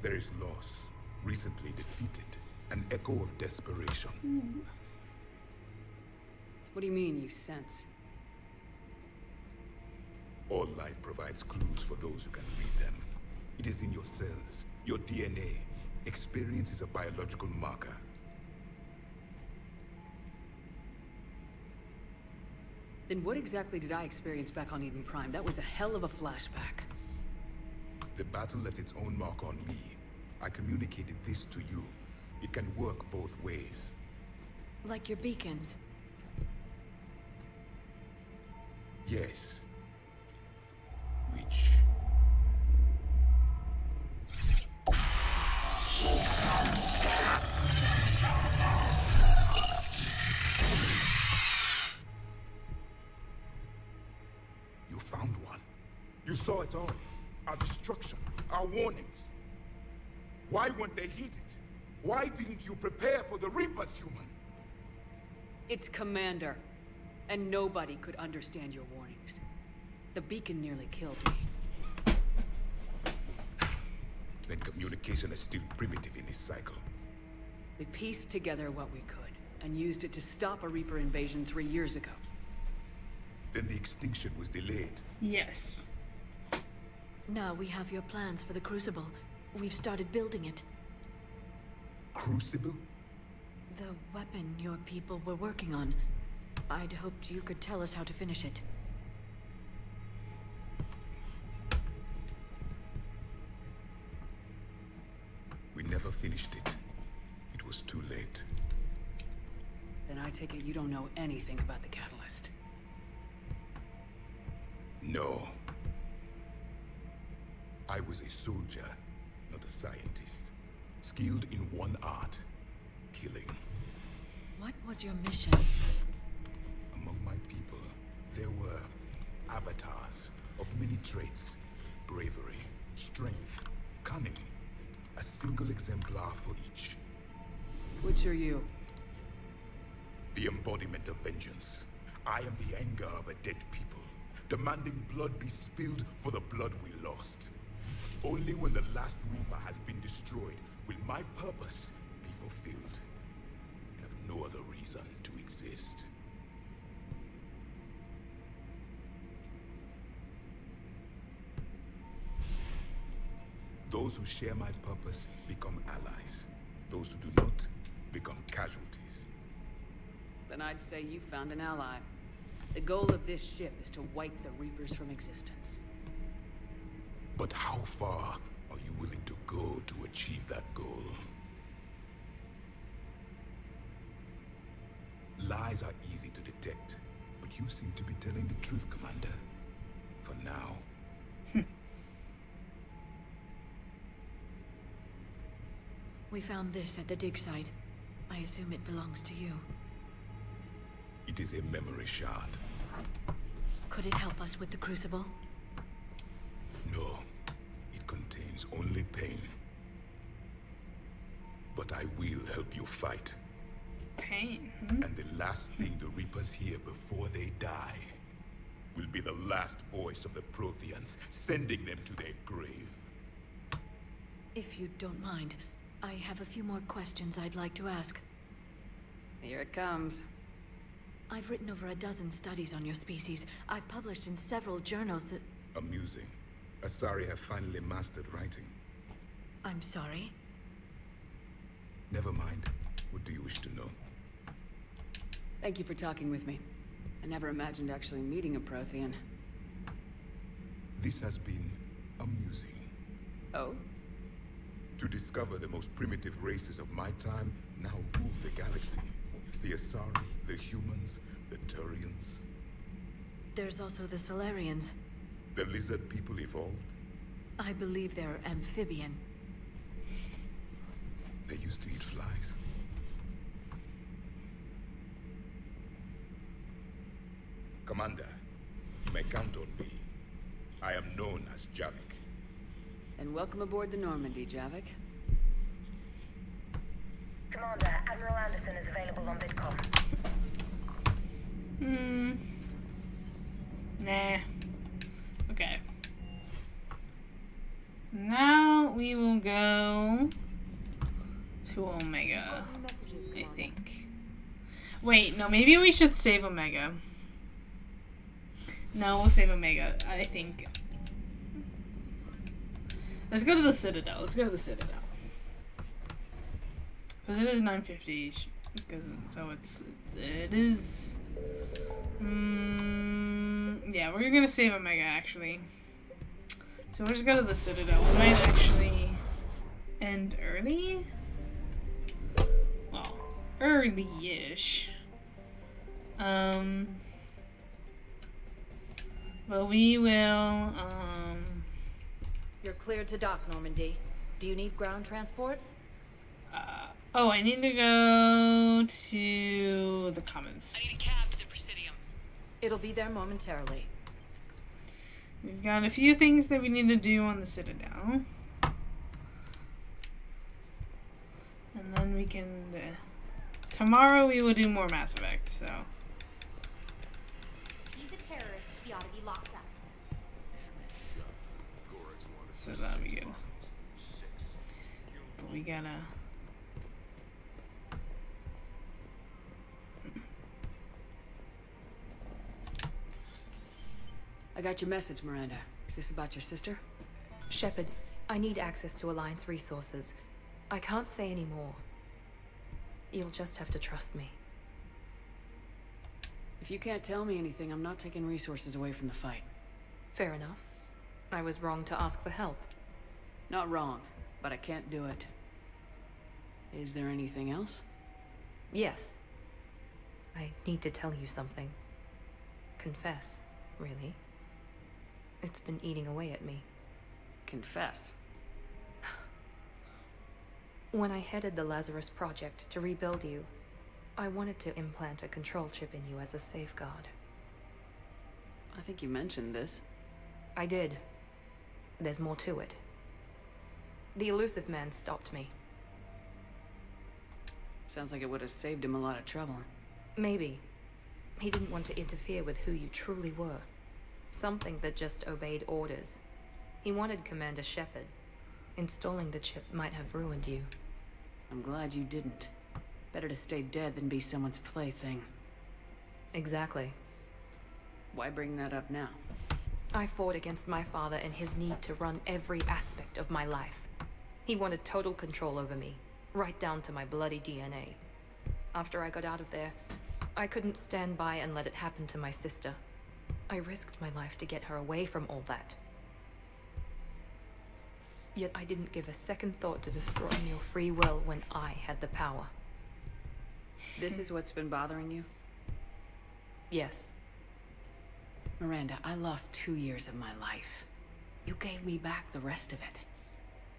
Speaker 18: There is loss, recently defeated, an echo of desperation.
Speaker 5: What do you mean, you sense?
Speaker 18: All life provides clues for those who can read them. It is in your cells, your DNA. Experience is a biological marker.
Speaker 5: Then what exactly did I experience back on Eden Prime? That was a hell of a flashback.
Speaker 18: The battle left its own mark on me. I communicated this to you. It can work both ways.
Speaker 7: Like your beacons.
Speaker 18: Yes. Which... You found one. You saw it all. Our destruction, our warnings. Why weren't they heeded? Why didn't you prepare for the Reapers, human?
Speaker 5: It's Commander. And nobody could understand your warnings. The beacon nearly killed me.
Speaker 18: Then communication is still primitive in this cycle.
Speaker 5: We pieced together what we could, and used it to stop a Reaper invasion 3 years ago.
Speaker 18: Then the extinction was delayed.
Speaker 1: Yes.
Speaker 7: Now we have your plans for the Crucible. We've started building it.
Speaker 18: Crucible?
Speaker 7: The weapon your people were working on. I'd hoped you could tell us how to finish it.
Speaker 18: We never finished it. It was too late.
Speaker 5: Then I take it you don't know anything about the catalyst.
Speaker 18: No. I was a soldier, not a scientist. Skilled in one art, killing.
Speaker 7: What was your mission?
Speaker 18: Among my people, there were avatars of many traits. Bravery, strength, cunning. A single exemplar for each.
Speaker 5: Which are you?
Speaker 18: The embodiment of vengeance. I am the anger of a dead people, demanding blood be spilled for the blood we lost. Only when the last Reaper has been destroyed will my purpose be fulfilled. I have no other reason to exist. Those who share my purpose become allies. Those who do not become casualties.
Speaker 5: Then I'd say you found an ally. The goal of this ship is to wipe the Reapers from existence.
Speaker 18: But how far are you willing to go to achieve that goal? Lies are easy to detect, but you seem to be telling the truth, Commander. For now.
Speaker 7: We found this at the dig site. I assume it belongs to you.
Speaker 18: It is a memory shard.
Speaker 7: Could it help us with the Crucible?
Speaker 18: No. It contains only pain. But I will help you fight.
Speaker 1: Pain?
Speaker 18: And the last thing the Reapers hear before they die will be the last voice of the Protheans, sending them to their grave.
Speaker 7: If you don't mind, I have a few more questions I'd like to ask.
Speaker 5: Here it comes.
Speaker 7: I've written over a dozen studies on your species. I've published in several journals that...
Speaker 18: Amusing. Asari have finally mastered writing.
Speaker 7: I'm sorry?
Speaker 18: Never mind. What do you wish to know?
Speaker 5: Thank you for talking with me. I never imagined actually meeting a Prothean.
Speaker 18: This has been amusing.
Speaker 5: Oh?
Speaker 18: To discover the most primitive races of my time now rule the galaxy. The Asari, the humans, the Turians.
Speaker 7: There's also the Solarians.
Speaker 18: The lizard people evolved.
Speaker 7: I believe they're amphibian.
Speaker 18: They used to eat flies. Commander, you may count on me. I am known as Javik.
Speaker 5: And welcome aboard the Normandy, Javik.
Speaker 21: Commander, Admiral Anderson is available on VidCom.
Speaker 1: Nah. Okay. Now we will go to Omega, I think. Wait, no, maybe we should save Omega. No, we'll save Omega, I think. Let's go to the Citadel. Let's go to the Citadel. Because it is 9:50. So it is. Yeah, we're gonna save Omega actually. So we'll just go to the Citadel. We might actually end early. Well, early-ish. But we will.
Speaker 22: You're cleared to dock, Normandy. Do you need ground transport?
Speaker 1: Oh, I need to go to the Commons.
Speaker 22: I need a cab to the Presidium. It'll be there momentarily.
Speaker 1: We've got a few things that we need to do on the Citadel. And then we can... tomorrow we will do more Mass Effect, so...
Speaker 23: He's a terrorist. He ought to be locked up.
Speaker 1: So that'll be good. But we gotta...
Speaker 5: I got your message, Miranda. Is this about your sister?
Speaker 2: Shepard, I need access to Alliance resources. I can't say any more. You'll just have to trust me.
Speaker 5: If you can't tell me anything, I'm not taking resources away from the fight.
Speaker 2: Fair enough. I was wrong to ask for help.
Speaker 5: Not wrong, but I can't do it. Is there anything else?
Speaker 2: Yes. I need to tell you something. Confess, really. It's been eating away at me.
Speaker 5: Confess?
Speaker 2: When I headed the Lazarus Project to rebuild you, I wanted to implant a control chip in you as a safeguard.
Speaker 5: I think you mentioned this.
Speaker 2: I did. There's more to it. The elusive man stopped me.
Speaker 5: Sounds like it would have saved him a lot of trouble.
Speaker 2: Maybe. He didn't want to interfere with who you truly were. Something that just obeyed orders. He wanted Commander Shepard. Installing the chip might have ruined you.
Speaker 5: I'm glad you didn't. Better to stay dead than be someone's plaything.
Speaker 2: Exactly.
Speaker 5: Why bring that up now?
Speaker 2: I fought against my father and his need to run every aspect of my life. He wanted total control over me, right down to my bloody DNA. After I got out of there, I couldn't stand by and let it happen to my sister. I risked my life to get her away from all that. Yet I didn't give a second thought to destroying your free will when I had the power.
Speaker 5: This is what's been bothering you?
Speaker 2: Yes.
Speaker 5: Miranda, I lost 2 years of my life. You gave me back the rest of it.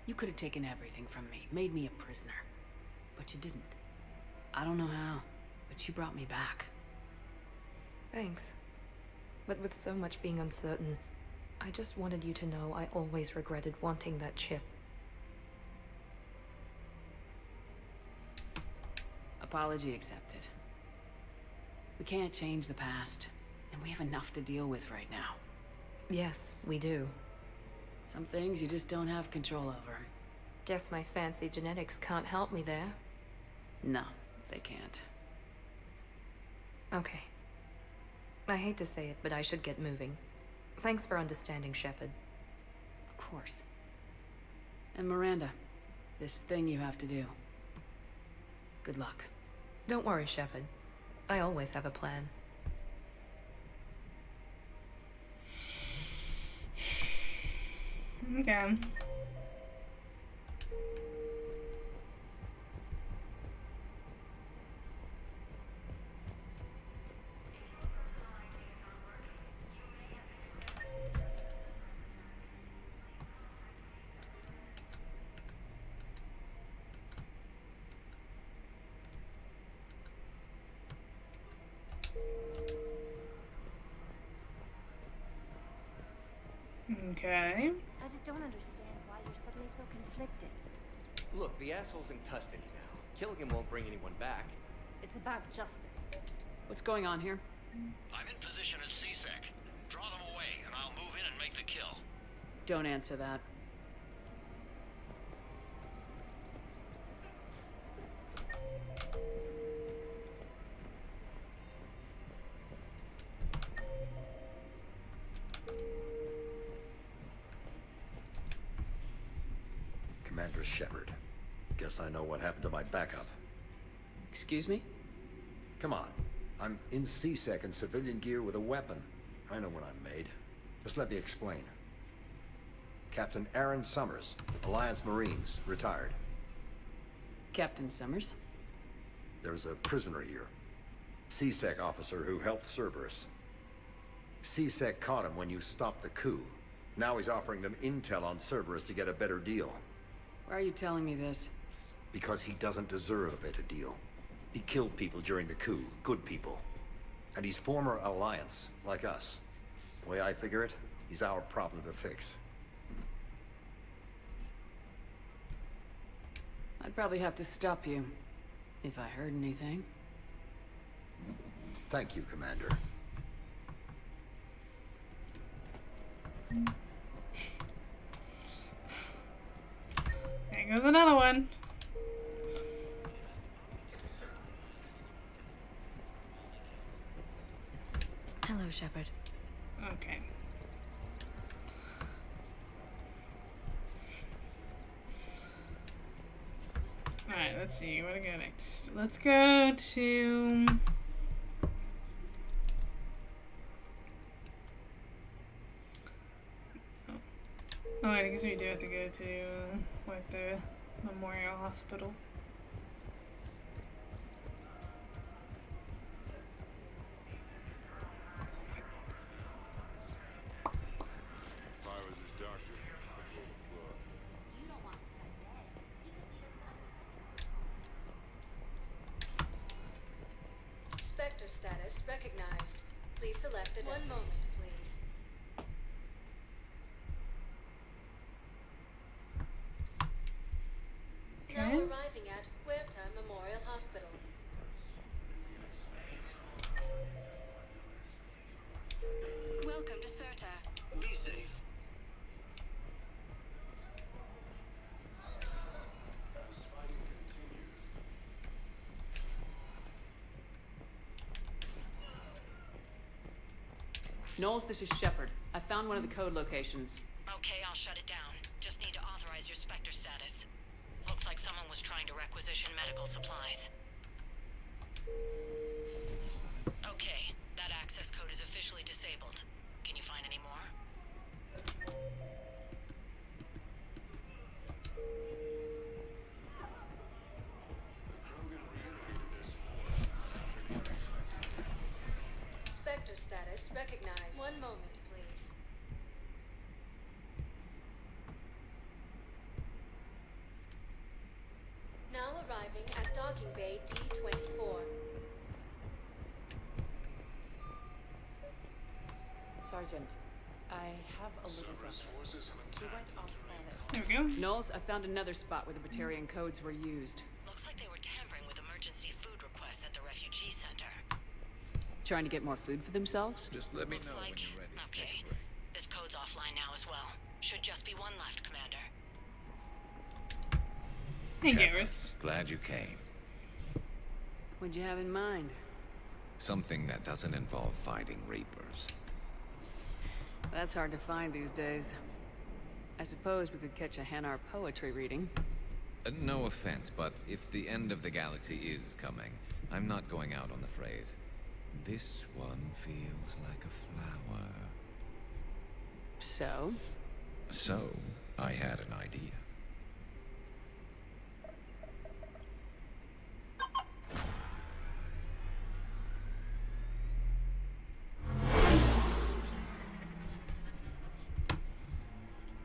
Speaker 5: You could have taken everything from me, made me a prisoner. But you didn't. I don't know how, but you brought me back.
Speaker 2: Thanks. But with so much being uncertain, I just wanted you to know I always regretted wanting that chip.
Speaker 5: Apology accepted. We can't change the past, and we have enough to deal with right now.
Speaker 2: Yes, we do.
Speaker 5: Some things you just don't have control over.
Speaker 2: Guess my fancy genetics can't help me there.
Speaker 5: No, they can't.
Speaker 2: Okay. I hate to say it, but I should get moving. Thanks for understanding, Shepard.
Speaker 5: Of course. And Miranda, this thing you have to do. Good luck.
Speaker 2: Don't worry, Shepard. I always have a plan.
Speaker 1: Okay. Okay.
Speaker 21: I just don't understand why you're suddenly so conflicted.
Speaker 11: Look, the asshole's in custody now. Killing him won't bring anyone back.
Speaker 21: It's about justice.
Speaker 5: What's going on here?
Speaker 17: I'm in position at CSEC. Draw them away, and I'll move in and make the kill.
Speaker 5: Don't answer that.
Speaker 12: Commander Shepard. Guess I know what happened to my backup.
Speaker 5: Excuse me?
Speaker 12: Come on. I'm in CSEC in civilian gear with a weapon. I know what I'm made. Just let me explain. Captain Aaron Summers, Alliance Marines, retired.
Speaker 5: Captain Summers?
Speaker 12: There's a prisoner here. CSEC officer who helped Cerberus. CSEC caught him when you stopped the coup. Now he's offering them intel on Cerberus to get a better deal.
Speaker 5: Why are you telling me this?
Speaker 12: Because he doesn't deserve a better deal. He killed people during the coup, good people. And he's former Alliance, like us. The way I figure it, he's our problem to fix.
Speaker 5: I'd probably have to stop you, if I heard anything.
Speaker 12: Thank you, Commander.
Speaker 1: There goes another one.
Speaker 2: Hello, Shepard.
Speaker 1: Okay. let's see. Where to go next? Let's go to... Oh, wait, I guess we do have to go to, like, the Memorial Hospital.
Speaker 3: Spectre status recognized. Please select a one moment, please. Now arriving at Huerta Memorial Hospital.
Speaker 2: Welcome to Certa.
Speaker 17: Be safe.
Speaker 5: Knowles, this is Shepard. I found one of the code locations.
Speaker 21: Okay, I'll shut it down. Just need to authorize your Spectre status. Looks like someone was trying to requisition medical supplies. Okay, that access code is officially disabled. Can you find any more?
Speaker 3: Spectre status recognized. One moment, please. Now arriving at docking bay D24.
Speaker 5: Sergeant, I have a little brother. He went off planet.
Speaker 1: There we go.
Speaker 5: Knowles, I found another spot where the Batarian codes were used.
Speaker 21: Looks like they were tampering with emergency food requests at the refugee center.
Speaker 5: Trying to get more food for themselves?
Speaker 12: Just let me
Speaker 21: Looks
Speaker 12: know
Speaker 21: like,
Speaker 12: when you're ready.
Speaker 21: okay. This code's offline now as well. Should just be one left, Commander.
Speaker 1: Hey,
Speaker 12: Shepard,
Speaker 1: Garrus.
Speaker 12: glad you came.
Speaker 5: What'd you have in mind?
Speaker 12: Something that doesn't involve fighting Reapers.
Speaker 5: That's hard to find these days. I suppose we could catch a Hanar poetry reading.
Speaker 12: No offense, but if the end of the galaxy is coming, I'm not going out on the phrase, "This one feels like a flower."
Speaker 5: So?
Speaker 12: So, I had an idea.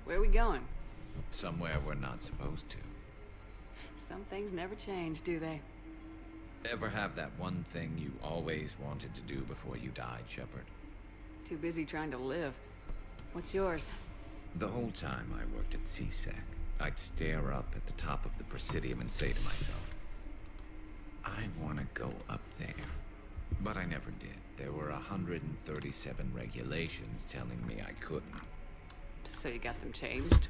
Speaker 5: Where are we going?
Speaker 12: Somewhere we're not supposed to.
Speaker 5: Some things never change, do they?
Speaker 12: Ever have that one thing you always wanted to do before you died, Shepard?
Speaker 5: Too busy trying to live. What's yours?
Speaker 12: The whole time I worked at CSEC, I'd stare up at the top of the Presidium and say to myself, I want to go up there. But I never did. There were 137 regulations telling me I couldn't.
Speaker 5: So you got them changed?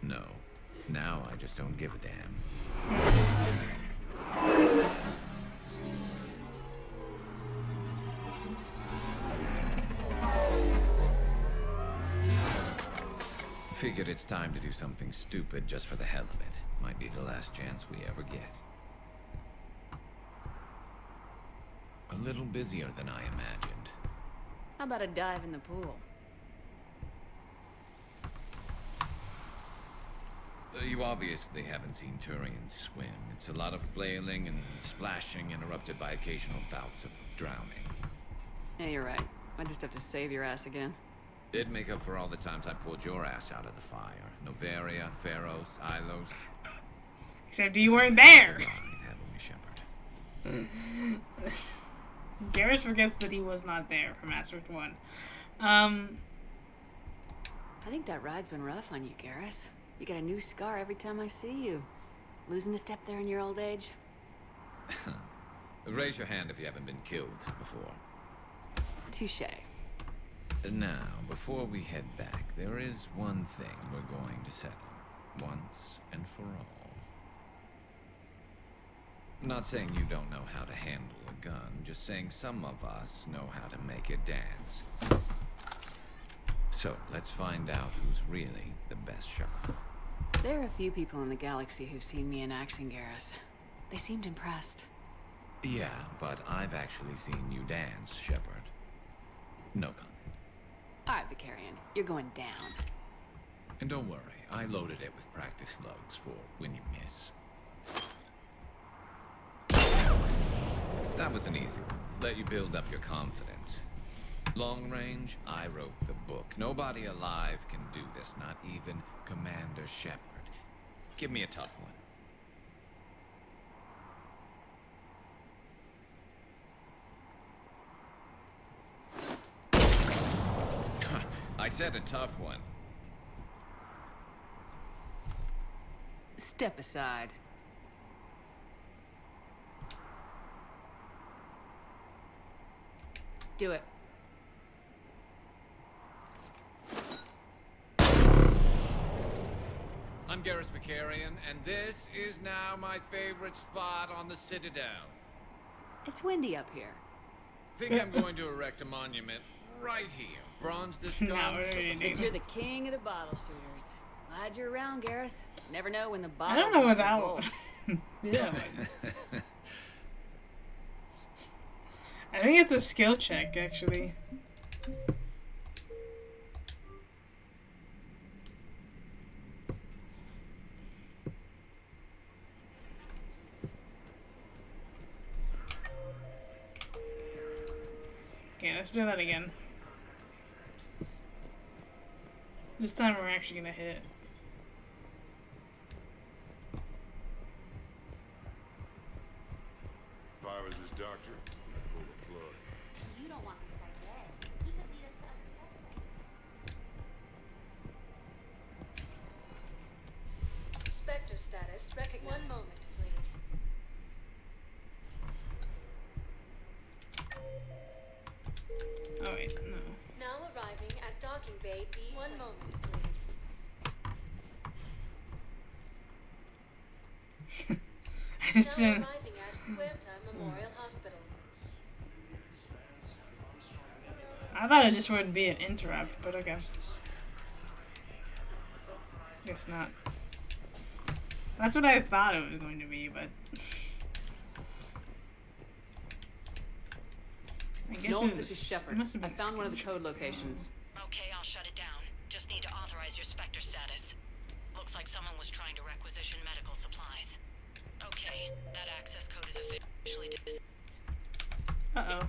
Speaker 12: No. Now I just don't give a damn. Figured it's time to do something stupid just for the hell of it. Might be the last chance we ever get. A little busier than I imagined.
Speaker 5: How about a dive in the pool?
Speaker 12: You obviously haven't seen Turians swim. It's a lot of flailing and splashing, interrupted by occasional bouts of drowning.
Speaker 5: Yeah, you're right. I just have to save your ass again.
Speaker 12: It'd make up for all the times I pulled your ass out of the fire. Noveria, Pharos, Ilos.
Speaker 1: Except you weren't there.
Speaker 12: Shepard.
Speaker 1: Garrus forgets that he was not there for Mass Effect 1.
Speaker 5: I think that ride's been rough on you, Garrus. You get a new scar every time I see you. Losing a step there in your old age?
Speaker 12: Raise your hand if you haven't been killed before.
Speaker 5: Touché.
Speaker 12: Now, before we head back, there is one thing we're going to settle. Once and for all. Not saying you don't know how to handle a gun, just saying some of us know how to make it dance. So, let's find out who's really the best shot.
Speaker 5: There are a few people in the galaxy who've seen me in action, Garrus. They seemed impressed.
Speaker 6: Yeah, but I've actually seen you dance, Shepard. No comment.
Speaker 5: All right, Vicarian, you're going down.
Speaker 6: And don't worry, I loaded it with practice slugs for when you miss. That was an easy one. Let you build up your confidence. Long range, I wrote the book. Nobody alive can do this, not even Commander Shepard. Give me a tough one. I said a tough one.
Speaker 5: Step aside. Do it.
Speaker 6: I'm Garrus Vicarian, and this is now my favorite spot on the Citadel.
Speaker 5: It's windy up here.
Speaker 6: Think I'm going to erect a monument right here. Bronze this gun.
Speaker 5: You're the king of the bottle shooters. Glad you're around, Garrus. Never know when the
Speaker 1: I
Speaker 5: bottle.
Speaker 1: don't know what that was. Yeah. I think it's a skill check, actually. Okay, let's do that again. This time we're actually gonna hit.
Speaker 15: If I was his doctor, I'd pull the plug.
Speaker 23: You don't want this guy dead. He could lead us to other suspects.
Speaker 3: Spectre status recognized. 1 moment, please.
Speaker 1: Oh wait, no.
Speaker 3: Now arriving at docking bay D. 1 moment, please.
Speaker 1: I just
Speaker 3: Now
Speaker 1: didn't.
Speaker 3: arriving at Huerta Memorial Hospital.
Speaker 1: I thought it just would be an interrupt, but okay. Guess not. That's what I thought it was going to be, but I guess
Speaker 22: Knowles,
Speaker 1: it was,
Speaker 22: this is Shepard.
Speaker 1: must have
Speaker 22: I
Speaker 1: been
Speaker 22: found one of the
Speaker 1: scheduled.
Speaker 22: code locations.
Speaker 21: Okay, I'll shut it down. Just need to authorize your Spectre status. Looks like someone was trying to requisition medical supplies. Okay, that access code is officially
Speaker 1: Uh-oh.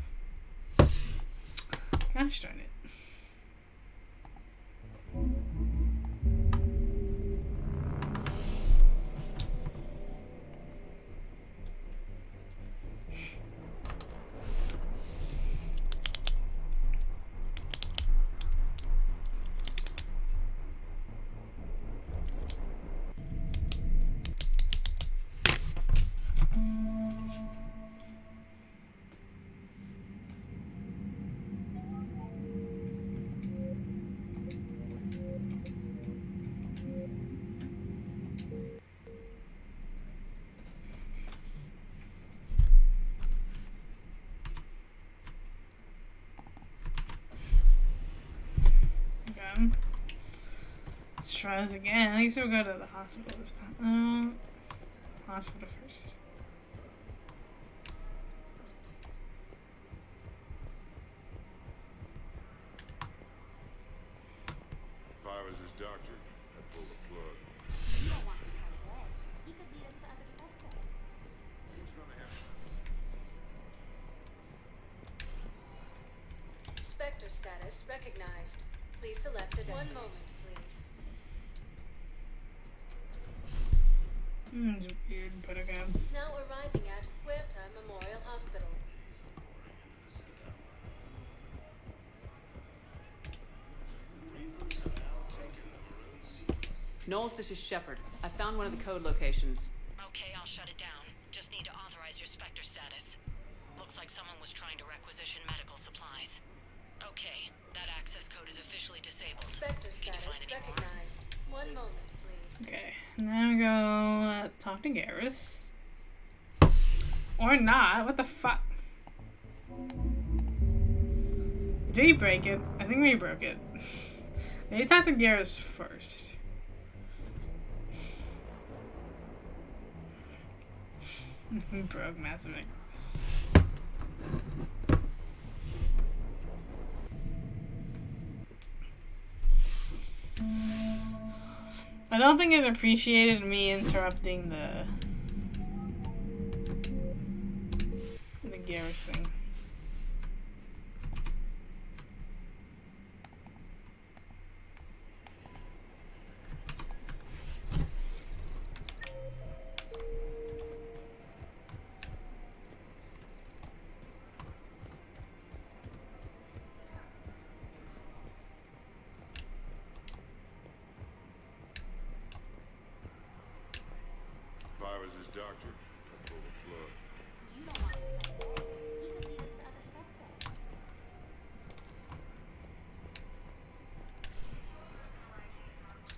Speaker 1: Gosh darn it. Let's try this again. At least we'll go to the hospital this time. Hospital first.
Speaker 15: If I was his doctor, I'd pull the plug.
Speaker 23: You don't want this guy dead. He could lead us to other suspects.
Speaker 15: He's gonna have
Speaker 3: Spectre status recognized. Please select a 1 moment, please.
Speaker 1: It's weird, but okay.
Speaker 3: Now arriving at Huerta Memorial Hospital.
Speaker 22: Knowles, this is Shepard. I found one of the code locations.
Speaker 21: Okay, I'll shut it down. Just need to authorize your Spectre status. Looks like someone was trying to requisition medical supplies. Okay, that access code is officially disabled.
Speaker 3: Spectre
Speaker 21: Can you
Speaker 3: status
Speaker 21: find any more?
Speaker 3: recognized. 1 moment, please.
Speaker 1: Okay, now go talk to Garrus. Or not. What the fuck? Did he break it? I think we broke it. Maybe talk to Garrus first. Broke massive. I don't think it appreciated me interrupting the Garrus thing.
Speaker 9: If I was his doctor, I'd pull the plug.
Speaker 23: You don't want to do that. He could lead us to other suspects.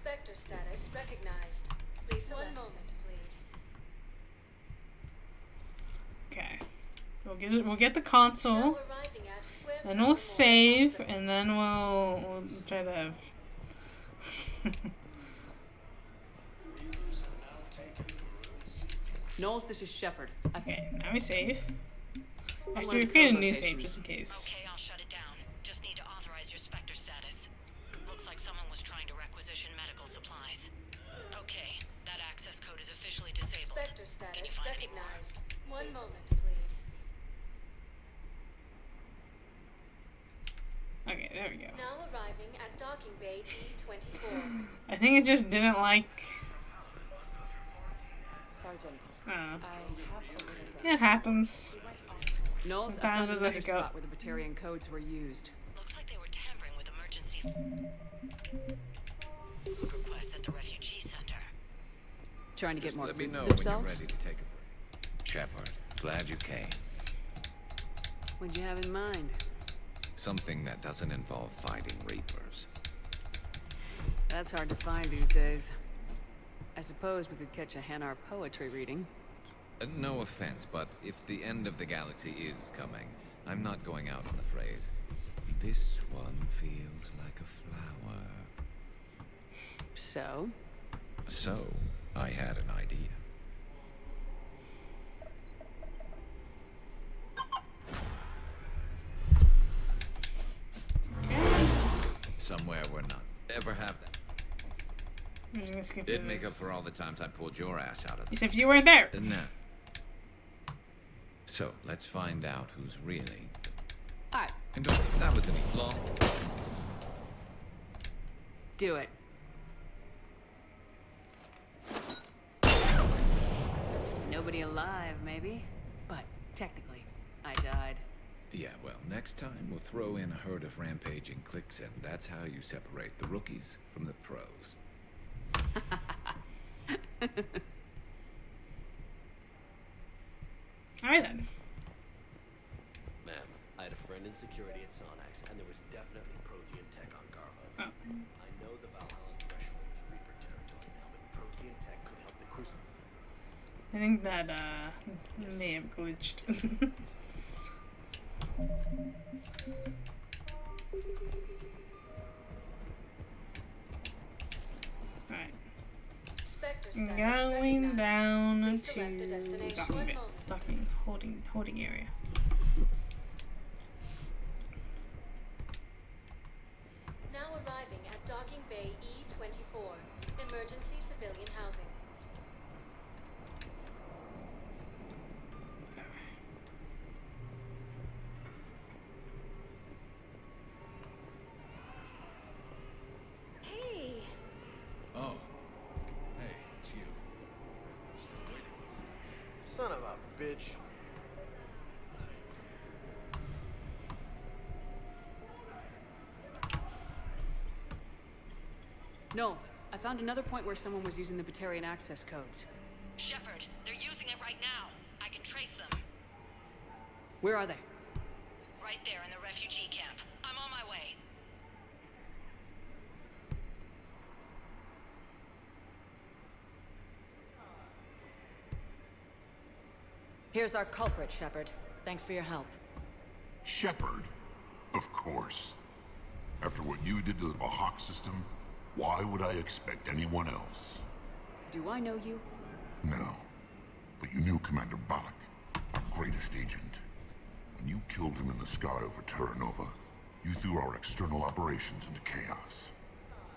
Speaker 3: Spectre status recognized. Please select. One moment, please.
Speaker 1: Okay. We'll get the console, and we'll save, and then we'll try to.
Speaker 5: Knowles, this is Shepard.
Speaker 1: Okay, now we save. Actually, we create a new save just in case.
Speaker 21: Okay, I'll shut it down. Just need to authorize your Spectre status. Looks like someone was trying to requisition medical supplies. Okay, that access code is officially disabled.
Speaker 3: Spectre status
Speaker 21: Can you find any more?
Speaker 3: recognized. One moment, please.
Speaker 1: Okay, there we go.
Speaker 3: Now arriving at docking bay E24.
Speaker 1: I think it just didn't like.
Speaker 5: Sergeant.
Speaker 1: It happens.
Speaker 5: Knowles, I
Speaker 1: Sometimes
Speaker 5: found
Speaker 1: doesn't
Speaker 5: another
Speaker 1: go.
Speaker 5: spot where the Batarian codes were used.
Speaker 21: Looks like they were tampering with emergency food requests at the refugee center.
Speaker 5: Trying to get
Speaker 6: Just
Speaker 5: more
Speaker 6: let me
Speaker 5: food
Speaker 6: know
Speaker 5: for
Speaker 6: when you're
Speaker 5: themselves?
Speaker 6: ready to take a break. Shepard, glad you came.
Speaker 5: What'd you have in mind?
Speaker 6: Something that doesn't involve fighting Reapers.
Speaker 5: That's hard to find these days. I suppose we could catch a Hanar poetry reading.
Speaker 6: No offense, but if the end of the galaxy is coming, I'm not going out on the phrase, "This one feels like a flower."
Speaker 5: So?
Speaker 6: So, I had an idea. Somewhere we're not ever have that.
Speaker 1: I'm just gonna skip
Speaker 6: It'd
Speaker 1: through
Speaker 6: make up
Speaker 1: this.
Speaker 6: for all the times I pulled your ass out of
Speaker 1: As if you weren't there.
Speaker 6: No. So, let's find out who's really...
Speaker 5: Alright.
Speaker 6: And don't think that was any long...
Speaker 5: Do it. Nobody alive, maybe? But, technically, I died.
Speaker 6: Yeah, well, next time we'll throw in a herd of rampaging cliques, and that's how you separate the rookies from the pros.
Speaker 1: Alright then.
Speaker 11: Ma'am, I had a friend in security at Sonax, and there was definitely Prothean tech on Garbo.
Speaker 1: Oh.
Speaker 11: I know the Valhalla threshold is Reaper territory now, but Prothean tech could help the Crucible.
Speaker 1: I think that may have glitched. Alright. Going down to docking holding area.
Speaker 3: Now arriving at docking bay E24. Emergency civilian housing.
Speaker 23: Hey!
Speaker 9: Oh. Hey, it's you. Still waiting.
Speaker 11: Son of a bitch.
Speaker 5: Knowles, I found another point where someone was using the Batarian access codes.
Speaker 21: Shepard, they're using it right now. I can trace them.
Speaker 5: Where are they?
Speaker 21: Right there in the refugee camp. I'm on my way.
Speaker 22: Here's our culprit, Shepard. Thanks for your help.
Speaker 18: Shepard? Of course. After what you did to the Bahak system, why would I expect anyone else?
Speaker 5: Do I know you?
Speaker 18: No. But you knew Commander Balak, our greatest agent. When you killed him in the sky over Terra Nova, you threw our external operations into chaos.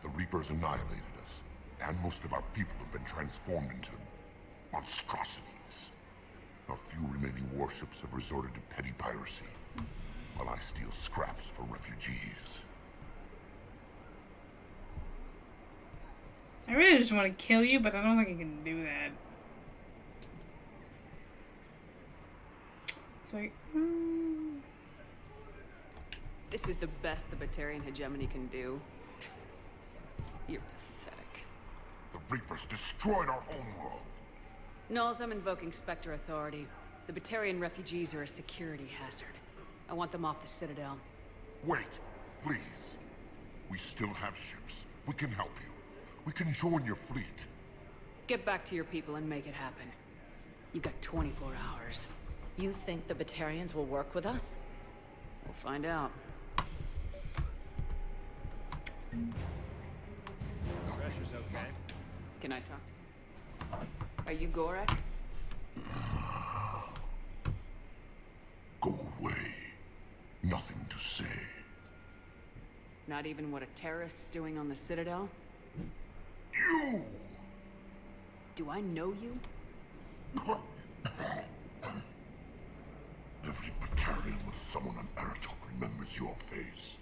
Speaker 18: The Reapers annihilated us, and most of our people have been transformed into monstrosities. Our few remaining warships have resorted to petty piracy, while I steal scraps for refugees.
Speaker 1: I really just want to kill you, but I don't think I can do that. So,
Speaker 5: This is the best the Batarian hegemony can do. You're pathetic.
Speaker 18: The Reapers destroyed our homeworld.
Speaker 5: Nulls, I'm invoking Spectre authority. The Batarian refugees are a security hazard. I want them off the Citadel.
Speaker 18: Wait, please. We still have ships. We can help you. We can join your fleet.
Speaker 5: Get back to your people and make it happen. You got 24 hours.
Speaker 22: You think the Batarians will work with us?
Speaker 5: We'll find out.
Speaker 11: Pressure's okay.
Speaker 5: Can I talk? Are you Gorak?
Speaker 18: Go away. Nothing to say.
Speaker 5: Not even what a terrorist's doing on the Citadel?
Speaker 18: You!
Speaker 5: Do I know you?
Speaker 18: Every Batarian with someone on Aratok remembers your face.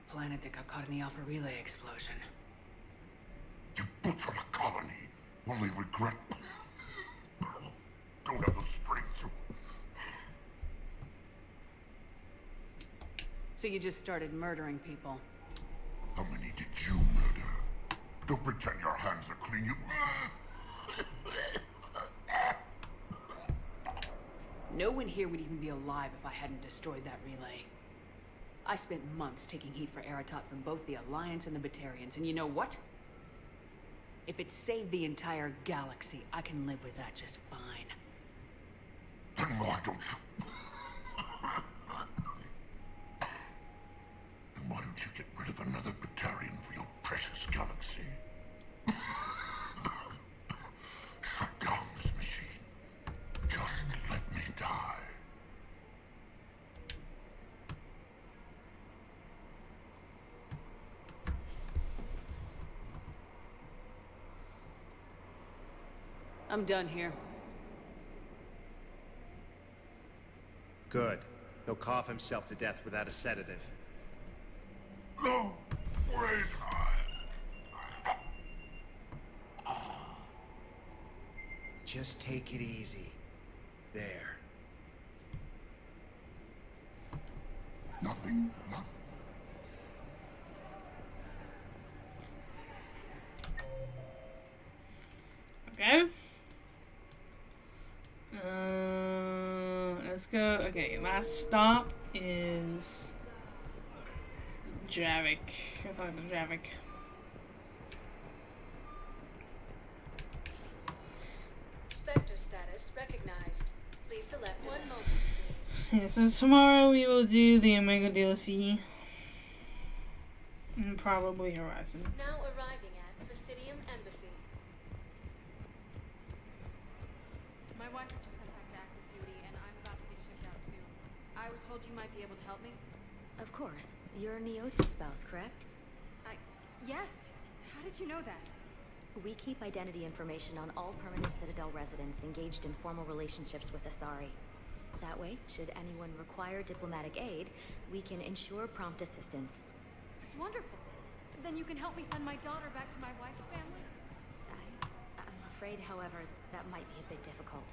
Speaker 5: Planet that got caught in the Alpha Relay explosion.
Speaker 18: You butchered a colony. Only regret. Don't have the strength to.
Speaker 5: So you just started murdering people?
Speaker 18: How many did you murder? Don't pretend your hands are clean, you.
Speaker 5: No one here would even be alive if I hadn't destroyed that relay. I spent months taking heat for Aratot from both the Alliance and the Batarians, and you know what? If it saved the entire galaxy, I can live with that just fine.
Speaker 18: Then why don't you? Then why don't you get rid of another Batarian for your precious galaxy? Shut down this machine. Just let me die.
Speaker 5: I'm done here.
Speaker 11: Good. He'll cough himself to death without a sedative.
Speaker 18: No! Wait!
Speaker 11: Just take it easy. There.
Speaker 18: Nothing. Nothing.
Speaker 1: Okay. Let's go. Okay, last stop is Javik. Let's talk to Javik.
Speaker 3: Spectre status recognized. Please select one moment.
Speaker 1: Yeah, so tomorrow we will do the Omega DLC. And probably Horizon.
Speaker 3: Now arriving at Presidium Embassy.
Speaker 13: My wife was just sent back to active duty, and I'm about to get shipped out too. I was told you might be able to help me.
Speaker 7: Of course. You're Neota's spouse, correct?
Speaker 13: Yes. How did you know that?
Speaker 7: We keep identity information on all permanent Citadel residents engaged in formal relationships with Asari. That way, should anyone require diplomatic aid, we can ensure prompt assistance.
Speaker 13: It's wonderful. Then you can help me send my daughter back to my wife's family?
Speaker 7: I'm afraid, however, that might be a bit difficult.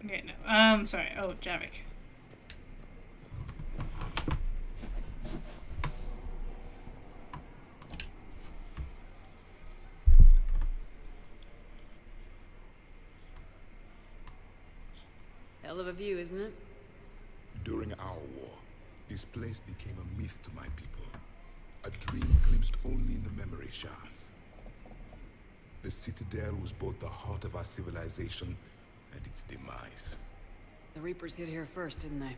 Speaker 1: Okay, no. Sorry. Oh, Javik.
Speaker 5: Hell of a view, isn't it?
Speaker 18: During our war, this place became a myth to my people. A dream glimpsed only in the memory shards. The Citadel was both the heart of our civilization and its demise.
Speaker 5: The Reapers hit here first, didn't they?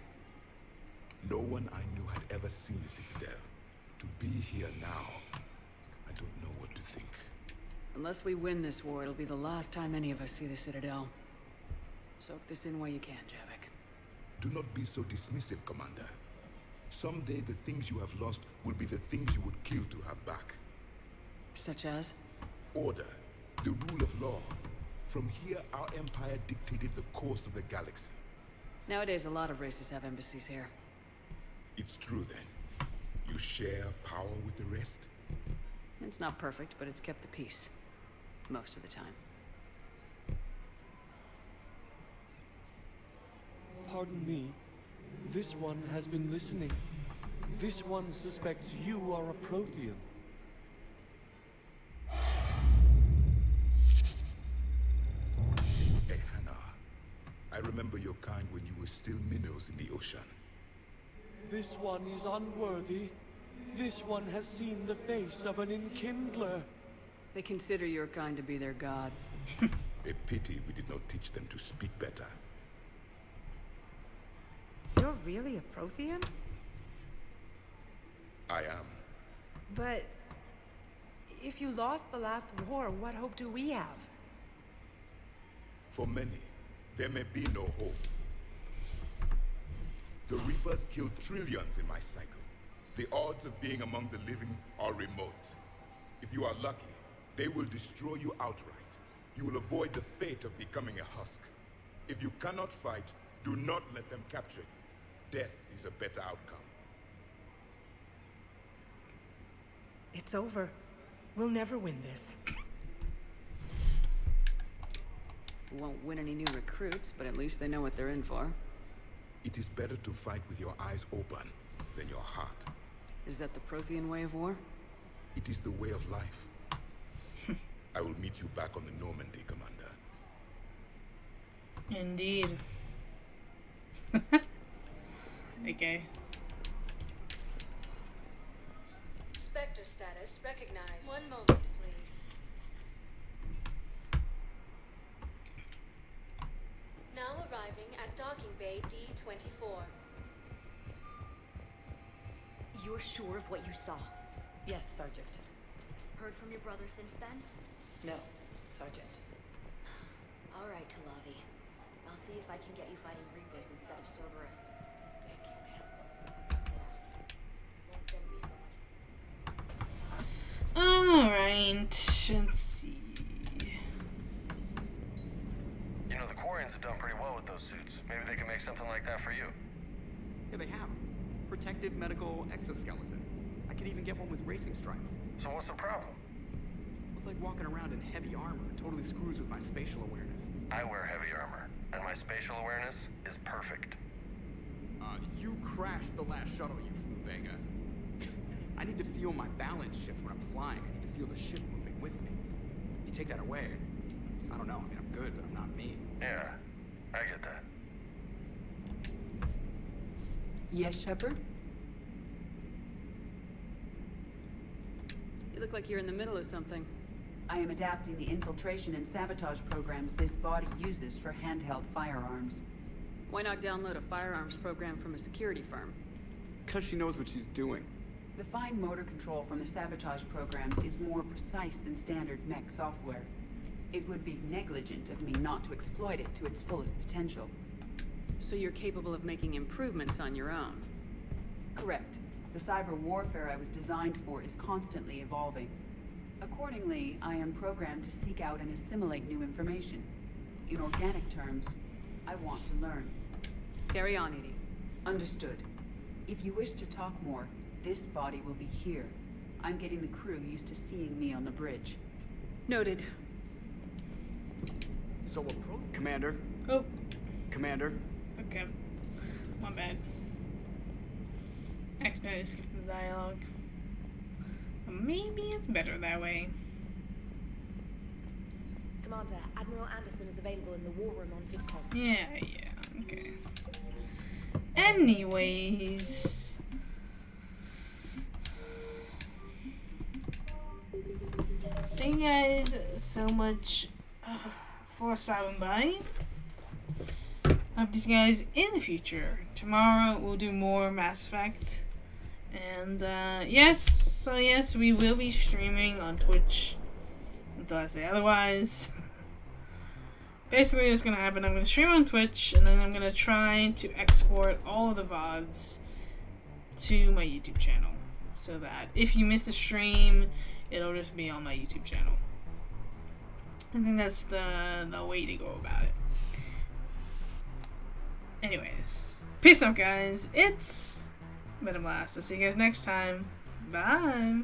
Speaker 18: No one I knew had ever seen the Citadel. To be here now, I don't know what to think.
Speaker 5: Unless we win this war, it'll be the last time any of us see the Citadel. Soak this in while you can, Javik.
Speaker 18: Do not be so dismissive, Commander. Someday the things you have lost will be the things you would kill to have back.
Speaker 5: Such as?
Speaker 18: Order. The rule of law. From here, our empire dictated the course of the galaxy.
Speaker 5: Nowadays, a lot of races have embassies here.
Speaker 18: It's true, then. You share power with the rest?
Speaker 5: It's not perfect, but it's kept the peace. Most of the time.
Speaker 10: Pardon me. This one has been listening. This one suspects you are a Prothean.
Speaker 18: I remember your kind when you were still minnows in the ocean.
Speaker 10: This one is unworthy. This one has seen the face of an enkindler.
Speaker 5: They consider your kind to be their gods.
Speaker 18: A pity we did not teach them to speak better.
Speaker 14: You're really a Prothean?
Speaker 18: I am.
Speaker 14: But if you lost the last war, what hope do we have?
Speaker 18: For many, there may be no hope. The Reapers killed trillions in my cycle. The odds of being among the living are remote. If you are lucky, they will destroy you outright. You will avoid the fate of becoming a husk. If you cannot fight, do not let them capture you. Death is a better outcome.
Speaker 14: It's over. We'll never win this.
Speaker 5: We won't win any new recruits, but at least they know what they're in for.
Speaker 18: It is better to fight with your eyes open than your heart.
Speaker 5: Is that the Prothean way of war?
Speaker 18: It is the way of life. I will meet you back on the Normandy, Commander.
Speaker 1: Indeed. Okay.
Speaker 3: Spectre status recognized. One moment, please. Now arriving at docking bay D-24.
Speaker 21: You're sure of what you saw?
Speaker 2: Yes, Sergeant.
Speaker 21: Heard from your brother since then?
Speaker 2: No, Sergeant.
Speaker 21: All right, Talavi. I'll see if I can get you fighting Reapers instead of Cerberus.
Speaker 2: Thank you, ma'am.
Speaker 1: Alright, let's see.
Speaker 16: You know, the Quarians have done pretty well with those suits. Maybe they can make something like that for you.
Speaker 24: Yeah, they have. Protective medical exoskeleton. I could even get one with racing stripes.
Speaker 16: So what's the problem?
Speaker 24: It's like walking around in heavy armor. It totally screws with my spatial awareness.
Speaker 16: I wear heavy armor, and my spatial awareness is perfect.
Speaker 24: You crashed the last shuttle you flew, Vega. I need to feel my balance shift when I'm flying. I need to feel the ship moving with me. You take that away, I don't know. I mean, I'm good, but I'm not me.
Speaker 16: Yeah, I get that.
Speaker 5: Yes, Shepard? You look like you're in the middle of something.
Speaker 25: I am adapting the infiltration and sabotage programs this body uses for handheld firearms.
Speaker 5: Why not download a firearms program from a security firm?
Speaker 24: Because she knows what she's doing.
Speaker 25: The fine motor control from the sabotage programs is more precise than standard mech software. It would be negligent of me not to exploit it to its fullest potential.
Speaker 5: So you're capable of making improvements on your own?
Speaker 25: Correct. The cyber warfare I was designed for is constantly evolving. Accordingly, I am programmed to seek out and assimilate new information. In organic terms, I want to learn.
Speaker 5: Carry on, Edie.
Speaker 25: Understood. If you wish to talk more, this body will be here. I'm getting the crew used to seeing me on the bridge.
Speaker 5: Noted.
Speaker 24: So Commander?
Speaker 1: Oh.
Speaker 24: Commander?
Speaker 1: Okay. My bad. Accidentally skipped the dialogue. Maybe it's better that way.
Speaker 21: Commander, Admiral Anderson is available in the war room on VidCon.
Speaker 1: Yeah, okay. Anyways. guys so much for stopping by. Hope these guys in the future. Tomorrow we'll do more Mass Effect. And yes, we will be streaming on Twitch until I say otherwise. Basically what's gonna happen, I'm gonna stream on Twitch and then I'm gonna try to export all of the VODs to my YouTube channel. So that if you miss the stream, it'll just be on my YouTube channel. I think that's the way to go about it. Anyways, peace out guys, it's been a blast. I'll see you guys next time. Bye!